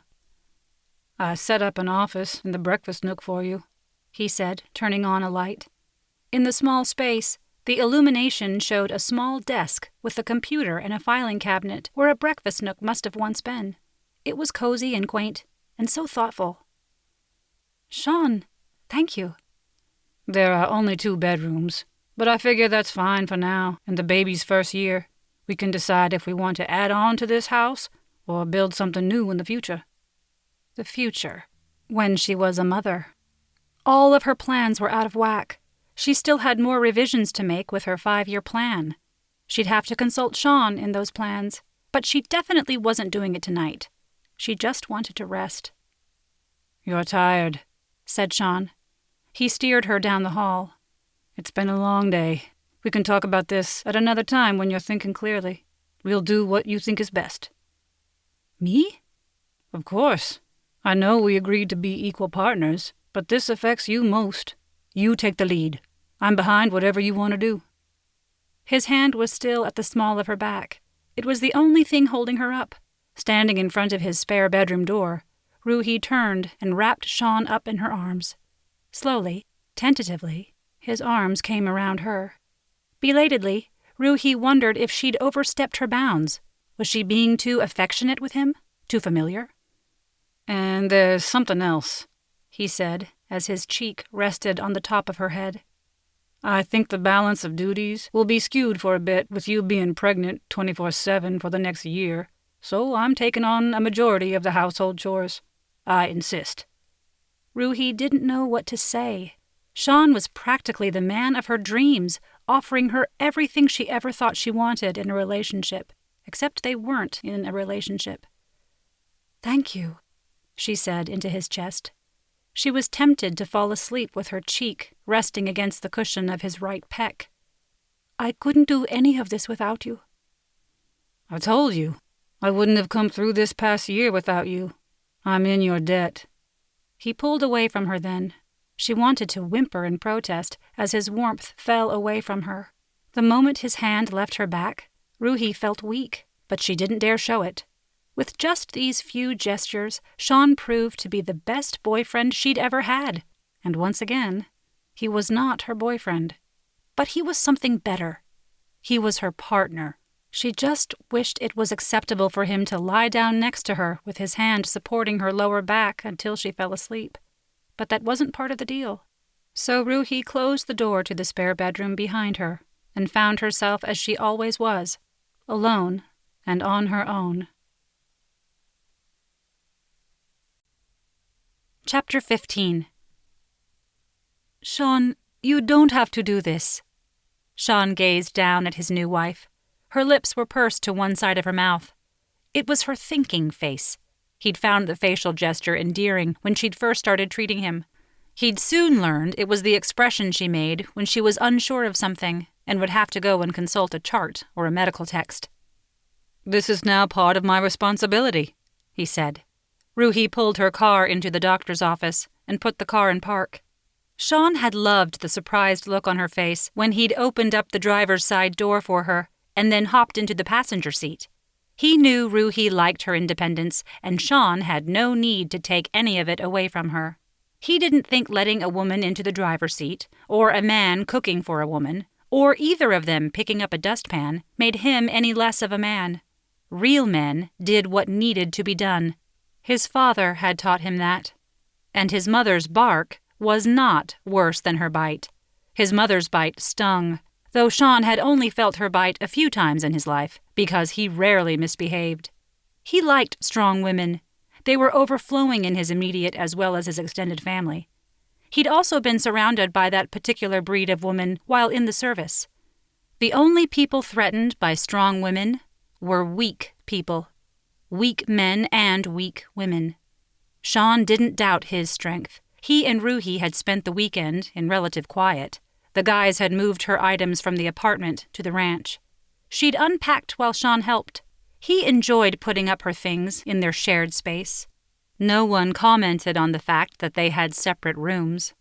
I set up an office in the breakfast nook for you, he said, turning on a light. In the small space, the illumination showed a small desk with a computer and a filing cabinet where a breakfast nook must have once been. It was cozy and quaint, and so thoughtful. Sean, thank you. There are only 2 bedrooms. But I figure that's fine for now, in the baby's first year. We can decide if we want to add on to this house or build something new in the future. The future. When she was a mother. All of her plans were out of whack. She still had more revisions to make with her 5-year plan. She'd have to consult Sean in those plans, but she definitely wasn't doing it tonight. She just wanted to rest. You're tired, said Sean. He steered her down the hall. It's been a long day. We can talk about this at another time when you're thinking clearly. We'll do what you think is best. Me? Of course. I know we agreed to be equal partners, but this affects you most. You take the lead. I'm behind whatever you want to do. His hand was still at the small of her back. It was the only thing holding her up. Standing in front of his spare bedroom door, Ruhi turned and wrapped Sean up in her arms. Slowly, tentatively, his arms came around her. Belatedly, Ruhi wondered if she'd overstepped her bounds. Was she being too affectionate with him? Too familiar? And there's something else, he said, as his cheek rested on the top of her head. I think the balance of duties will be skewed for a bit with you being pregnant 24/7 for the next year, so I'm taking on a majority of the household chores. I insist. Ruhi didn't know what to say. Sean was practically the man of her dreams, offering her everything she ever thought she wanted in a relationship, except they weren't in a relationship. "Thank you," she said into his chest. She was tempted to fall asleep with her cheek resting against the cushion of his right pec. "I couldn't do any of this without you." I told you. I wouldn't have come through this past year without you. I'm in your debt. He pulled away from her then. She wanted to whimper in protest as his warmth fell away from her. The moment his hand left her back, Ruhi felt weak, but she didn't dare show it. With just these few gestures, Sean proved to be the best boyfriend she'd ever had. And once again, he was not her boyfriend. But he was something better. He was her partner. She just wished it was acceptable for him to lie down next to her with his hand supporting her lower back until she fell asleep. But that wasn't part of the deal. So Ruhi closed the door to the spare bedroom behind her and found herself as she always was, alone and on her own. Chapter 15. "Sean, you don't have to do this." Sean gazed down at his new wife. Her lips were pursed to one side of her mouth. It was her thinking face. He'd found the facial gesture endearing when she'd first started treating him. He'd soon learned it was the expression she made when she was unsure of something and would have to go and consult a chart or a medical text. "This is now part of my responsibility," he said. Ruhi pulled her car into the doctor's office and put the car in park. Sean had loved the surprised look on her face when he'd opened up the driver's side door for her and then hopped into the passenger seat. He knew Ruhi liked her independence, and Sean had no need to take any of it away from her. He didn't think letting a woman into the driver's seat, or a man cooking for a woman, or either of them picking up a dustpan, made him any less of a man. Real men did what needed to be done. His father had taught him that. And his mother's bark was not worse than her bite. His mother's bite stung, though Sean had only felt her bite a few times in his life, because he rarely misbehaved. He liked strong women. They were overflowing in his immediate as well as his extended family. He'd also been surrounded by that particular breed of woman while in the service. The only people threatened by strong women were weak people. Weak men and weak women. Sean didn't doubt his strength. He and Ruhi had spent the weekend in relative quiet. The guys had moved her items from the apartment to the ranch. She'd unpacked while Sean helped. He enjoyed putting up her things in their shared space. No one commented on the fact that they had separate rooms.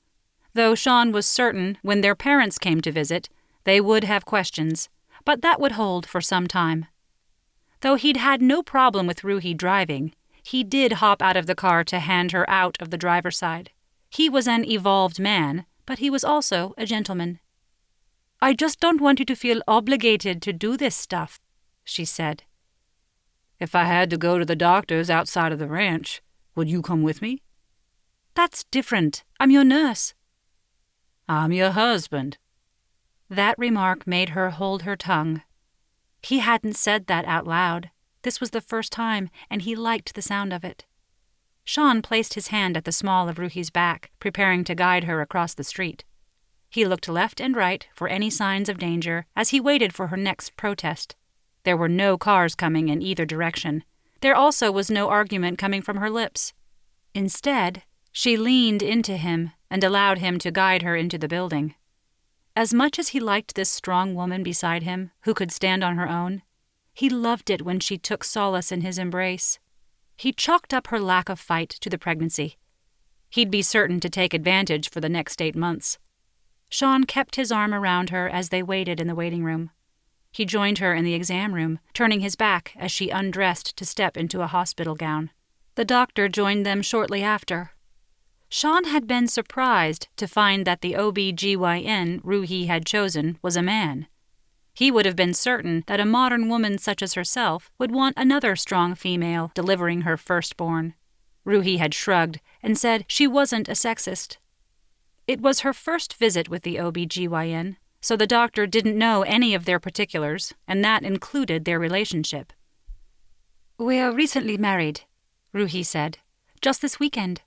Though Sean was certain when their parents came to visit, they would have questions, but that would hold for some time. Though he'd had no problem with Ruhi driving, he did hop out of the car to hand her out of the driver's side. He was an evolved man, but he was also a gentleman. "I just don't want you to feel obligated to do this stuff," she said. "If I had to go to the doctor's outside of the ranch, would you come with me?" "That's different. I'm your nurse." "I'm your husband." That remark made her hold her tongue. He hadn't said that out loud. This was the first time, and he liked the sound of it. Sean placed his hand at the small of Ruhi's back, preparing to guide her across the street. He looked left and right for any signs of danger as he waited for her next protest. There were no cars coming in either direction. There also was no argument coming from her lips. Instead, she leaned into him and allowed him to guide her into the building. As much as he liked this strong woman beside him, who could stand on her own, he loved it when she took solace in his embrace. He chalked up her lack of fight to the pregnancy. He'd be certain to take advantage for the next 8 months. Sean kept his arm around her as they waited in the waiting room. He joined her in the exam room, turning his back as she undressed to step into a hospital gown. The doctor joined them shortly after. Sean had been surprised to find that the OBGYN Ruhi had chosen was a man. He would have been certain that a modern woman such as herself would want another strong female delivering her firstborn. Ruhi had shrugged and said she wasn't a sexist. It was her first visit with the OBGYN, so the doctor didn't know any of their particulars, and that included their relationship. "We're recently married," Ruhi said. "Just this weekend."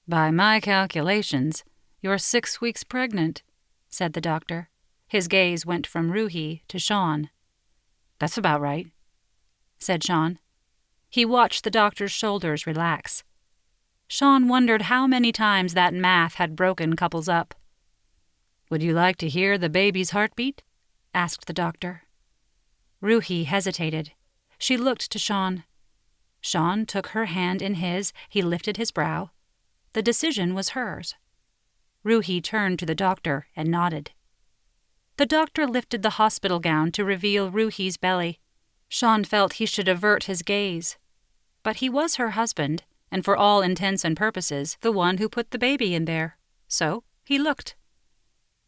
"By my calculations, you're 6 weeks pregnant," said the doctor. His gaze went from Ruhi to Sean. "That's about right," said Sean. He watched the doctor's shoulders relax. Sean wondered how many times that math had broken couples up. "Would you like to hear the baby's heartbeat?" asked the doctor. Ruhi hesitated. She looked to Sean. Sean took her hand in his. He lifted his brow. The decision was hers. Ruhi turned to the doctor and nodded. The doctor lifted the hospital gown to reveal Ruhi's belly. Sean felt he should avert his gaze. But he was her husband, and for all intents and purposes, the one who put the baby in there. So he looked.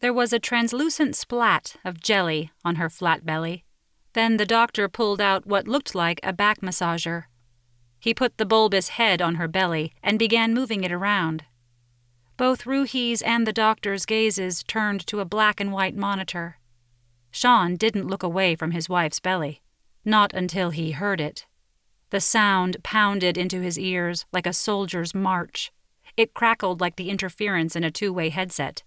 There was a translucent splat of jelly on her flat belly. Then the doctor pulled out what looked like a back massager. He put the bulbous head on her belly and began moving it around. Both Ruhi's and the doctor's gazes turned to a black and white monitor. Sean didn't look away from his wife's belly. Not until he heard it. The sound pounded into his ears like a soldier's march. It crackled like the interference in a two-way headset.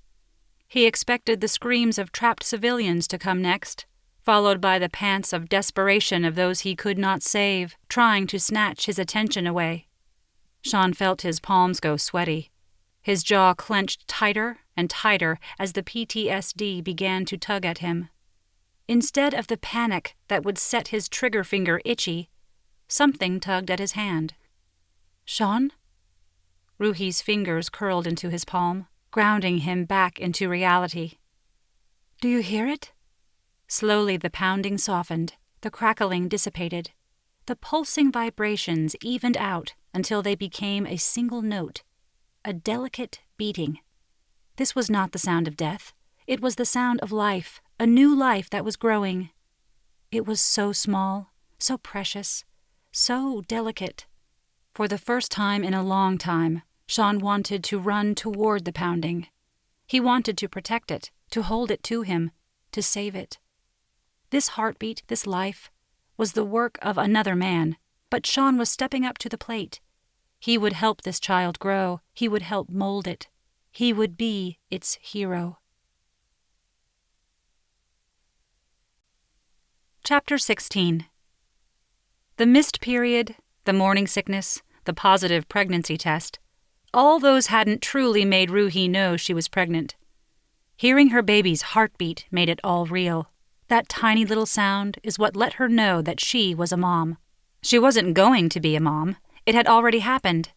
He expected the screams of trapped civilians to come next, followed by the pants of desperation of those he could not save, trying to snatch his attention away. Sean felt his palms go sweaty. His jaw clenched tighter and tighter as the PTSD began to tug at him. Instead of the panic that would set his trigger finger itchy, something tugged at his hand. "Sean?" Ruhi's fingers curled into his palm, grounding him back into reality. "Do you hear it?" Slowly the pounding softened, the crackling dissipated. The pulsing vibrations evened out until they became a single note, a delicate beating. This was not the sound of death. It was the sound of life, a new life that was growing. It was so small, so precious, so delicate. For the first time in a long time, Sean wanted to run toward the pounding. He wanted to protect it, to hold it to him, to save it. This heartbeat, this life, was the work of another man, but Sean was stepping up to the plate. He would help this child grow. He would help mold it. He would be its hero. Chapter 16. The missed period, the morning sickness, the positive pregnancy test, all those hadn't truly made Ruhi know she was pregnant. Hearing her baby's heartbeat made it all real. That tiny little sound is what let her know that she was a mom. She wasn't going to be a mom. It had already happened.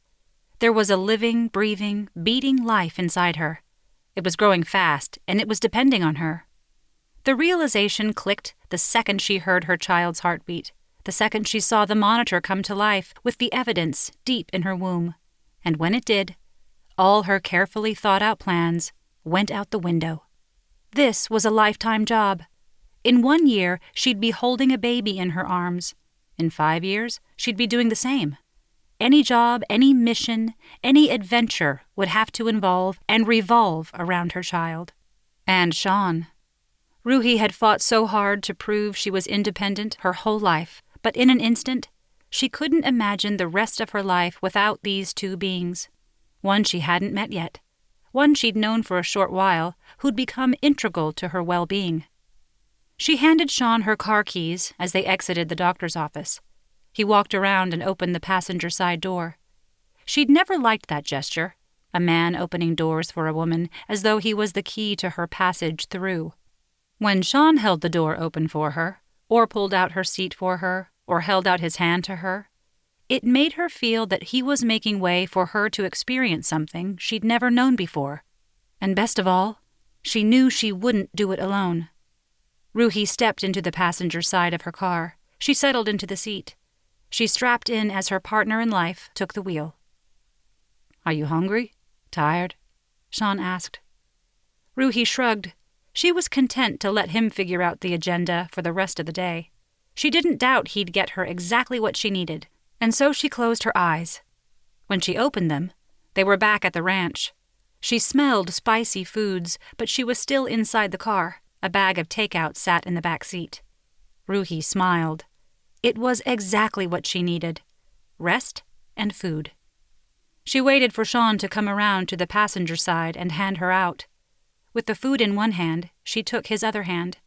There was a living, breathing, beating life inside her. It was growing fast, and it was depending on her. The realization clicked the second she heard her child's heartbeat, the second she saw the monitor come to life with the evidence deep in her womb. And when it did, all her carefully thought-out plans went out the window. This was a lifetime job. In 1 year, she'd be holding a baby in her arms. In 5 years, she'd be doing the same. Any job, any mission, any adventure would have to involve and revolve around her child. And Sean. Ruhi had fought so hard to prove she was independent her whole life, but in an instant, she couldn't imagine the rest of her life without these two beings. One she hadn't met yet, one she'd known for a short while, who'd become integral to her well-being. She handed Sean her car keys as they exited the doctor's office. He walked around and opened the passenger side door. She'd never liked that gesture. a man opening doors for a woman as though he was the key to her passage through. When Sean held the door open for her, or pulled out her seat for her, or held out his hand to her, it made her feel that he was making way for her to experience something she'd never known before. And best of all, she knew she wouldn't do it alone. Ruhi stepped into the passenger side of her car. She settled into the seat. She strapped in as her partner in life took the wheel. "Are you hungry? Tired?" Sean asked. Ruhi shrugged. She was content to let him figure out the agenda for the rest of the day. She didn't doubt he'd get her exactly what she needed, and so she closed her eyes. When she opened them, they were back at the ranch. She smelled spicy foods, but she was still inside the car. A bag of takeout sat in the back seat. Ruhi smiled. It was exactly what she needed: rest and food. She waited for Sean to come around to the passenger side and hand her out. With the food in one hand, she took his other hand.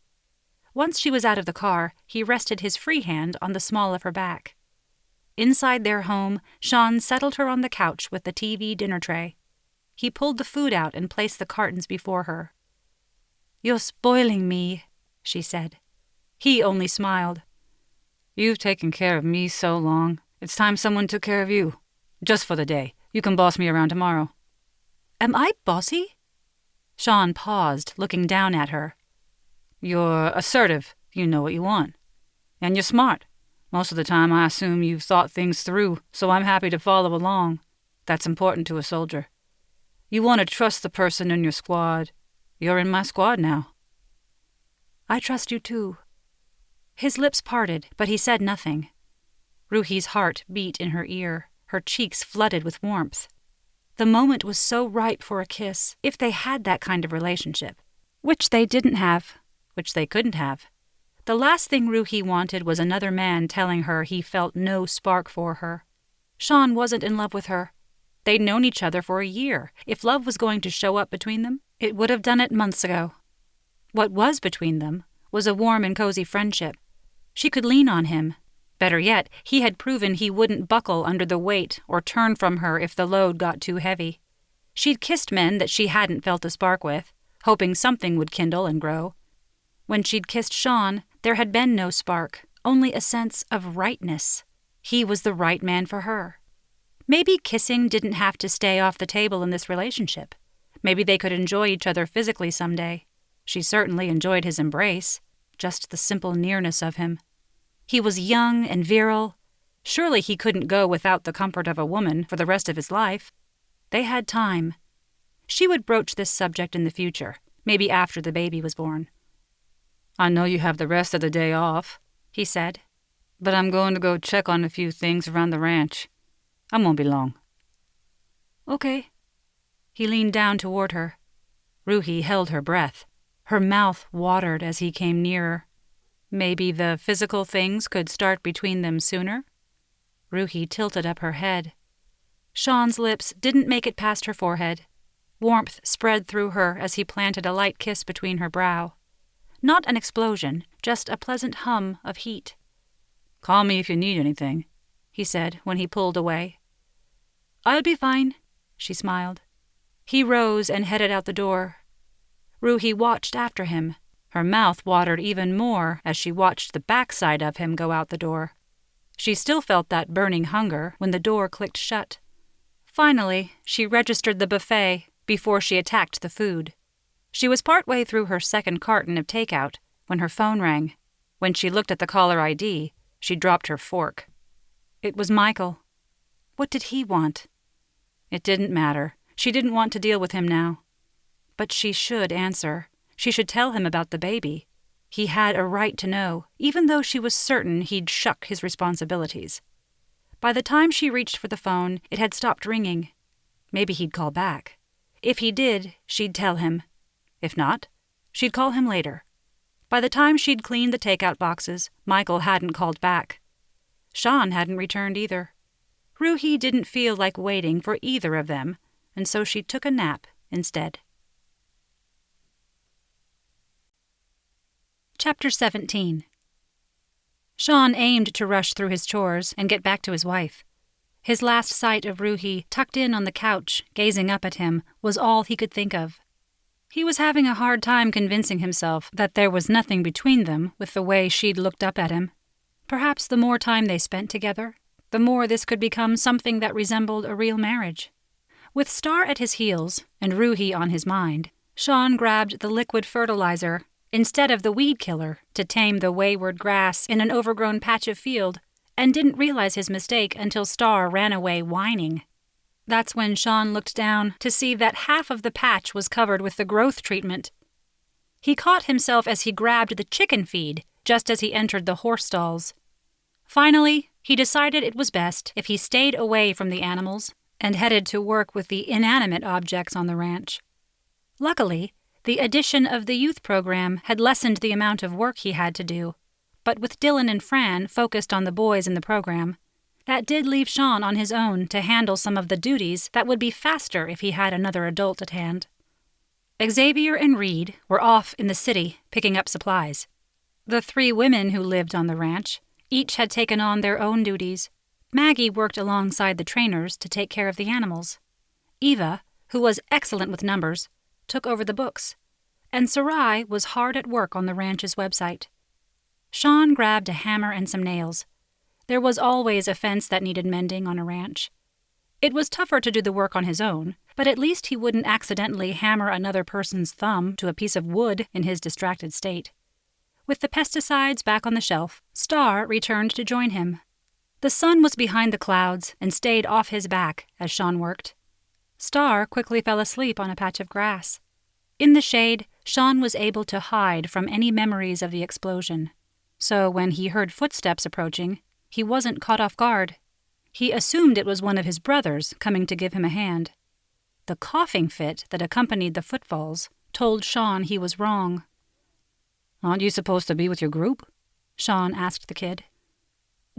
Once she was out of the car, he rested his free hand on the small of her back. Inside their home, Sean settled her on the couch with the TV dinner tray. He pulled the food out and placed the cartons before her. "You're spoiling me," she said. He only smiled. "You've taken care of me so long. It's time someone took care of you. Just for the day. You can boss me around tomorrow." "Am I bossy?" Sean paused, looking down at her. "You're assertive. You know what you want. And you're smart. Most of the time I assume you've thought things through, so I'm happy to follow along. That's important to a soldier. You want to trust the person in your squad. You're in my squad now." "I trust you too." His lips parted, but he said nothing. Ruhi's heart beat in her ear. Her cheeks flooded with warmth. The moment was so ripe for a kiss, if they had that kind of relationship. Which they didn't have. Which they couldn't have. The last thing Ruhi wanted was another man telling her he felt no spark for her. Sean wasn't in love with her. They'd known each other for a year. If love was going to show up between them, it would have done it months ago. What was between them was a warm and cozy friendship. She could lean on him. Better yet, he had proven he wouldn't buckle under the weight or turn from her if the load got too heavy. She'd kissed men that she hadn't felt a spark with, hoping something would kindle and grow. When she'd kissed Sean, there had been no spark, only a sense of rightness. He was the right man for her. Maybe kissing didn't have to stay off the table in this relationship. Maybe they could enjoy each other physically someday. She certainly enjoyed his embrace, just the simple nearness of him. He was young and virile. Surely he couldn't go without the comfort of a woman for the rest of his life. They had time. She would broach this subject in the future, maybe after the baby was born. "I know you have the rest of the day off," he said, "but I'm going to go check on a few things around the ranch. I won't be long." "Okay." He leaned down toward her. Ruhi held her breath. Her mouth watered as he came nearer. Maybe the physical things could start between them sooner? Ruhi tilted up her head. Sean's lips didn't make it past her forehead. Warmth spread through her as he planted a light kiss between her brow. Not an explosion, just a pleasant hum of heat. "Call me if you need anything," he said when he pulled away. "I'll be fine," she smiled. He rose and headed out the door. Ruhi watched after him. Her mouth watered even more as she watched the backside of him go out the door. She still felt that burning hunger when the door clicked shut. Finally, she registered the buffet before she attacked the food. She was partway through her second carton of takeout when her phone rang. When she looked at the caller ID, she dropped her fork. It was Michael. What did he want? It didn't matter. She didn't want to deal with him now. But she should answer. She should tell him about the baby. He had a right to know, even though she was certain he'd shuck his responsibilities. By the time she reached for the phone, it had stopped ringing. Maybe he'd call back. If he did, she'd tell him. If not, she'd call him later. By the time she'd cleaned the takeout boxes, Michael hadn't called back. Sean hadn't returned either. Ruhi didn't feel like waiting for either of them, and so she took a nap instead. Chapter 17. Sean aimed to rush through his chores and get back to his wife. His last sight of Ruhi, tucked in on the couch, gazing up at him, was all he could think of. He was having a hard time convincing himself that there was nothing between them with the way she'd looked up at him. Perhaps the more time they spent together, the more this could become something that resembled a real marriage. With Star at his heels and Ruhi on his mind, Sean grabbed the liquid fertilizer instead of the weed killer to tame the wayward grass in an overgrown patch of field, and didn't realize his mistake until Star ran away whining. That's when Sean looked down to see that half of the patch was covered with the growth treatment. He caught himself as he grabbed the chicken feed just as he entered the horse stalls. Finally, he decided it was best if he stayed away from the animals and headed to work with the inanimate objects on the ranch. Luckily, the addition of the youth program had lessened the amount of work he had to do, but with Dylan and Fran focused on the boys in the program, that did leave Sean on his own to handle some of the duties that would be faster if he had another adult at hand. Xavier and Reed were off in the city picking up supplies. The 3 women who lived on the ranch each had taken on their own duties. Maggie worked alongside the trainers to take care of the animals. Eva, who was excellent with numbers, took over the books, and Sarai was hard at work on the ranch's website. Sean grabbed a hammer and some nails. There was always a fence that needed mending on a ranch. It was tougher to do the work on his own, but at least he wouldn't accidentally hammer another person's thumb to a piece of wood in his distracted state. With the pesticides back on the shelf, Star returned to join him. The sun was behind the clouds and stayed off his back as Sean worked. Star quickly fell asleep on a patch of grass. In the shade, Sean was able to hide from any memories of the explosion. So when he heard footsteps approaching, he wasn't caught off guard. He assumed it was one of his brothers coming to give him a hand. The coughing fit that accompanied the footfalls told Sean he was wrong. "Aren't you supposed to be with your group?" Sean asked the kid.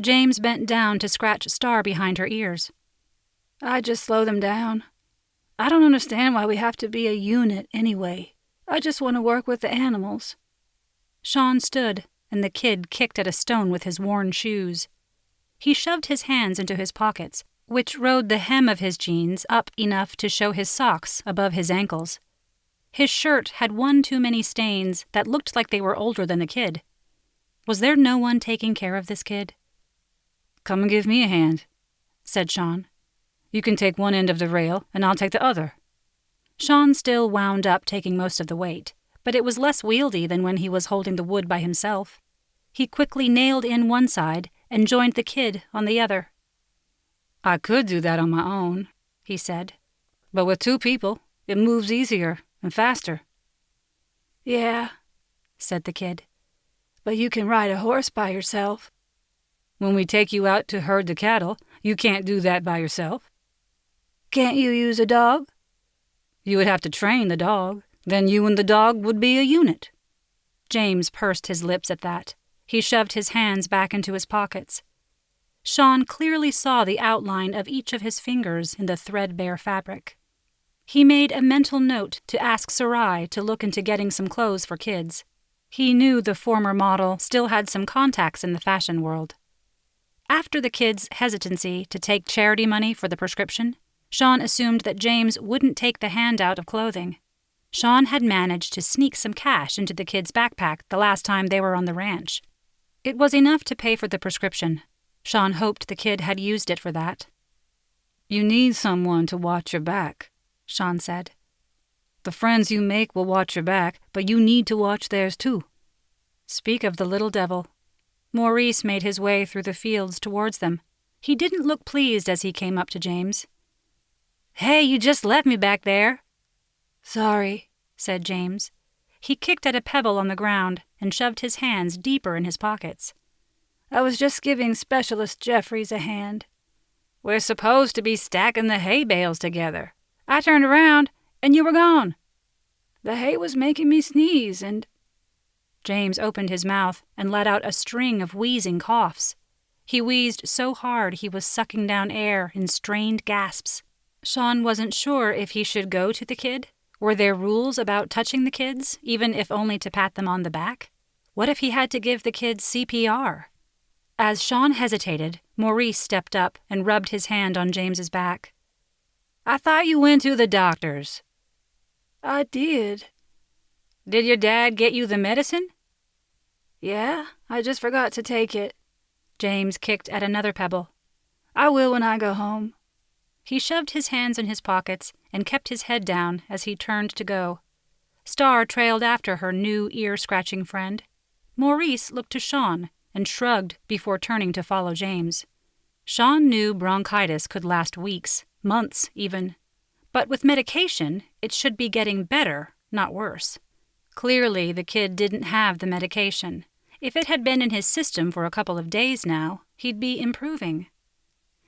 James bent down to scratch Star behind her ears. "I just slow them down. I don't understand why we have to be a unit anyway. I just want to work with the animals." Sean stood, and the kid kicked at a stone with his worn shoes. He shoved his hands into his pockets, which rode the hem of his jeans up enough to show his socks above his ankles. His shirt had one too many stains that looked like they were older than the kid. Was there no one taking care of this kid? "Come and give me a hand," said Sean. "You can take one end of the rail, and I'll take the other." Sean still wound up taking most of the weight, but it was less wieldy than when he was holding the wood by himself. He quickly nailed in one side and joined the kid on the other. "I could do that on my own," he said. "But with 2 people, it moves easier and faster." "Yeah," said the kid. "But you can ride a horse by yourself." "When we take you out to herd the cattle, you can't do that by yourself." "Can't you use a dog?" "You would have to train the dog. Then you and the dog would be a unit." James pursed his lips at that. He shoved his hands back into his pockets. Sean clearly saw the outline of each of his fingers in the threadbare fabric. He made a mental note to ask Sarai to look into getting some clothes for kids. He knew the former model still had some contacts in the fashion world. After the kid's hesitancy to take charity money for the prescription, Sean assumed that James wouldn't take the handout of clothing. Sean had managed to sneak some cash into the kid's backpack the last time they were on the ranch. It was enough to pay for the prescription. Sean hoped the kid had used it for that. "You need someone to watch your back," Sean said. "The friends you make will watch your back, but you need to watch theirs too." Speak of the little devil. Maurice made his way through the fields towards them. He didn't look pleased as he came up to James. "Hey, you just left me back there." "Sorry," said James. He kicked at a pebble on the ground and shoved his hands deeper in his pockets. "I was just giving Specialist Jeffries a hand." "We're supposed to be stacking the hay bales together. I turned around, and you were gone." "The hay was making me sneeze, and—" James opened his mouth and let out a string of wheezing coughs. He wheezed so hard he was sucking down air in strained gasps. Sean wasn't sure if he should go to the kid. Were there rules about touching the kids, even if only to pat them on the back? What if he had to give the kids CPR? As Sean hesitated, Maurice stepped up and rubbed his hand on James's back. I thought you went to the doctor's. I did. Did your dad get you the medicine? Yeah, I just forgot to take it. James kicked at another pebble. I will when I go home. He shoved his hands in his pockets and kept his head down as he turned to go. Star trailed after her new ear-scratching friend. Maurice looked to Sean and shrugged before turning to follow James. Sean knew bronchitis could last weeks, months even. But with medication, it should be getting better, not worse. Clearly, the kid didn't have the medication. If it had been in his system for a couple of days now, he'd be improving.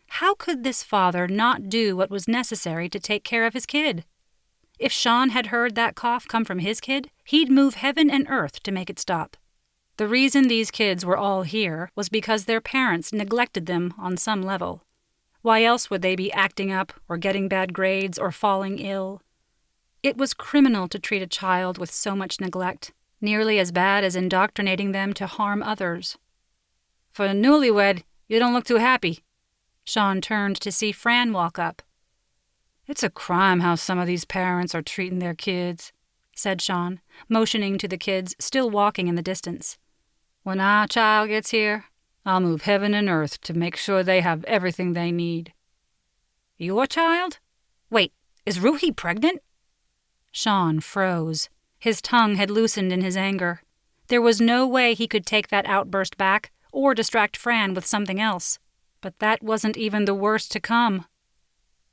How could this father not do what was necessary to take care of his kid? If Sean had heard that cough come from his kid, he'd move heaven and earth to make it stop. The reason these kids were all here was because their parents neglected them on some level. Why else would they be acting up or getting bad grades or falling ill? It was criminal to treat a child with so much neglect, nearly as bad as indoctrinating them to harm others. For a newlywed, you don't look too happy. Sean turned to see Fran walk up. It's a crime how some of these parents are treating their kids, said Sean, motioning to the kids still walking in the distance. When our child gets here, I'll move heaven and earth to make sure they have everything they need. Your child? Wait, is Ruhi pregnant? Sean froze. His tongue had loosened in his anger. There was no way he could take that outburst back or distract Fran with something else. But that wasn't even the worst to come.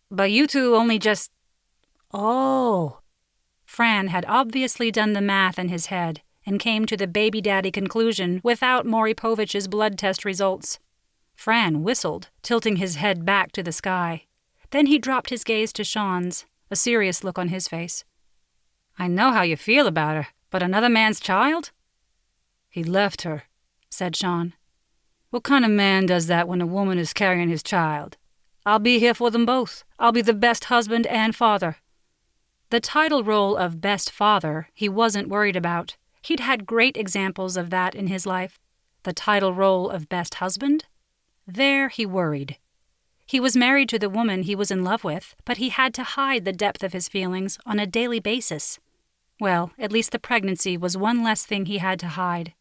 But you two only just... Oh. Fran had obviously done the math in his head and came to the baby daddy conclusion without Moripovich's blood test results. Fran whistled, tilting his head back to the sky. Then he dropped his gaze to Sean's, a serious look on his face. I know how you feel about her, but another man's child? He left her, said Sean. What kind of man does that when a woman is carrying his child? I'll be here for them both. I'll be the best husband and father. The title role of best father he wasn't worried about. He'd had great examples of that in his life. The title role of best husband? There he worried. He was married to the woman he was in love with, but he had to hide the depth of his feelings on a daily basis. Well, at least the pregnancy was one less thing he had to hide.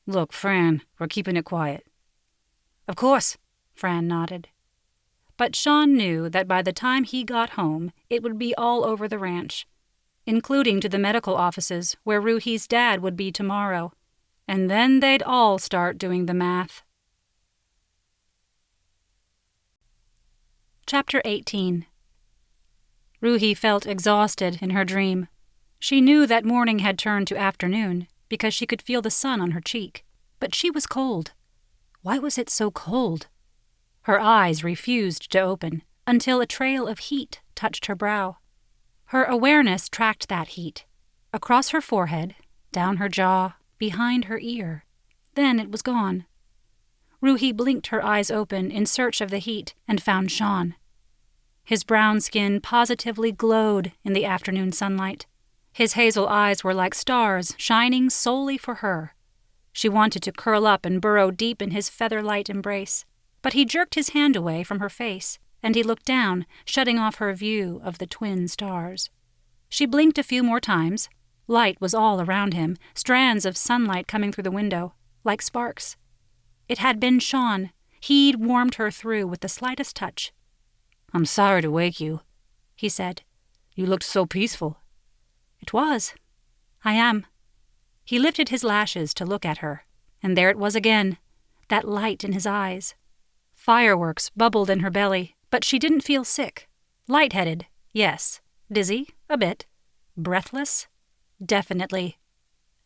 Look, Fran, we're keeping it quiet. Of course, Fran nodded. But Sean knew that by the time he got home, it would be all over the ranch, including to the medical offices where Ruhi's dad would be tomorrow. And then they'd all start doing the math. Chapter 18. Ruhi felt exhausted in her dream. She knew that morning had turned to afternoon because she could feel the sun on her cheek, but she was cold. Why was it so cold? Her eyes refused to open until a trail of heat touched her brow. Her awareness tracked that heat, across her forehead, down her jaw, behind her ear. Then it was gone. Ruhi blinked her eyes open in search of the heat and found Sean. His brown skin positively glowed in the afternoon sunlight. His hazel eyes were like stars shining solely for her. She wanted to curl up and burrow deep in his feather-light embrace, but he jerked his hand away from her face, and he looked down, shutting off her view of the twin stars. She blinked a few more times. Light was all around him, strands of sunlight coming through the window, like sparks. It had been Sean. He'd warmed her through with the slightest touch. I'm sorry to wake you, he said. You looked so peaceful. It was. I am. He lifted his lashes to look at her, and there it was again, that light in his eyes. Fireworks bubbled in her belly, but she didn't feel sick. Lightheaded, yes. Dizzy, a bit. Breathless? Definitely.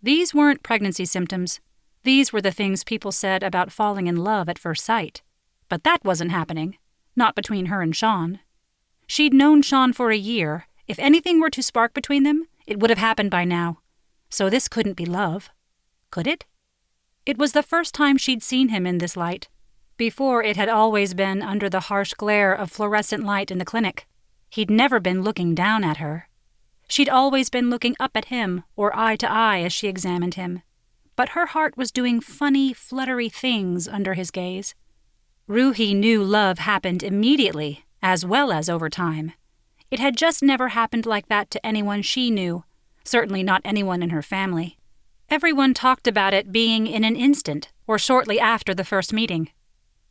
These weren't pregnancy symptoms. These were the things people said about falling in love at first sight. But that wasn't happening. Not between her and Sean. She'd known Sean for a year. If anything were to spark between them, it would have happened by now. So this couldn't be love. Could it? It was the first time she'd seen him in this light. Before, it had always been under the harsh glare of fluorescent light in the clinic. He'd never been looking down at her. She'd always been looking up at him, or eye to eye as she examined him. but her heart was doing funny, fluttery things under his gaze. Ruhi knew love happened immediately, as well as over time. It had just never happened like that to anyone she knew, certainly not anyone in her family. Everyone talked about it being in an instant, or shortly after the first meeting.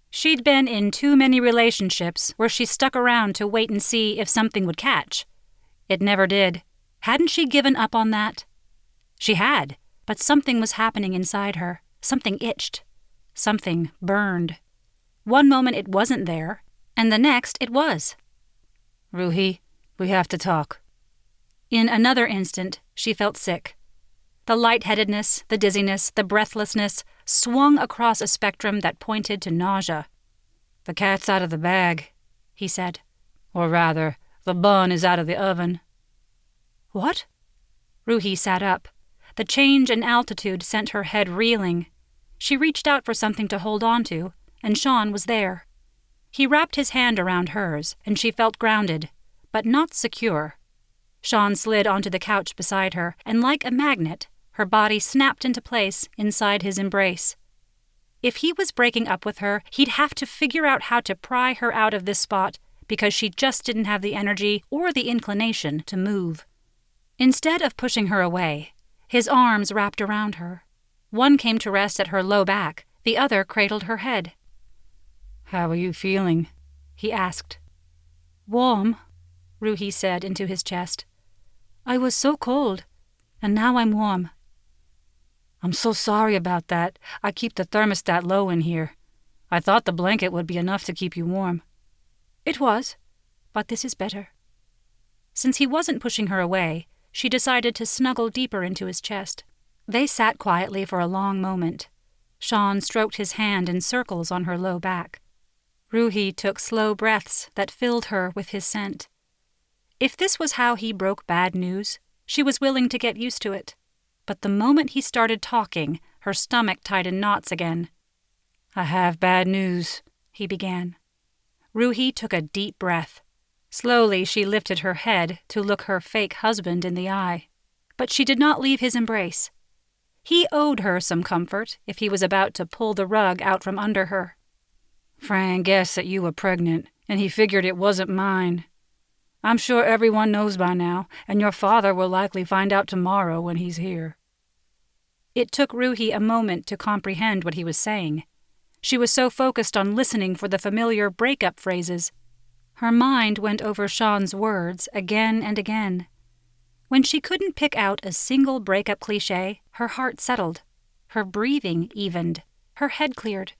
She'd been in too many relationships where she stuck around to wait and see if something would catch. It never did. Hadn't she given up on that? She had, but something was happening inside her. Something itched. Something burned. One moment it wasn't there, and the next it was. Ruhi, we have to talk. In another instant, she felt sick. The lightheadedness, the dizziness, the breathlessness swung across a spectrum that pointed to nausea. The cat's out of the bag, he said. Or rather, the bun is out of the oven. What? Ruhi sat up. The change in altitude sent her head reeling. She reached out for something to hold on to, and Sean was there. He wrapped his hand around hers, and she felt grounded, but not secure. Sean slid onto the couch beside her, and like a magnet, her body snapped into place inside his embrace. If he was breaking up with her, he'd have to figure out how to pry her out of this spot because she just didn't have the energy or the inclination to move. Instead of pushing her away, his arms wrapped around her. One came to rest at her low back, the other cradled her head. How are you feeling? He asked. Warm, Ruhi said into his chest. I was so cold, and now I'm warm. I'm so sorry about that. I keep the thermostat low in here. I thought the blanket would be enough to keep you warm. It was, but this is better. Since he wasn't pushing her away, she decided to snuggle deeper into his chest. They sat quietly for a long moment. Sean stroked his hand in circles on her low back. Ruhi took slow breaths that filled her with his scent. If this was how he broke bad news, she was willing to get used to it. But the moment he started talking, her stomach tied in knots again. I have bad news, he began. Ruhi took a deep breath. Slowly she lifted her head to look her fake husband in the eye. But she did not leave his embrace. He owed her some comfort if he was about to pull the rug out from under her. Fran guessed that you were pregnant, and he figured it wasn't mine. I'm sure everyone knows by now, and your father will likely find out tomorrow when he's here. It took Ruhi a moment to comprehend what he was saying. She was so focused on listening for the familiar breakup phrases. Her mind went over Sean's words again and again. When she couldn't pick out a single breakup cliché, her heart settled. Her breathing evened. Her head cleared.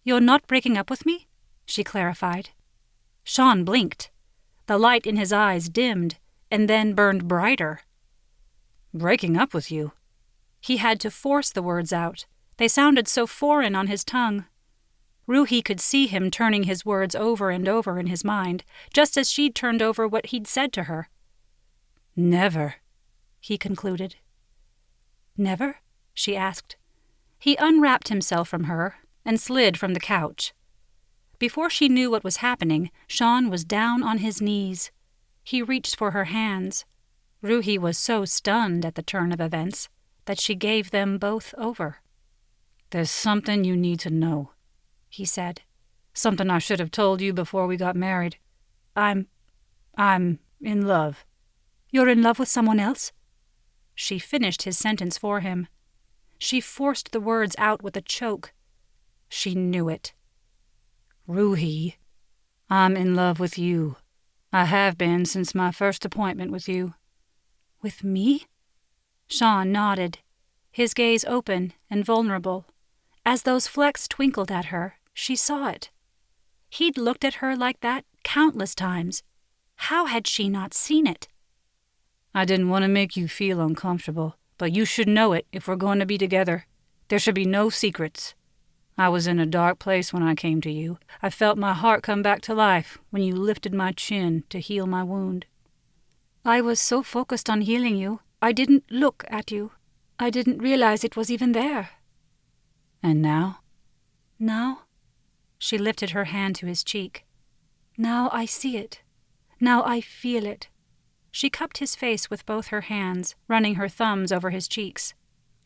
You're not breaking up with me? She clarified. Sean blinked. The light in his eyes dimmed, and then burned brighter. Breaking up with you? He had to force the words out. They sounded so foreign on his tongue. Ruhi could see him turning his words over and over in his mind, just as she'd turned over what he'd said to her. Never, he concluded. Never? She asked. He unwrapped himself from her and slid from the couch. Before she knew what was happening, Sean was down on his knees. He reached for her hands. Ruhi was so stunned at the turn of events that she gave them both over. There's something you need to know, he said. Something I should have told you before we got married. I'm in love. You're in love with someone else? She finished his sentence for him. She forced the words out with a choke. She knew it. Ruhi, I'm in love with you. I have been since my first appointment with you. With me? Sean nodded, his gaze open and vulnerable. As those flecks twinkled at her, she saw it. He'd looked at her like that countless times. How had she not seen it? I didn't want to make you feel uncomfortable, but you should know it if we're going to be together. There should be no secrets. I was in a dark place when I came to you. I felt my heart come back to life when you lifted my chin to heal my wound. I was so focused on healing you, I didn't look at you. I didn't realize it was even there. And now? Now? She lifted her hand to his cheek. Now I see it. Now I feel it. She cupped his face with both her hands, running her thumbs over his cheeks.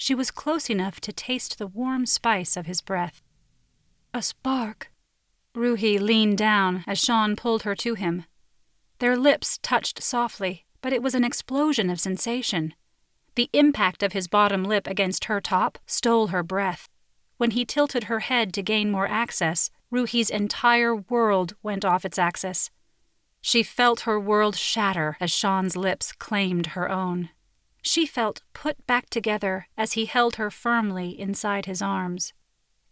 She was close enough to taste the warm spice of his breath. A spark. Ruhi leaned down as Sean pulled her to him. Their lips touched softly, but it was an explosion of sensation. The impact of his bottom lip against her top stole her breath. When he tilted her head to gain more access, Ruhi's entire world went off its axis. She felt her world shatter as Sean's lips claimed her own. She felt put back together as he held her firmly inside his arms.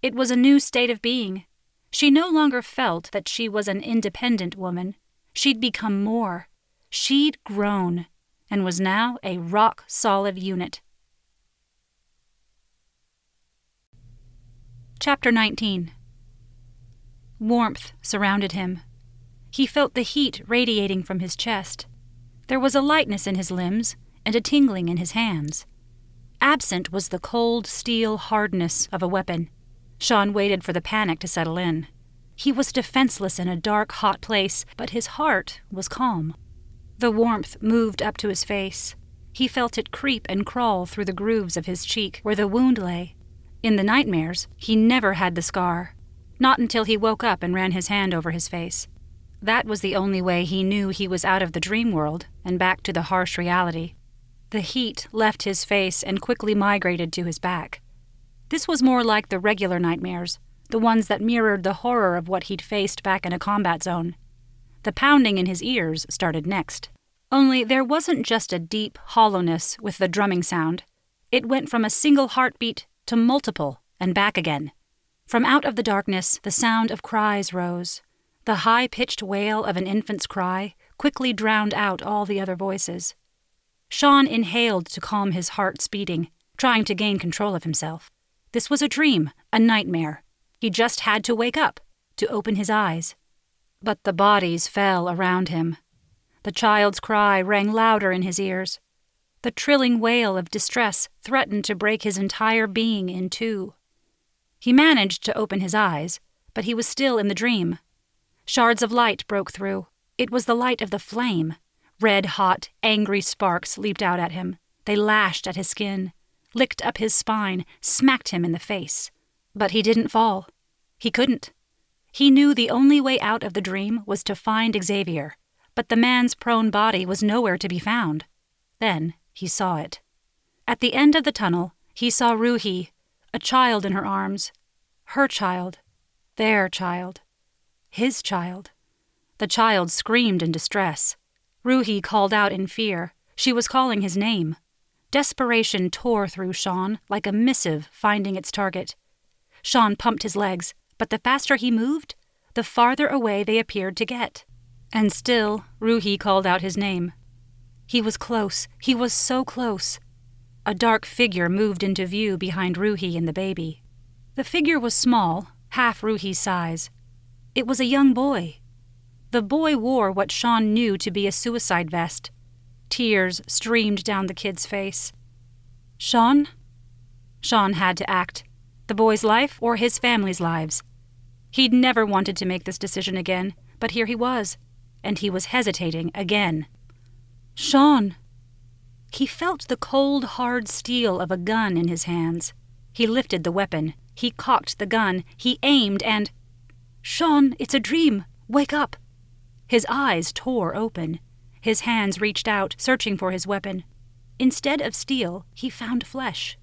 It was a new state of being. She no longer felt that she was an independent woman. She'd become more. She'd grown, and was now a rock-solid unit. Chapter 19. Warmth surrounded him. He felt the heat radiating from his chest. There was a lightness in his limbs and a tingling in his hands. Absent was the cold steel hardness of a weapon. Sean waited for the panic to settle in. He was defenseless in a dark, hot place, but his heart was calm. The warmth moved up to his face. He felt it creep and crawl through the grooves of his cheek where the wound lay. In the nightmares, he never had the scar. Not until he woke up and ran his hand over his face. That was the only way he knew he was out of the dream world and back to the harsh reality. The heat left his face and quickly migrated to his back. This was more like the regular nightmares, the ones that mirrored the horror of what he'd faced back in a combat zone. The pounding in his ears started next. Only there wasn't just a deep hollowness with the drumming sound. It went from a single heartbeat to multiple and back again. From out of the darkness, the sound of cries rose. The high-pitched wail of an infant's cry quickly drowned out all the other voices. Sean inhaled to calm his heart speeding, trying to gain control of himself. This was a dream, a nightmare. He just had to wake up, to open his eyes. But the bodies fell around him. The child's cry rang louder in his ears. The trilling wail of distress threatened to break his entire being in two. He managed to open his eyes, but he was still in the dream. Shards of light broke through. It was the light of the flame. Red-hot, angry sparks leaped out at him. They lashed at his skin, licked up his spine, smacked him in the face. But he didn't fall. He couldn't. He knew the only way out of the dream was to find Xavier, but the man's prone body was nowhere to be found. Then he saw it. At the end of the tunnel, he saw Ruhi, a child in her arms. Her child. Their child. His child. The child screamed in distress. Ruhi called out in fear. She was calling his name. Desperation tore through Sean like a missive finding its target. Sean pumped his legs, but the faster he moved, the farther away they appeared to get. And still, Ruhi called out his name. He was close. He was so close. A dark figure moved into view behind Ruhi and the baby. The figure was small, half Ruhi's size. It was a young boy. The boy wore what Sean knew to be a suicide vest. Tears streamed down the kid's face. Sean? Sean had to act. The boy's life or his family's lives. He'd never wanted to make this decision again, but here he was, and he was hesitating again. Sean! He felt the cold, hard steel of a gun in his hands. He lifted the weapon. He cocked the gun. He aimed and... Sean, it's a dream! Wake up! His eyes tore open. His hands reached out, searching for his weapon. Instead of steel, he found flesh.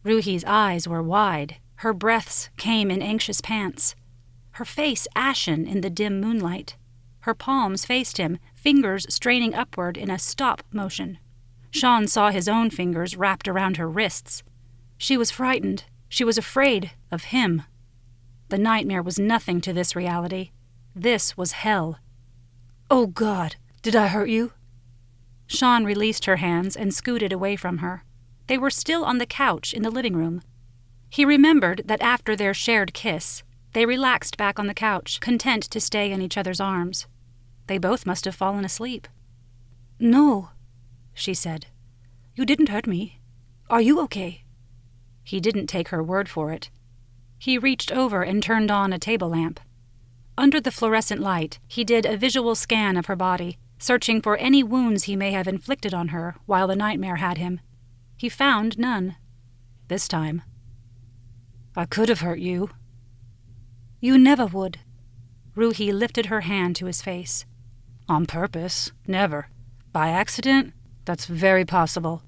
Ruhi's eyes were wide. Her breaths came in anxious pants. Her face ashen in the dim moonlight. Her palms faced him, fingers straining upward in a stop motion. Sean saw his own fingers wrapped around her wrists. She was frightened. She was afraid of him. The nightmare was nothing to this reality. This was hell. Oh, God, did I hurt you? Sean released her hands and scooted away from her. They were still on the couch in the living room. He remembered that after their shared kiss, they relaxed back on the couch, content to stay in each other's arms. They both must have fallen asleep. No, she said. You didn't hurt me. Are you okay? He didn't take her word for it. He reached over and turned on a table lamp. Under the fluorescent light, he did a visual scan of her body, searching for any wounds he may have inflicted on her while the nightmare had him. He found none. this time. I could have hurt you. You never would. Ruhi lifted her hand to his face. On purpose, never. By accident, that's very possible.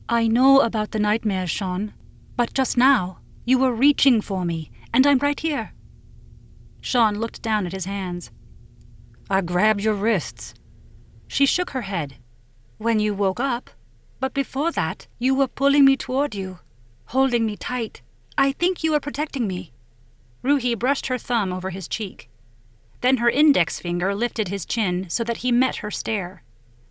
I know about the nightmares, Sean, but just now, you were reaching for me, and I'm right here. Sean looked down at his hands. I grabbed your wrists. She shook her head. When you woke up, but before that, you were pulling me toward you, holding me tight. I think you were protecting me. Ruhi brushed her thumb over his cheek. Then her index finger lifted his chin so that he met her stare.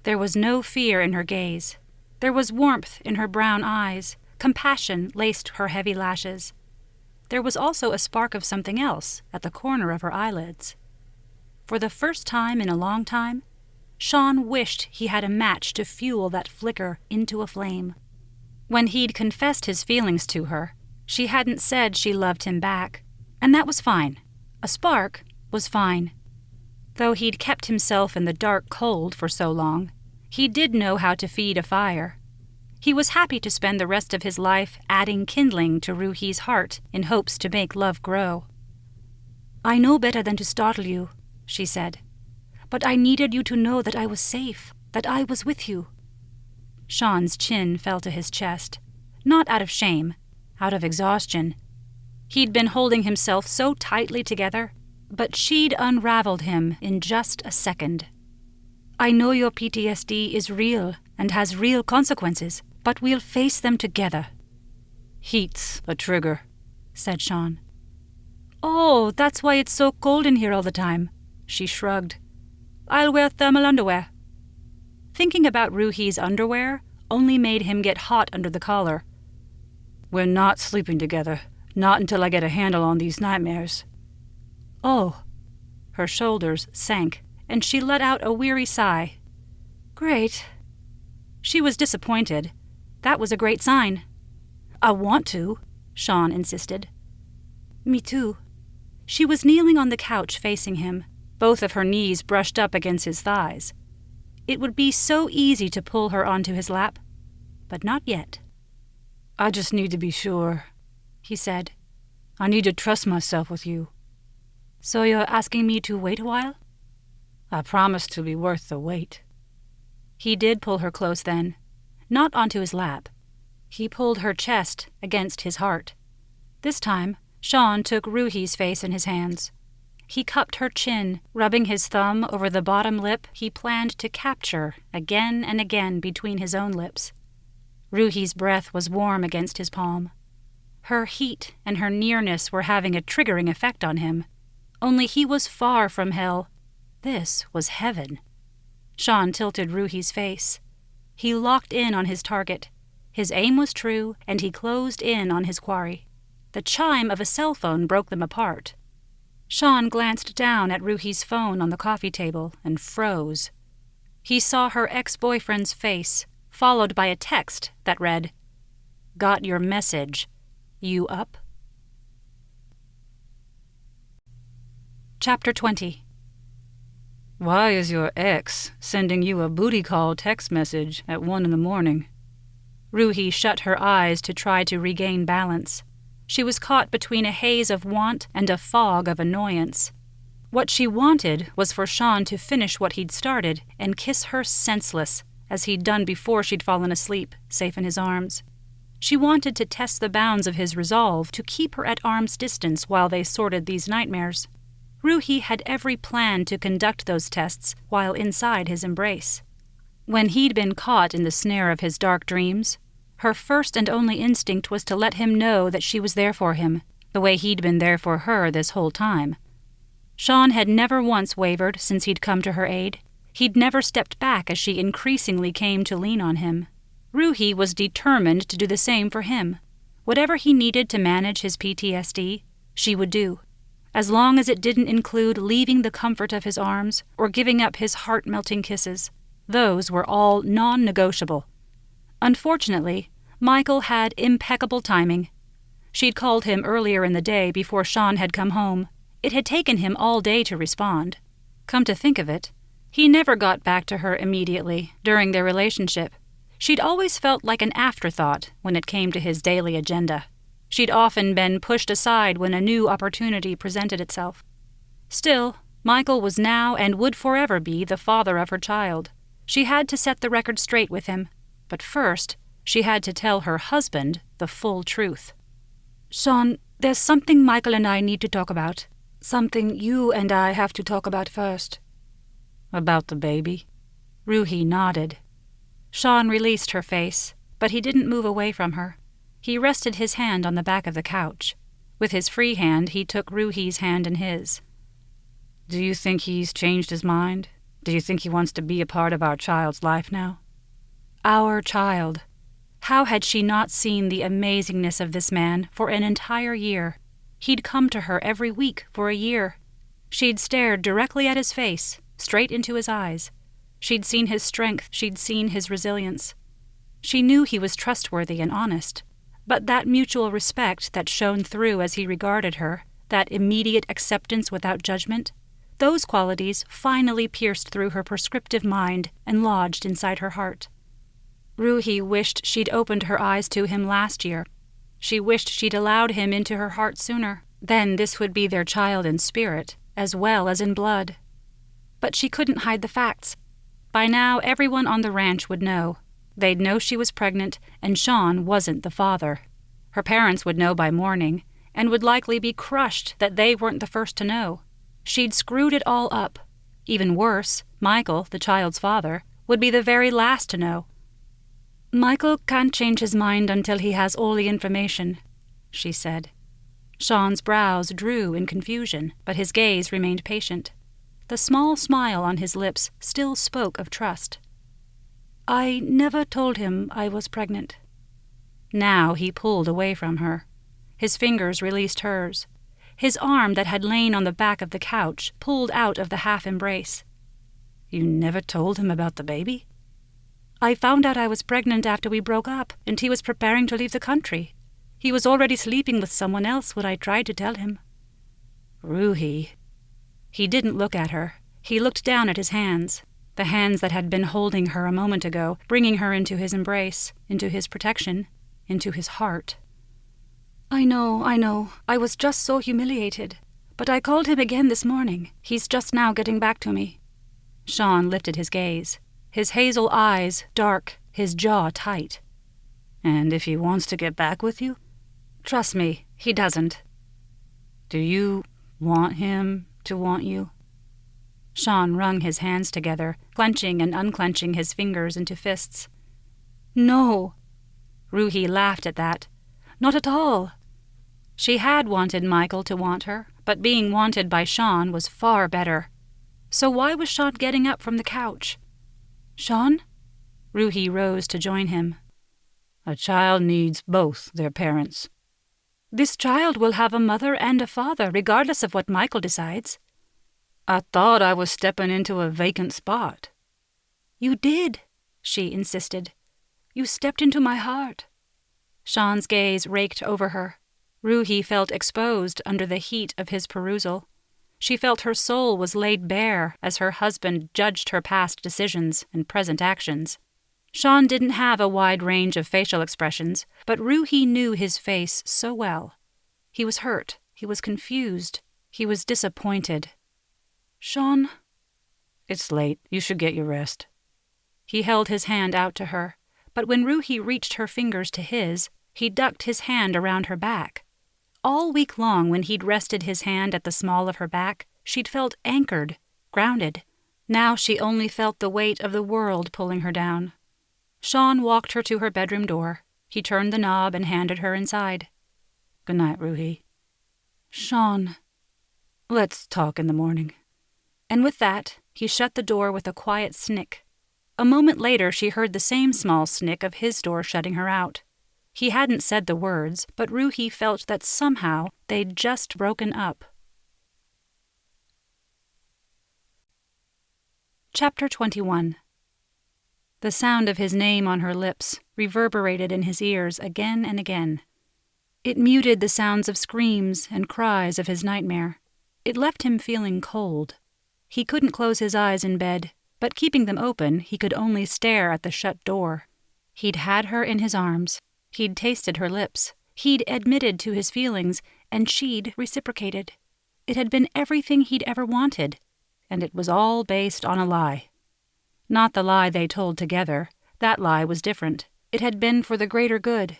There was no fear in her gaze. There was warmth in her brown eyes. Compassion laced her heavy lashes. There was also a spark of something else at the corner of her eyelids. For the first time in a long time, Sean wished he had a match to fuel that flicker into a flame. When he'd confessed his feelings to her, she hadn't said she loved him back, and that was fine. A spark was fine. Though he'd kept himself in the dark cold for so long, he did know how to feed a fire. He was happy to spend the rest of his life adding kindling to Ruhi's heart in hopes to make love grow. I know better than to startle you, she said, but I needed you to know that I was safe, that I was with you. Sean's chin fell to his chest, not out of shame, out of exhaustion. He'd been holding himself so tightly together, but she'd unraveled him in just a second. I know your PTSD is real and has real consequences, but we'll face them together. Heat's a trigger, said Sean. Oh, that's why it's so cold in here all the time, she shrugged. I'll wear thermal underwear. Thinking about Ruhi's underwear only made him get hot under the collar. We're not sleeping together, not until I get a handle on these nightmares. Oh. Her shoulders sank, and she let out a weary sigh. Great. She was disappointed. That was a great sign. I want to, Sean insisted. Me too. She was kneeling on the couch facing him, both of her knees brushed up against his thighs. It would be so easy to pull her onto his lap, but not yet. I just need to be sure, he said. I need to trust myself with you. So you're asking me to wait a while? I promise to be worth the wait. He did pull her close then, not onto his lap. He pulled her chest against his heart. This time, Sean took Ruhi's face in his hands. He cupped her chin, rubbing his thumb over the bottom lip he planned to capture again and again between his own lips. Ruhi's breath was warm against his palm. Her heat and her nearness were having a triggering effect on him. Only he was far from hell. This was heaven. Sean tilted Ruhi's face. He locked in on his target. His aim was true, and he closed in on his quarry. The chime of a cell phone broke them apart. Sean glanced down at Ruhi's phone on the coffee table and froze. He saw her ex-boyfriend's face, followed by a text that read, "Got your message. You up?" Chapter 20. Why is your ex sending you a booty call text message at 1 a.m? Ruhi shut her eyes to try to regain balance. She was caught between a haze of want and a fog of annoyance. What she wanted was for Sean to finish what he'd started and kiss her senseless, as he'd done before she'd fallen asleep, safe in his arms. She wanted to test the bounds of his resolve to keep her at arm's distance while they sorted these nightmares. Ruhi had every plan to conduct those tests while inside his embrace. When he'd been caught in the snare of his dark dreams, her first and only instinct was to let him know that she was there for him, the way he'd been there for her this whole time. Sean had never once wavered since he'd come to her aid. He'd never stepped back as she increasingly came to lean on him. Ruhi was determined to do the same for him. Whatever he needed to manage his PTSD, she would do, as long as it didn't include leaving the comfort of his arms or giving up his heart-melting kisses. Those were all non-negotiable. Unfortunately, Michael had impeccable timing. She'd called him earlier in the day before Sean had come home. It had taken him all day to respond. Come to think of it, he never got back to her immediately during their relationship. She'd always felt like an afterthought when it came to his daily agenda. She'd often been pushed aside when a new opportunity presented itself. Still, Michael was now and would forever be the father of her child. She had to set the record straight with him, but first, she had to tell her husband the full truth. Sean, there's something Michael and I need to talk about. Something you and I have to talk about first. About the baby? Ruhi nodded. Sean released her face, but he didn't move away from her. He rested his hand on the back of the couch. With his free hand, he took Ruhi's hand in his. Do you think he's changed his mind? Do you think he wants to be a part of our child's life now? Our child. How had she not seen the amazingness of this man for an entire year? He'd come to her every week for a year. She'd stared directly at his face, straight into his eyes. She'd seen his strength, she'd seen his resilience. She knew he was trustworthy and honest, but that mutual respect that shone through as he regarded her, that immediate acceptance without judgment, those qualities finally pierced through her prescriptive mind and lodged inside her heart. Ruhi wished she'd opened her eyes to him last year. She wished she'd allowed him into her heart sooner. Then this would be their child in spirit, as well as in blood. But she couldn't hide the facts. By now, everyone on the ranch would know. They'd know she was pregnant, and Sean wasn't the father. Her parents would know by morning, and would likely be crushed that they weren't the first to know. She'd screwed it all up. Even worse, Michael, the child's father, would be the very last to know. Michael can't change his mind until he has all the information, she said. Sean's brows drew in confusion, but his gaze remained patient. The small smile on his lips still spoke of trust. I never told him I was pregnant. Now he pulled away from her. His fingers released hers. His arm that had lain on the back of the couch pulled out of the half-embrace. You never told him about the baby? I found out I was pregnant after we broke up, and he was preparing to leave the country. He was already sleeping with someone else when I tried to tell him. Ruhi. He didn't look at her. He looked down at his hands, the hands that had been holding her a moment ago, bringing her into his embrace, into his protection, into his heart. I know. I was just so humiliated. But I called him again this morning. He's just now getting back to me. Sean lifted his gaze. His hazel eyes dark, his jaw tight. And if he wants to get back with you? Trust me, he doesn't. Do you want him to want you? Sean wrung his hands together, clenching and unclenching his fingers into fists. No. Ruhi laughed at that. Not at all. She had wanted Michael to want her, but being wanted by Sean was far better. So why was Sean getting up from the couch? Sean? Ruhi rose to join him. A child needs both their parents. This child will have a mother and a father, regardless of what Michael decides. I thought I was stepping into a vacant spot. You did, she insisted. You stepped into my heart. Sean's gaze raked over her. Ruhi felt exposed under the heat of his perusal. She felt her soul was laid bare as her husband judged her past decisions and present actions. Sean didn't have a wide range of facial expressions, but Ruhi knew his face so well. He was hurt. He was confused. He was disappointed. Sean? It's late. You should get your rest. He held his hand out to her, but when Ruhi reached her fingers to his, he ducked his hand around her back. All week long, when he'd rested his hand at the small of her back, she'd felt anchored, grounded. Now she only felt the weight of the world pulling her down. Sean walked her to her bedroom door. He turned the knob and handed her inside. Good night, Ruhi. Sean. Let's talk in the morning. And with that, he shut the door with a quiet snick. A moment later, she heard the same small snick of his door shutting her out. He hadn't said the words, but Ruhi felt that somehow they'd just broken up. Chapter 21. The sound of his name on her lips reverberated in his ears again and again. It muted the sounds of screams and cries of his nightmare. It left him feeling cold. He couldn't close his eyes in bed, but keeping them open, he could only stare at the shut door. He'd had her in his arms. He'd tasted her lips. He'd admitted to his feelings, and she'd reciprocated. It had been everything he'd ever wanted, and it was all based on a lie. Not the lie they told together. That lie was different. It had been for the greater good.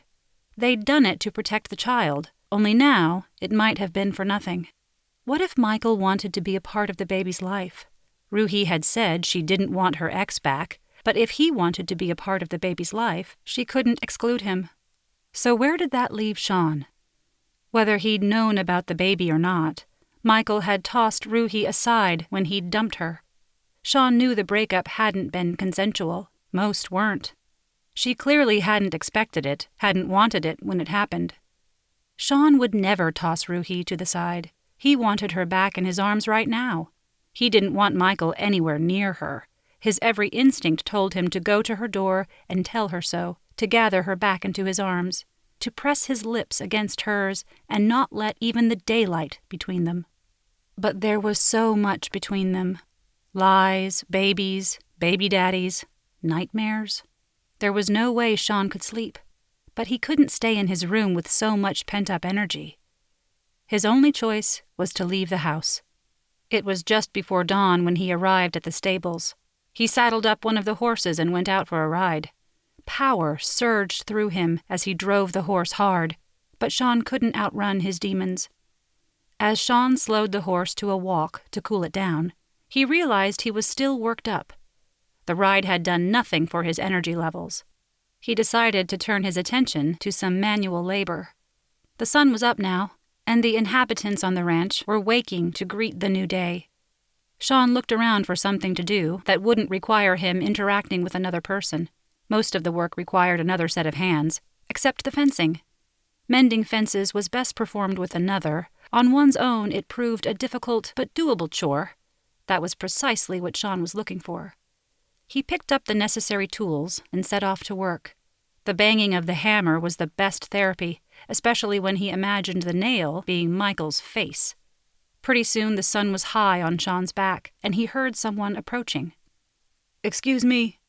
They'd done it to protect the child, only now it might have been for nothing. What if Michael wanted to be a part of the baby's life? Ruhi had said she didn't want her ex back, but if he wanted to be a part of the baby's life, she couldn't exclude him. So where did that leave Sean? Whether he'd known about the baby or not, Michael had tossed Ruhi aside when he'd dumped her. Sean knew the breakup hadn't been consensual. Most weren't. She clearly hadn't expected it, hadn't wanted it when it happened. Sean would never toss Ruhi to the side. He wanted her back in his arms right now. He didn't want Michael anywhere near her. His every instinct told him to go to her door and tell her so, to gather her back into his arms, to press his lips against hers and not let even the daylight between them. But there was so much between them. Lies, babies, baby daddies, nightmares. There was no way Sean could sleep, but he couldn't stay in his room with so much pent-up energy. His only choice was to leave the house. It was just before dawn when he arrived at the stables. He saddled up one of the horses and went out for a ride. Power surged through him as he drove the horse hard, but Sean couldn't outrun his demons. As Sean slowed the horse to a walk to cool it down, he realized he was still worked up. The ride had done nothing for his energy levels. He decided to turn his attention to some manual labor. The sun was up now, and the inhabitants on the ranch were waking to greet the new day. Sean looked around for something to do that wouldn't require him interacting with another person. Most of the work required another set of hands, except the fencing. Mending fences was best performed with another. On one's own, it proved a difficult but doable chore. That was precisely what Sean was looking for. He picked up the necessary tools and set off to work. The banging of the hammer was the best therapy, especially when he imagined the nail being Michael's face. Pretty soon the sun was high on Sean's back, and he heard someone approaching. "Excuse me."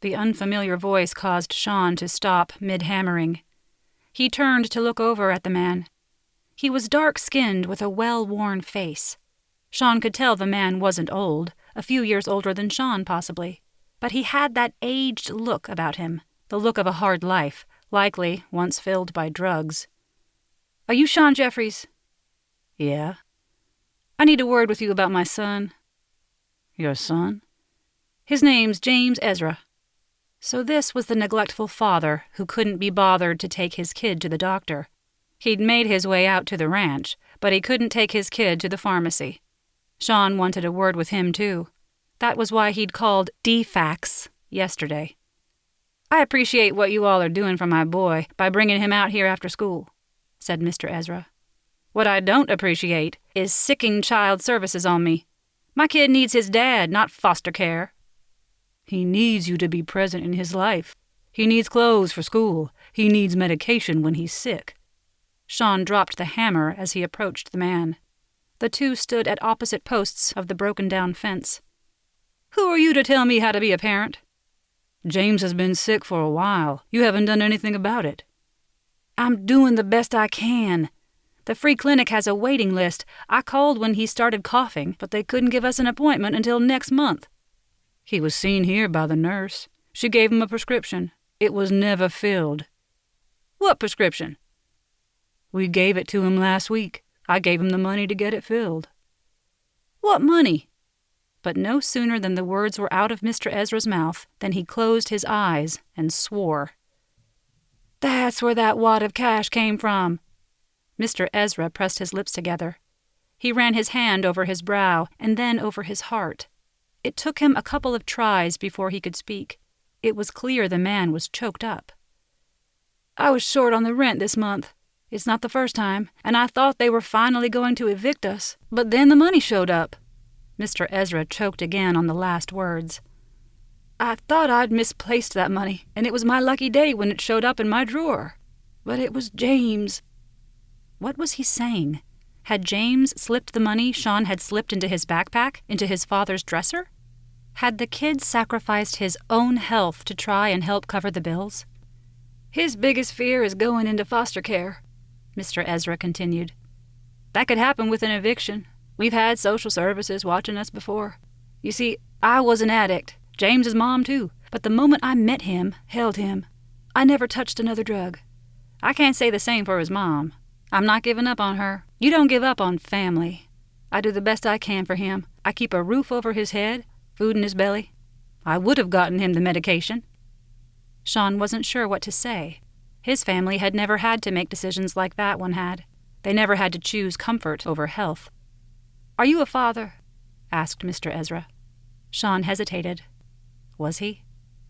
The unfamiliar voice caused Sean to stop mid-hammering. He turned to look over at the man. He was dark-skinned with a well-worn face. Sean could tell the man wasn't old, a few years older than Sean possibly, but he had that aged look about him, the look of a hard life, likely once filled by drugs. "Are you Sean Jeffries?" "Yeah." "I need a word with you about my son." "Your son?" "His name's James Ezra." So this was the neglectful father who couldn't be bothered to take his kid to the doctor. He'd made his way out to the ranch, but he couldn't take his kid to the pharmacy. Sean wanted a word with him, too. That was why he'd called DFAX yesterday. "I appreciate what you all are doing for my boy by bringing him out here after school," said Mr. Ezra. "What I don't appreciate is sicking child services on me. My kid needs his dad, not foster care." "He needs you to be present in his life. He needs clothes for school. He needs medication when he's sick." Sean dropped the hammer as he approached the man. The two stood at opposite posts of the broken-down fence. "Who are you to tell me how to be a parent?" "James has been sick for a while. You haven't done anything about it." "I'm doing the best I can. The free clinic has a waiting list. I called when he started coughing, but they couldn't give us an appointment until next month." "He was seen here by the nurse. She gave him a prescription. It was never filled." "What prescription?" "We gave it to him last week. I gave him the money to get it filled." "What money?" But no sooner than the words were out of Mr. Ezra's mouth than he closed his eyes and swore. "That's where that wad of cash came from." Mr. Ezra pressed his lips together. He ran his hand over his brow and then over his heart. It took him a couple of tries before he could speak. It was clear the man was choked up. "I was short on the rent this month. It's not the first time, and I thought they were finally going to evict us, but then the money showed up." Mr. Ezra choked again on the last words. "I thought I'd misplaced that money, and it was my lucky day when it showed up in my drawer. But it was James." What was he saying? Had James slipped the money Sean had slipped into his backpack, into his father's dresser? Had the kid sacrificed his own health to try and help cover the bills? His biggest fear is going into foster care, Mr. Ezra continued. That could happen with an eviction. We've had social services watching us before. You see, I was an addict, James's mom too, but the moment I met him, held him, I never touched another drug. I can't say the same for his mom. I'm not giving up on her. You don't give up on family. I do the best I can for him. I keep a roof over his head, food in his belly. I would have gotten him the medication. Sean wasn't sure what to say. His family had never had to make decisions like that one had. They never had to choose comfort over health. Are you a father? Asked Mr. Ezra. Sean hesitated. Was he?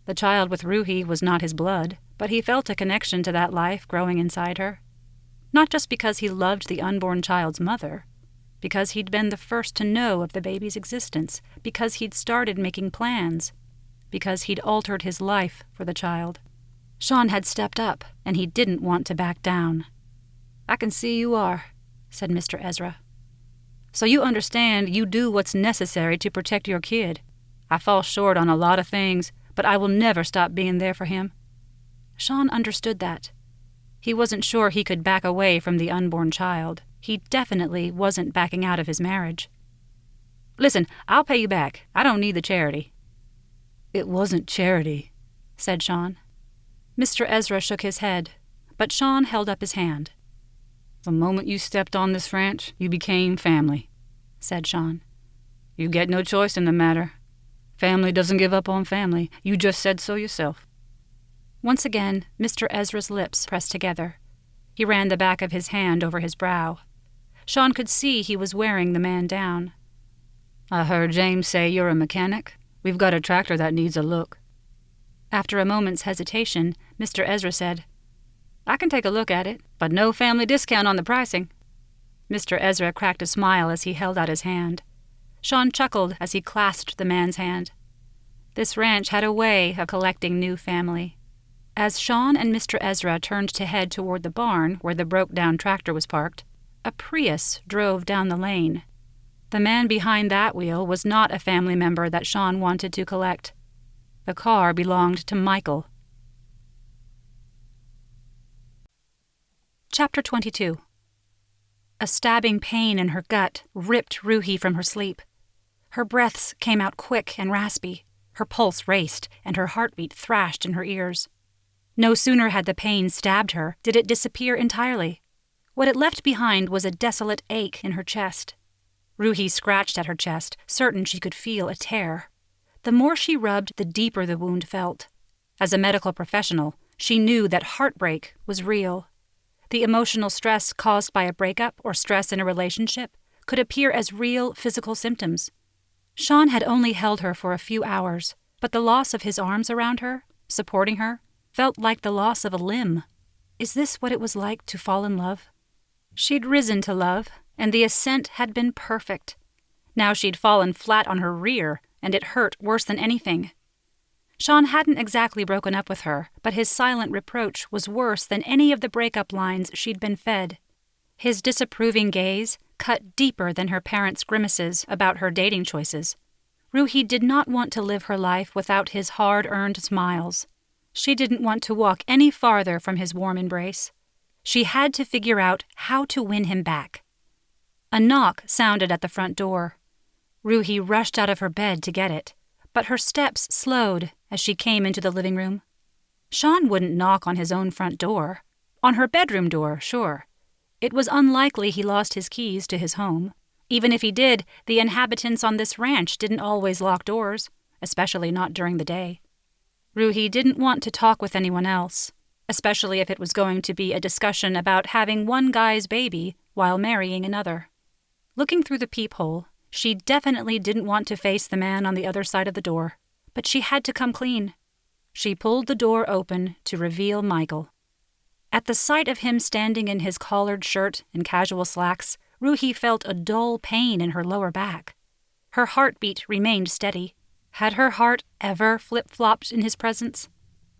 The child with Ruhi was not his blood, but he felt a connection to that life growing inside her. Not just because he loved the unborn child's mother, because he'd been the first to know of the baby's existence, because he'd started making plans, because he'd altered his life for the child. Sean had stepped up, and he didn't want to back down. I can see you are, said Mr. Ezra. So you understand you do what's necessary to protect your kid. I fall short on a lot of things, but I will never stop being there for him. Sean understood that. He wasn't sure he could back away from the unborn child. He definitely wasn't backing out of his marriage. Listen, I'll pay you back. I don't need the charity. It wasn't charity, said Sean. Mr. Ezra shook his head, but Sean held up his hand. The moment you stepped on this ranch, you became family, said Sean. You get no choice in the matter. Family doesn't give up on family. You just said so yourself. Once again, Mr. Ezra's lips pressed together. He ran the back of his hand over his brow. Sean could see he was wearing the man down. I heard James say you're a mechanic. We've got a tractor that needs a look. After a moment's hesitation, Mr. Ezra said, I can take a look at it, but no family discount on the pricing. Mr. Ezra cracked a smile as he held out his hand. Sean chuckled as he clasped the man's hand. This ranch had a way of collecting new family. As Sean and Mr. Ezra turned to head toward the barn where the broke-down tractor was parked, a Prius drove down the lane. The man behind that wheel was not a family member that Sean wanted to collect. The car belonged to Michael. Chapter 22. A stabbing pain in her gut ripped Ruhi from her sleep. Her breaths came out quick and raspy. Her pulse raced, and her heartbeat thrashed in her ears. No sooner had the pain stabbed her did it disappear entirely. What it left behind was a desolate ache in her chest. Ruhi scratched at her chest, certain she could feel a tear. The more she rubbed, the deeper the wound felt. As a medical professional, she knew that heartbreak was real. The emotional stress caused by a breakup or stress in a relationship could appear as real physical symptoms. Sean had only held her for a few hours, but the loss of his arms around her, supporting her, felt like the loss of a limb. Is this what it was like to fall in love? She'd risen to love, and the ascent had been perfect. Now she'd fallen flat on her rear, and it hurt worse than anything. Sean hadn't exactly broken up with her, but his silent reproach was worse than any of the breakup lines she'd been fed. His disapproving gaze cut deeper than her parents' grimaces about her dating choices. Ruhi did not want to live her life without his hard-earned smiles. She didn't want to walk any farther from his warm embrace. She had to figure out how to win him back. A knock sounded at the front door. Ruhi rushed out of her bed to get it, but her steps slowed as she came into the living room. Sean wouldn't knock on his own front door. On her bedroom door, sure. It was unlikely he lost his keys to his home. Even if he did, the inhabitants on this ranch didn't always lock doors, especially not during the day. Ruhi didn't want to talk with anyone else, especially if it was going to be a discussion about having one guy's baby while marrying another. Looking through the peephole, she definitely didn't want to face the man on the other side of the door, but she had to come clean. She pulled the door open to reveal Michael. At the sight of him standing in his collared shirt and casual slacks, Ruhi felt a dull pain in her lower back. Her heartbeat remained steady. Had her heart ever flip-flopped in his presence?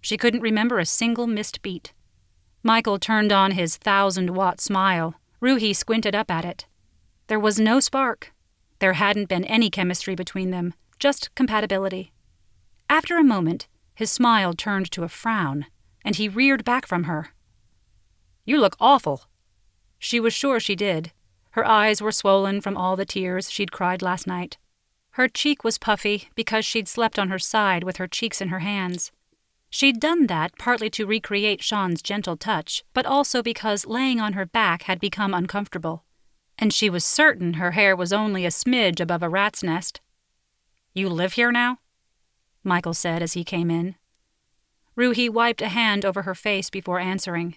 She couldn't remember a single missed beat. Michael turned on his 1,000-watt smile. Ruhi squinted up at it. There was no spark. There hadn't been any chemistry between them. Just compatibility. After a moment, his smile turned to a frown, and he reared back from her. You look awful. She was sure she did. Her eyes were swollen from all the tears she'd cried last night. Her cheek was puffy because she'd slept on her side with her cheeks in her hands. She'd done that partly to recreate Sean's gentle touch, but also because laying on her back had become uncomfortable. And she was certain her hair was only a smidge above a rat's nest. You live here now? Michael said as he came in. Ruhi wiped a hand over her face before answering.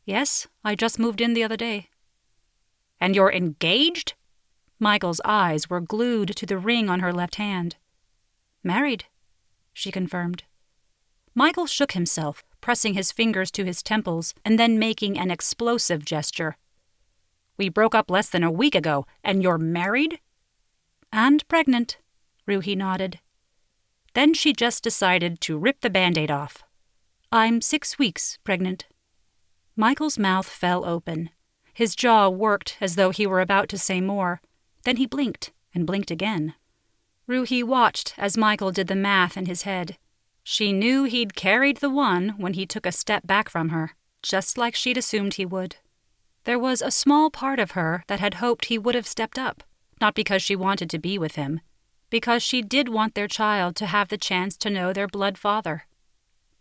Yes, I just moved in the other day. And you're engaged? Michael's eyes were glued to the ring on her left hand. Married, she confirmed. Michael shook himself, pressing his fingers to his temples and then making an explosive gesture. We broke up less than a week ago, and you're married? And pregnant, Ruhi nodded. Then she just decided to rip the Band-Aid off. I'm 6 weeks pregnant. Michael's mouth fell open. His jaw worked as though he were about to say more. Then he blinked and blinked again. Ruhi watched as Michael did the math in his head. She knew he'd carried the one when he took a step back from her, just like she'd assumed he would. There was a small part of her that had hoped he would have stepped up, not because she wanted to be with him, because she did want their child to have the chance to know their blood father.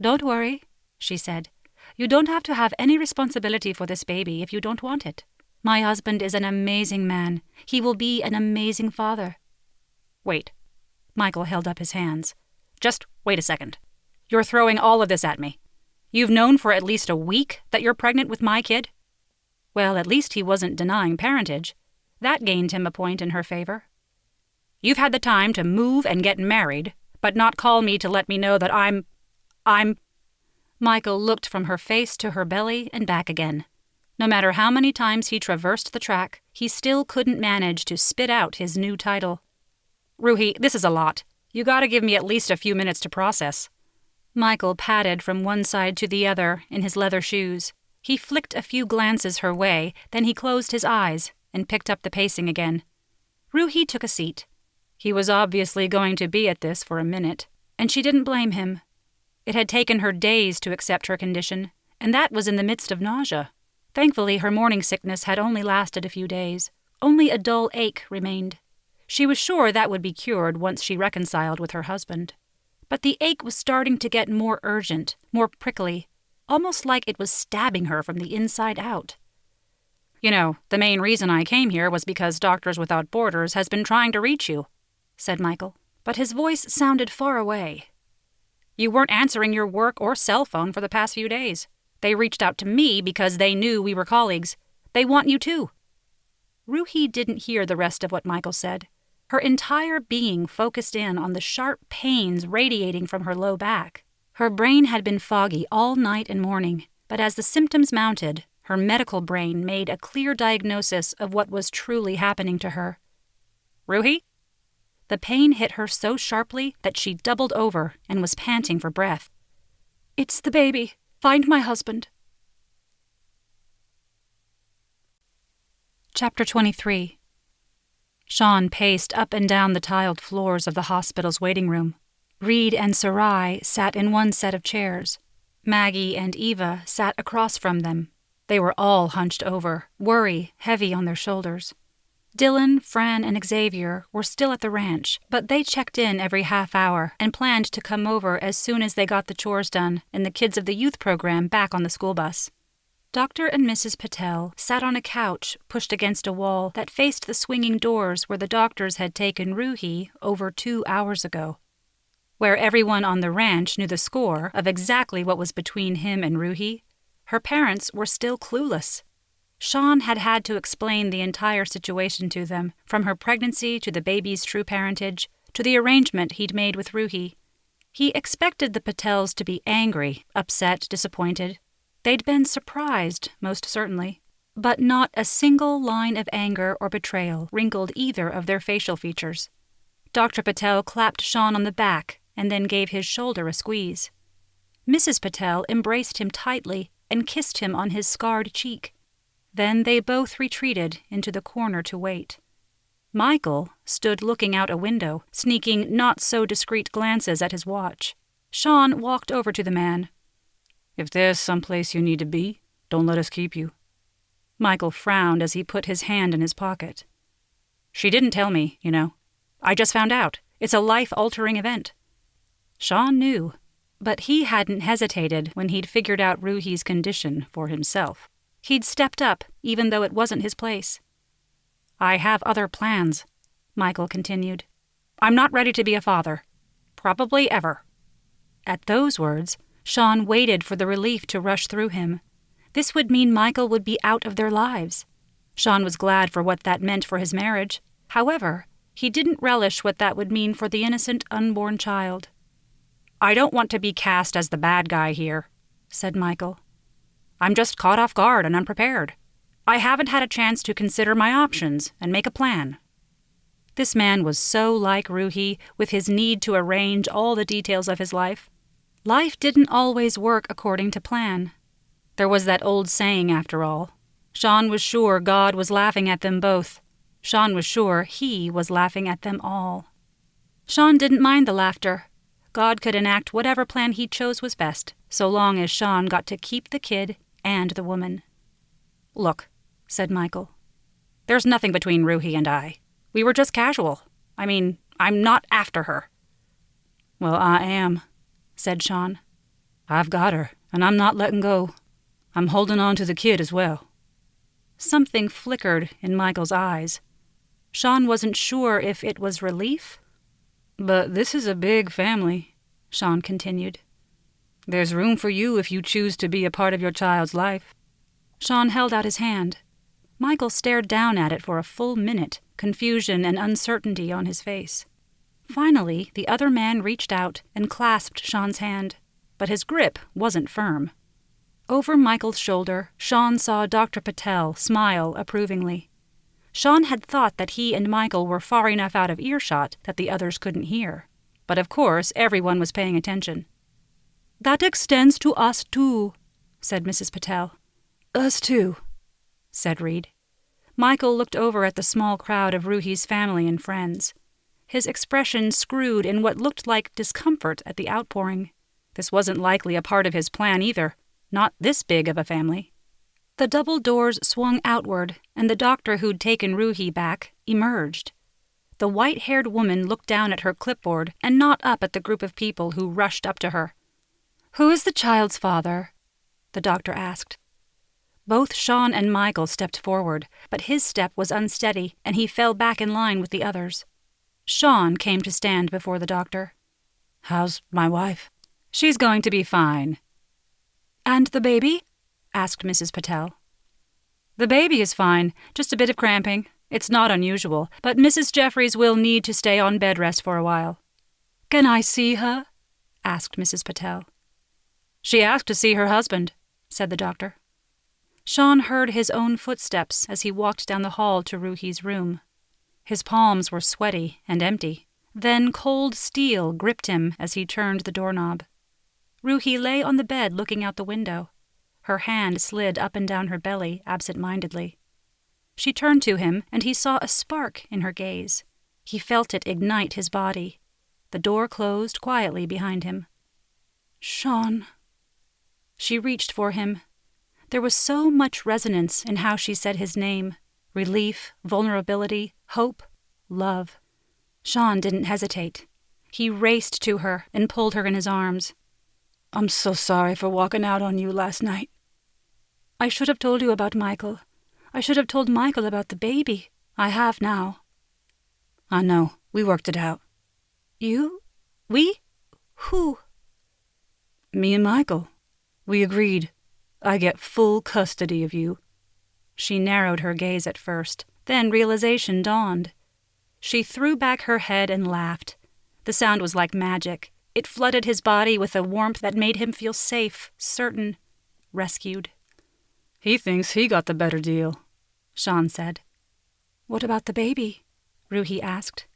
Don't worry, she said. You don't have to have any responsibility for this baby if you don't want it. My husband is an amazing man. He will be an amazing father. Wait. Michael held up his hands. Just wait a second. You're throwing all of this at me. You've known for at least a week that you're pregnant with my kid? Well, at least he wasn't denying parentage. That gained him a point in her favor. You've had the time to move and get married, but not call me to let me know that I'm... Michael looked from her face to her belly and back again. No matter how many times he traversed the track, he still couldn't manage to spit out his new title. Ruhi, this is a lot. You gotta give me at least a few minutes to process. Michael padded from one side to the other in his leather shoes. He flicked a few glances her way, then he closed his eyes and picked up the pacing again. Ruhi took a seat. He was obviously going to be at this for a minute, and she didn't blame him. It had taken her days to accept her condition, and that was in the midst of nausea. Thankfully, her morning sickness had only lasted a few days. Only a dull ache remained. She was sure that would be cured once she reconciled with her husband. But the ache was starting to get more urgent, more prickly, almost like it was stabbing her from the inside out. You know, the main reason I came here was because Doctors Without Borders has been trying to reach you, said Michael, but his voice sounded far away. You weren't answering your work or cell phone for the past few days. They reached out to me because they knew we were colleagues. They want you too. Ruhi didn't hear the rest of what Michael said. Her entire being focused in on the sharp pains radiating from her low back. Her brain had been foggy all night and morning, but as the symptoms mounted, her medical brain made a clear diagnosis of what was truly happening to her. Ruhi? The pain hit her so sharply that she doubled over and was panting for breath. It's the baby. Find my husband. Chapter 23. Sean paced up and down the tiled floors of the hospital's waiting room. Reed and Sarai sat in one set of chairs. Maggie and Eva sat across from them. They were all hunched over, worry heavy on their shoulders. Dylan, Fran, and Xavier were still at the ranch, but they checked in every half hour and planned to come over as soon as they got the chores done and the kids of the youth program back on the school bus. Dr. and Mrs. Patel sat on a couch pushed against a wall that faced the swinging doors where the doctors had taken Ruhi over 2 hours ago. Where everyone on the ranch knew the score of exactly what was between him and Ruhi, her parents were still clueless. Sean had had to explain the entire situation to them, from her pregnancy to the baby's true parentage, to the arrangement he'd made with Ruhi. He expected the Patels to be angry, upset, disappointed. They'd been surprised, most certainly, but not a single line of anger or betrayal wrinkled either of their facial features. Dr. Patel clapped Sean on the back and then gave his shoulder a squeeze. Mrs. Patel embraced him tightly and kissed him on his scarred cheek. Then they both retreated into the corner to wait. Michael stood looking out a window, sneaking not-so-discreet glances at his watch. Sean walked over to the man. "If there's someplace you need to be, don't let us keep you." Michael frowned as he put his hand in his pocket. "She didn't tell me, you know. I just found out. It's a life-altering event." Sean knew, but he hadn't hesitated when he'd figured out Ruhi's condition for himself. He'd stepped up, even though it wasn't his place. "I have other plans," Michael continued. "I'm not ready to be a father. Probably ever." At those words, Sean waited for the relief to rush through him. This would mean Michael would be out of their lives. Sean was glad for what that meant for his marriage. However, he didn't relish what that would mean for the innocent unborn child. "I don't want to be cast as the bad guy here," said Michael. "I'm just caught off guard and unprepared. I haven't had a chance to consider my options and make a plan." This man was so like Ruhi, with his need to arrange all the details of his life. Life didn't always work according to plan. There was that old saying, after all. Sean was sure God was laughing at them both. Sean was sure he was laughing at them all. Sean didn't mind the laughter. God could enact whatever plan he chose was best, so long as Sean got to keep the kid and the woman. "Look," said Michael. "There's nothing between Ruhi and I. We were just casual. I mean, I'm not after her." "Well, I am," said Sean. "I've got her, and I'm not letting go. I'm holding on to the kid as well." Something flickered in Michael's eyes. Sean wasn't sure if it was relief. "But this is a big family," Sean continued. "There's room for you if you choose to be a part of your child's life." Sean held out his hand. Michael stared down at it for a full minute, confusion and uncertainty on his face. Finally, the other man reached out and clasped Sean's hand, but his grip wasn't firm. Over Michael's shoulder, Sean saw Dr. Patel smile approvingly. Sean had thought that he and Michael were far enough out of earshot that the others couldn't hear. But of course, everyone was paying attention. "That extends to us too," said Mrs. Patel. "Us too," said Reed. Michael looked over at the small crowd of Ruhi's family and friends. His expression screwed in what looked like discomfort at the outpouring. This wasn't likely a part of his plan either. Not this big of a family. The double doors swung outward, and the doctor who'd taken Ruhi back emerged. The white-haired woman looked down at her clipboard and not up at the group of people who rushed up to her. "Who is the child's father?" the doctor asked. Both Sean and Michael stepped forward, but his step was unsteady, and he fell back in line with the others. Sean came to stand before the doctor. "How's my wife?" "She's going to be fine." "And the baby?" asked Mrs. Patel. "The baby is fine, just a bit of cramping. It's not unusual, but Mrs. Jeffries will need to stay on bed rest for a while." "Can I see her?" asked Mrs. Patel. "She asked to see her husband," said the doctor. Sean heard his own footsteps as he walked down the hall to Ruhi's room. His palms were sweaty and empty. Then cold steel gripped him as he turned the doorknob. Ruhi lay on the bed looking out the window. Her hand slid up and down her belly absent-mindedly. She turned to him, and he saw a spark in her gaze. He felt it ignite his body. The door closed quietly behind him. "Sean." She reached for him. There was so much resonance in how she said his name. Relief, vulnerability, hope, love. Sean didn't hesitate. He raced to her and pulled her in his arms. "I'm so sorry for walking out on you last night." "I should have told you about Michael. I should have told Michael about the baby. I have now." "I know. We worked it out." "You? We? Who?" "Me and Michael. We agreed. I get full custody of you." She narrowed her gaze at first. Then realization dawned. She threw back her head and laughed. The sound was like magic. It flooded his body with a warmth that made him feel safe, certain, rescued. "He thinks he got the better deal," Sean said. "What about the baby?" Ruhi asked.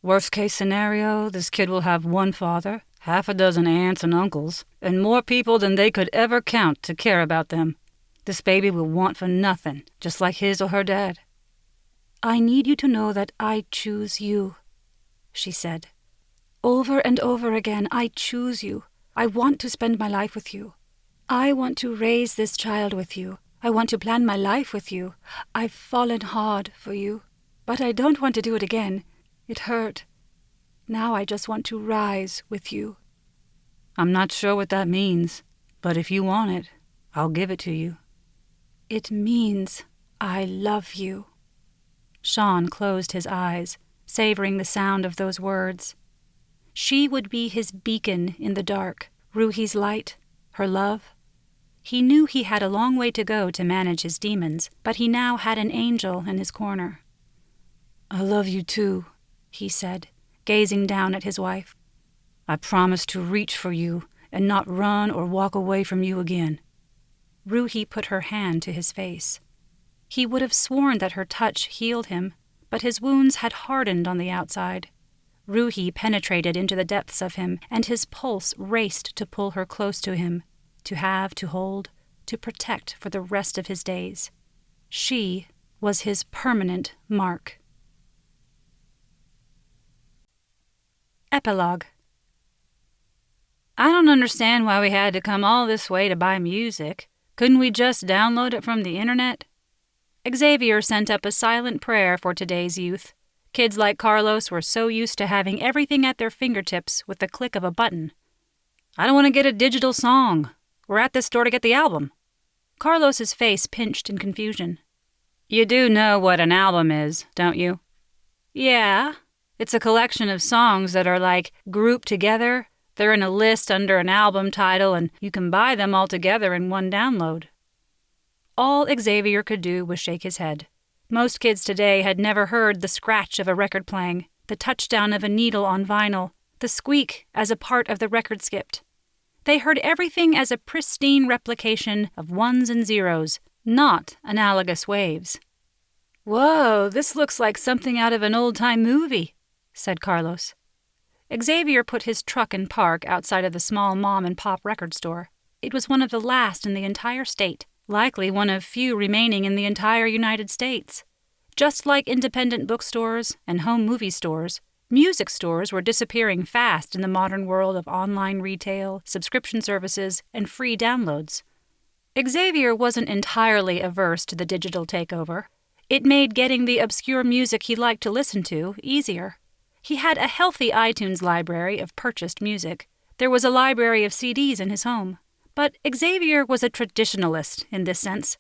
"Worst case scenario, this kid will have one father, 6 aunts and uncles, and more people than they could ever count to care about them. This baby will want for nothing, just like his or her dad." I need you to know that I choose you, she said. Over and over again, I choose you. I want to spend my life with you. I want to raise this child with you. I want to plan my life with you. I've fallen hard for you, but I don't want to do it again. It hurt. Now I just want to rise with you. I'm not sure what that means, but if you want it, I'll give it to you. It means I love you. Sean closed his eyes, savoring the sound of those words. She would be his beacon in the dark, Ruhi's light, her love. He knew he had a long way to go to manage his demons, but he now had an angel in his corner. I love you too, he said, gazing down at his wife. I promise to reach for you and not run or walk away from you again. Ruhi put her hand to his face. He would have sworn that her touch healed him, but his wounds had hardened on the outside. Ruhi penetrated into the depths of him, and his pulse raced to pull her close to him, to have, to hold, to protect for the rest of his days. She was his permanent mark. Epilogue. I don't understand why we had to come all this way to buy music. Couldn't we just download it from the internet? Xavier sent up a silent prayer for today's youth. Kids like Carlos were so used to having everything at their fingertips with the click of a button. I don't want to get a digital song. We're at the store to get the album. Carlos's face pinched in confusion. You do know what an album is, don't you? Yeah. It's a collection of songs that are like grouped together. They're in a list under an album title, and you can buy them all together in one download. All Xavier could do was shake his head. Most kids today had never heard the scratch of a record playing, the touchdown of a needle on vinyl, the squeak as a part of the record skipped. They heard everything as a pristine replication of ones and zeros, not analogous waves. Whoa, this looks like something out of an old-time movie, said Carlos. Xavier put his truck in park outside of the small mom-and-pop record store. It was one of the last in the entire state, likely one of few remaining in the entire United States. Just like independent bookstores and home movie stores, music stores were disappearing fast in the modern world of online retail, subscription services, and free downloads. Xavier wasn't entirely averse to the digital takeover. It made getting the obscure music he liked to listen to easier. He had a healthy iTunes library of purchased music. There was a library of CDs in his home. But Xavier was a traditionalist in this sense.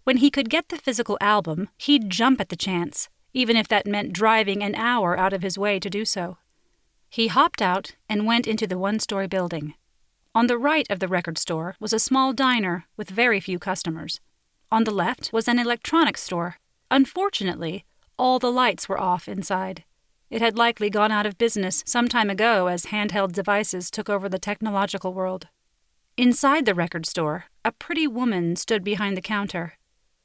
When he could get the physical album, he'd jump at the chance, even if that meant driving an hour out of his way to do so. He hopped out and went into the one-story building. On the right of the record store was a small diner with very few customers. On the left was an electronics store. Unfortunately, all the lights were off inside. It had likely gone out of business some time ago as handheld devices took over the technological world. Inside the record store, a pretty woman stood behind the counter.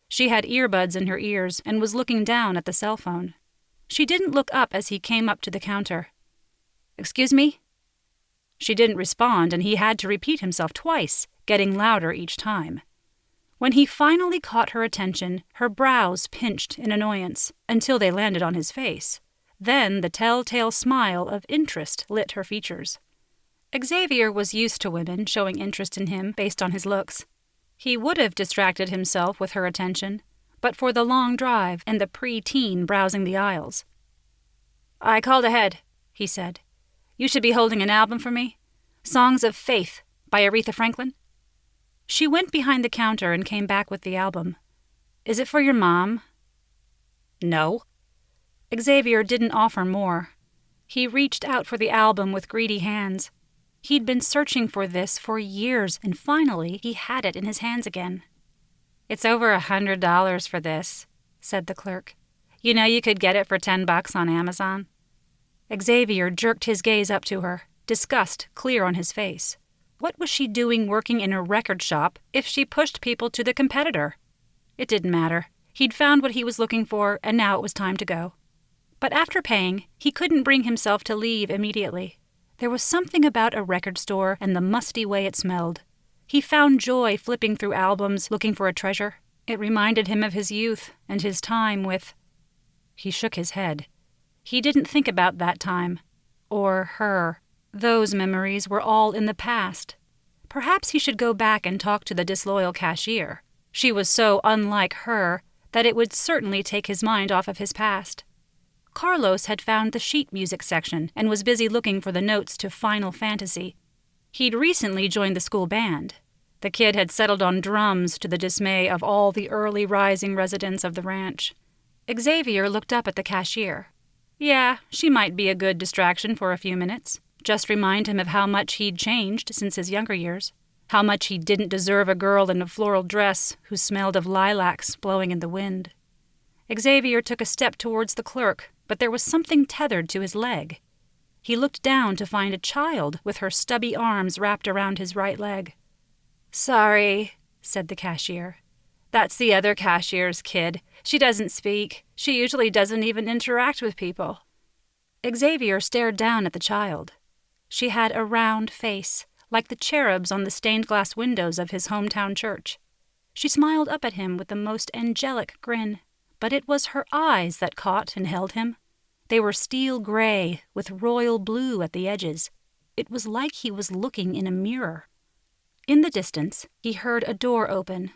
She had earbuds in her ears and was looking down at the cell phone. She didn't look up as he came up to the counter. "Excuse me?" She didn't respond, and he had to repeat himself twice, getting louder each time. When he finally caught her attention, her brows pinched in annoyance until they landed on his face. Then the telltale smile of interest lit her features. Xavier was used to women showing interest in him based on his looks. He would have distracted himself with her attention, but for the long drive and the pre-teen browsing the aisles. "I called ahead," he said. "You should be holding an album for me. Songs of Faith by Aretha Franklin." She went behind the counter and came back with the album. "Is it for your mom?" "No." Xavier didn't offer more. He reached out for the album with greedy hands. He'd been searching for this for years, and finally he had it in his hands again. "It's over $100 for this," said the clerk. "You know you could get it for $10 on Amazon." Xavier jerked his gaze up to her, disgust clear on his face. What was she doing working in a record shop if she pushed people to the competitor? It didn't matter. He'd found what he was looking for, and now it was time to go. But after paying, he couldn't bring himself to leave immediately. There was something about a record store and the musty way it smelled. He found joy flipping through albums looking for a treasure. It reminded him of his youth and his time with... He shook his head. He didn't think about that time. Or her. Those memories were all in the past. Perhaps he should go back and talk to the disloyal cashier. She was so unlike her that it would certainly take his mind off of his past. Carlos had found the sheet music section and was busy looking for the notes to Final Fantasy. He'd recently joined the school band. The kid had settled on drums to the dismay of all the early rising residents of the ranch. Xavier looked up at the cashier. Yeah, she might be a good distraction for a few minutes. Just remind him of how much he'd changed since his younger years. How much he didn't deserve a girl in a floral dress who smelled of lilacs blowing in the wind. Xavier took a step towards the clerk, but there was something tethered to his leg. He looked down to find a child with her stubby arms wrapped around his right leg. "Sorry," said the cashier. "That's the other cashier's kid. She doesn't speak. She usually doesn't even interact with people." Xavier stared down at the child. She had a round face, like the cherubs on the stained-glass windows of his hometown church. She smiled up at him with the most angelic grin, but it was her eyes that caught and held him. They were steel gray with royal blue at the edges. It was like he was looking in a mirror. In the distance, he heard a door open.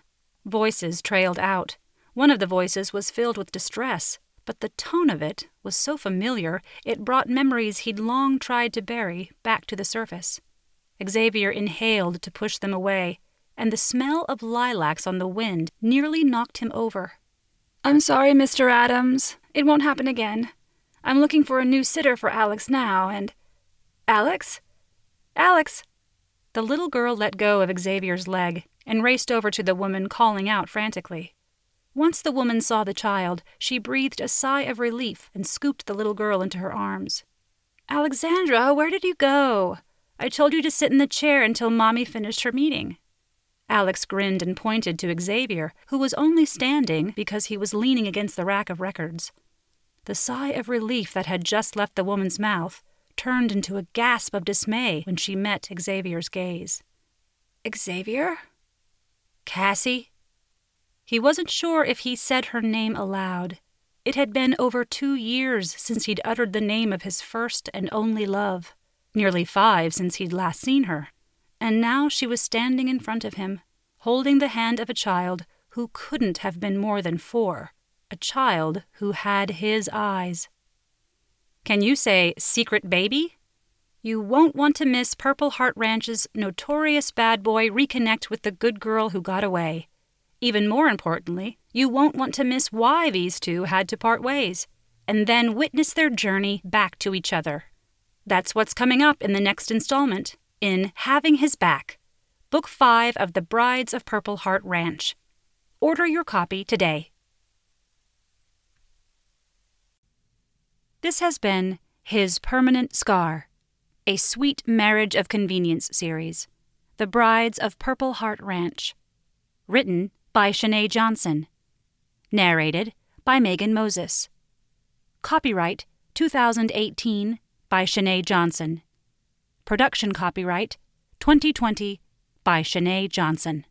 Voices trailed out. One of the voices was filled with distress, but the tone of it was so familiar it brought memories he'd long tried to bury back to the surface. Xavier inhaled to push them away, and the smell of lilacs on the wind nearly knocked him over. "I'm sorry, Mr. Adams. It won't happen again. I'm looking for a new sitter for Alex now, and—" "Alex? Alex!" The little girl let go of Xavier's leg and raced over to the woman, calling out frantically. Once the woman saw the child, she breathed a sigh of relief and scooped the little girl into her arms. "Alexandra, where did you go? I told you to sit in the chair until Mommy finished her meeting." Alex grinned and pointed to Xavier, who was only standing because he was leaning against the rack of records. The sigh of relief that had just left the woman's mouth turned into a gasp of dismay when she met Xavier's gaze. "Xavier? Cassie?" He wasn't sure if he said her name aloud. It had been over 2 years since he'd uttered the name of his first and only love, nearly 5 since he'd last seen her, and now she was standing in front of him, holding the hand of a child who couldn't have been more than 4, a child who had his eyes. Can you say secret baby? You won't want to miss Purple Heart Ranch's notorious bad boy reconnect with the good girl who got away. Even more importantly, you won't want to miss why these two had to part ways, and then witness their journey back to each other. That's what's coming up in the next installment, in Having His Back, Book 5 of The Brides of Purple Heart Ranch. Order your copy today. This has been His Permanent Scar, a Sweet Marriage of Convenience series, The Brides of Purple Heart Ranch. Written by Shanae Johnson. Narrated by Megan Moses. Copyright 2018 by Shanae Johnson. Production copyright 2020 by Shanae Johnson.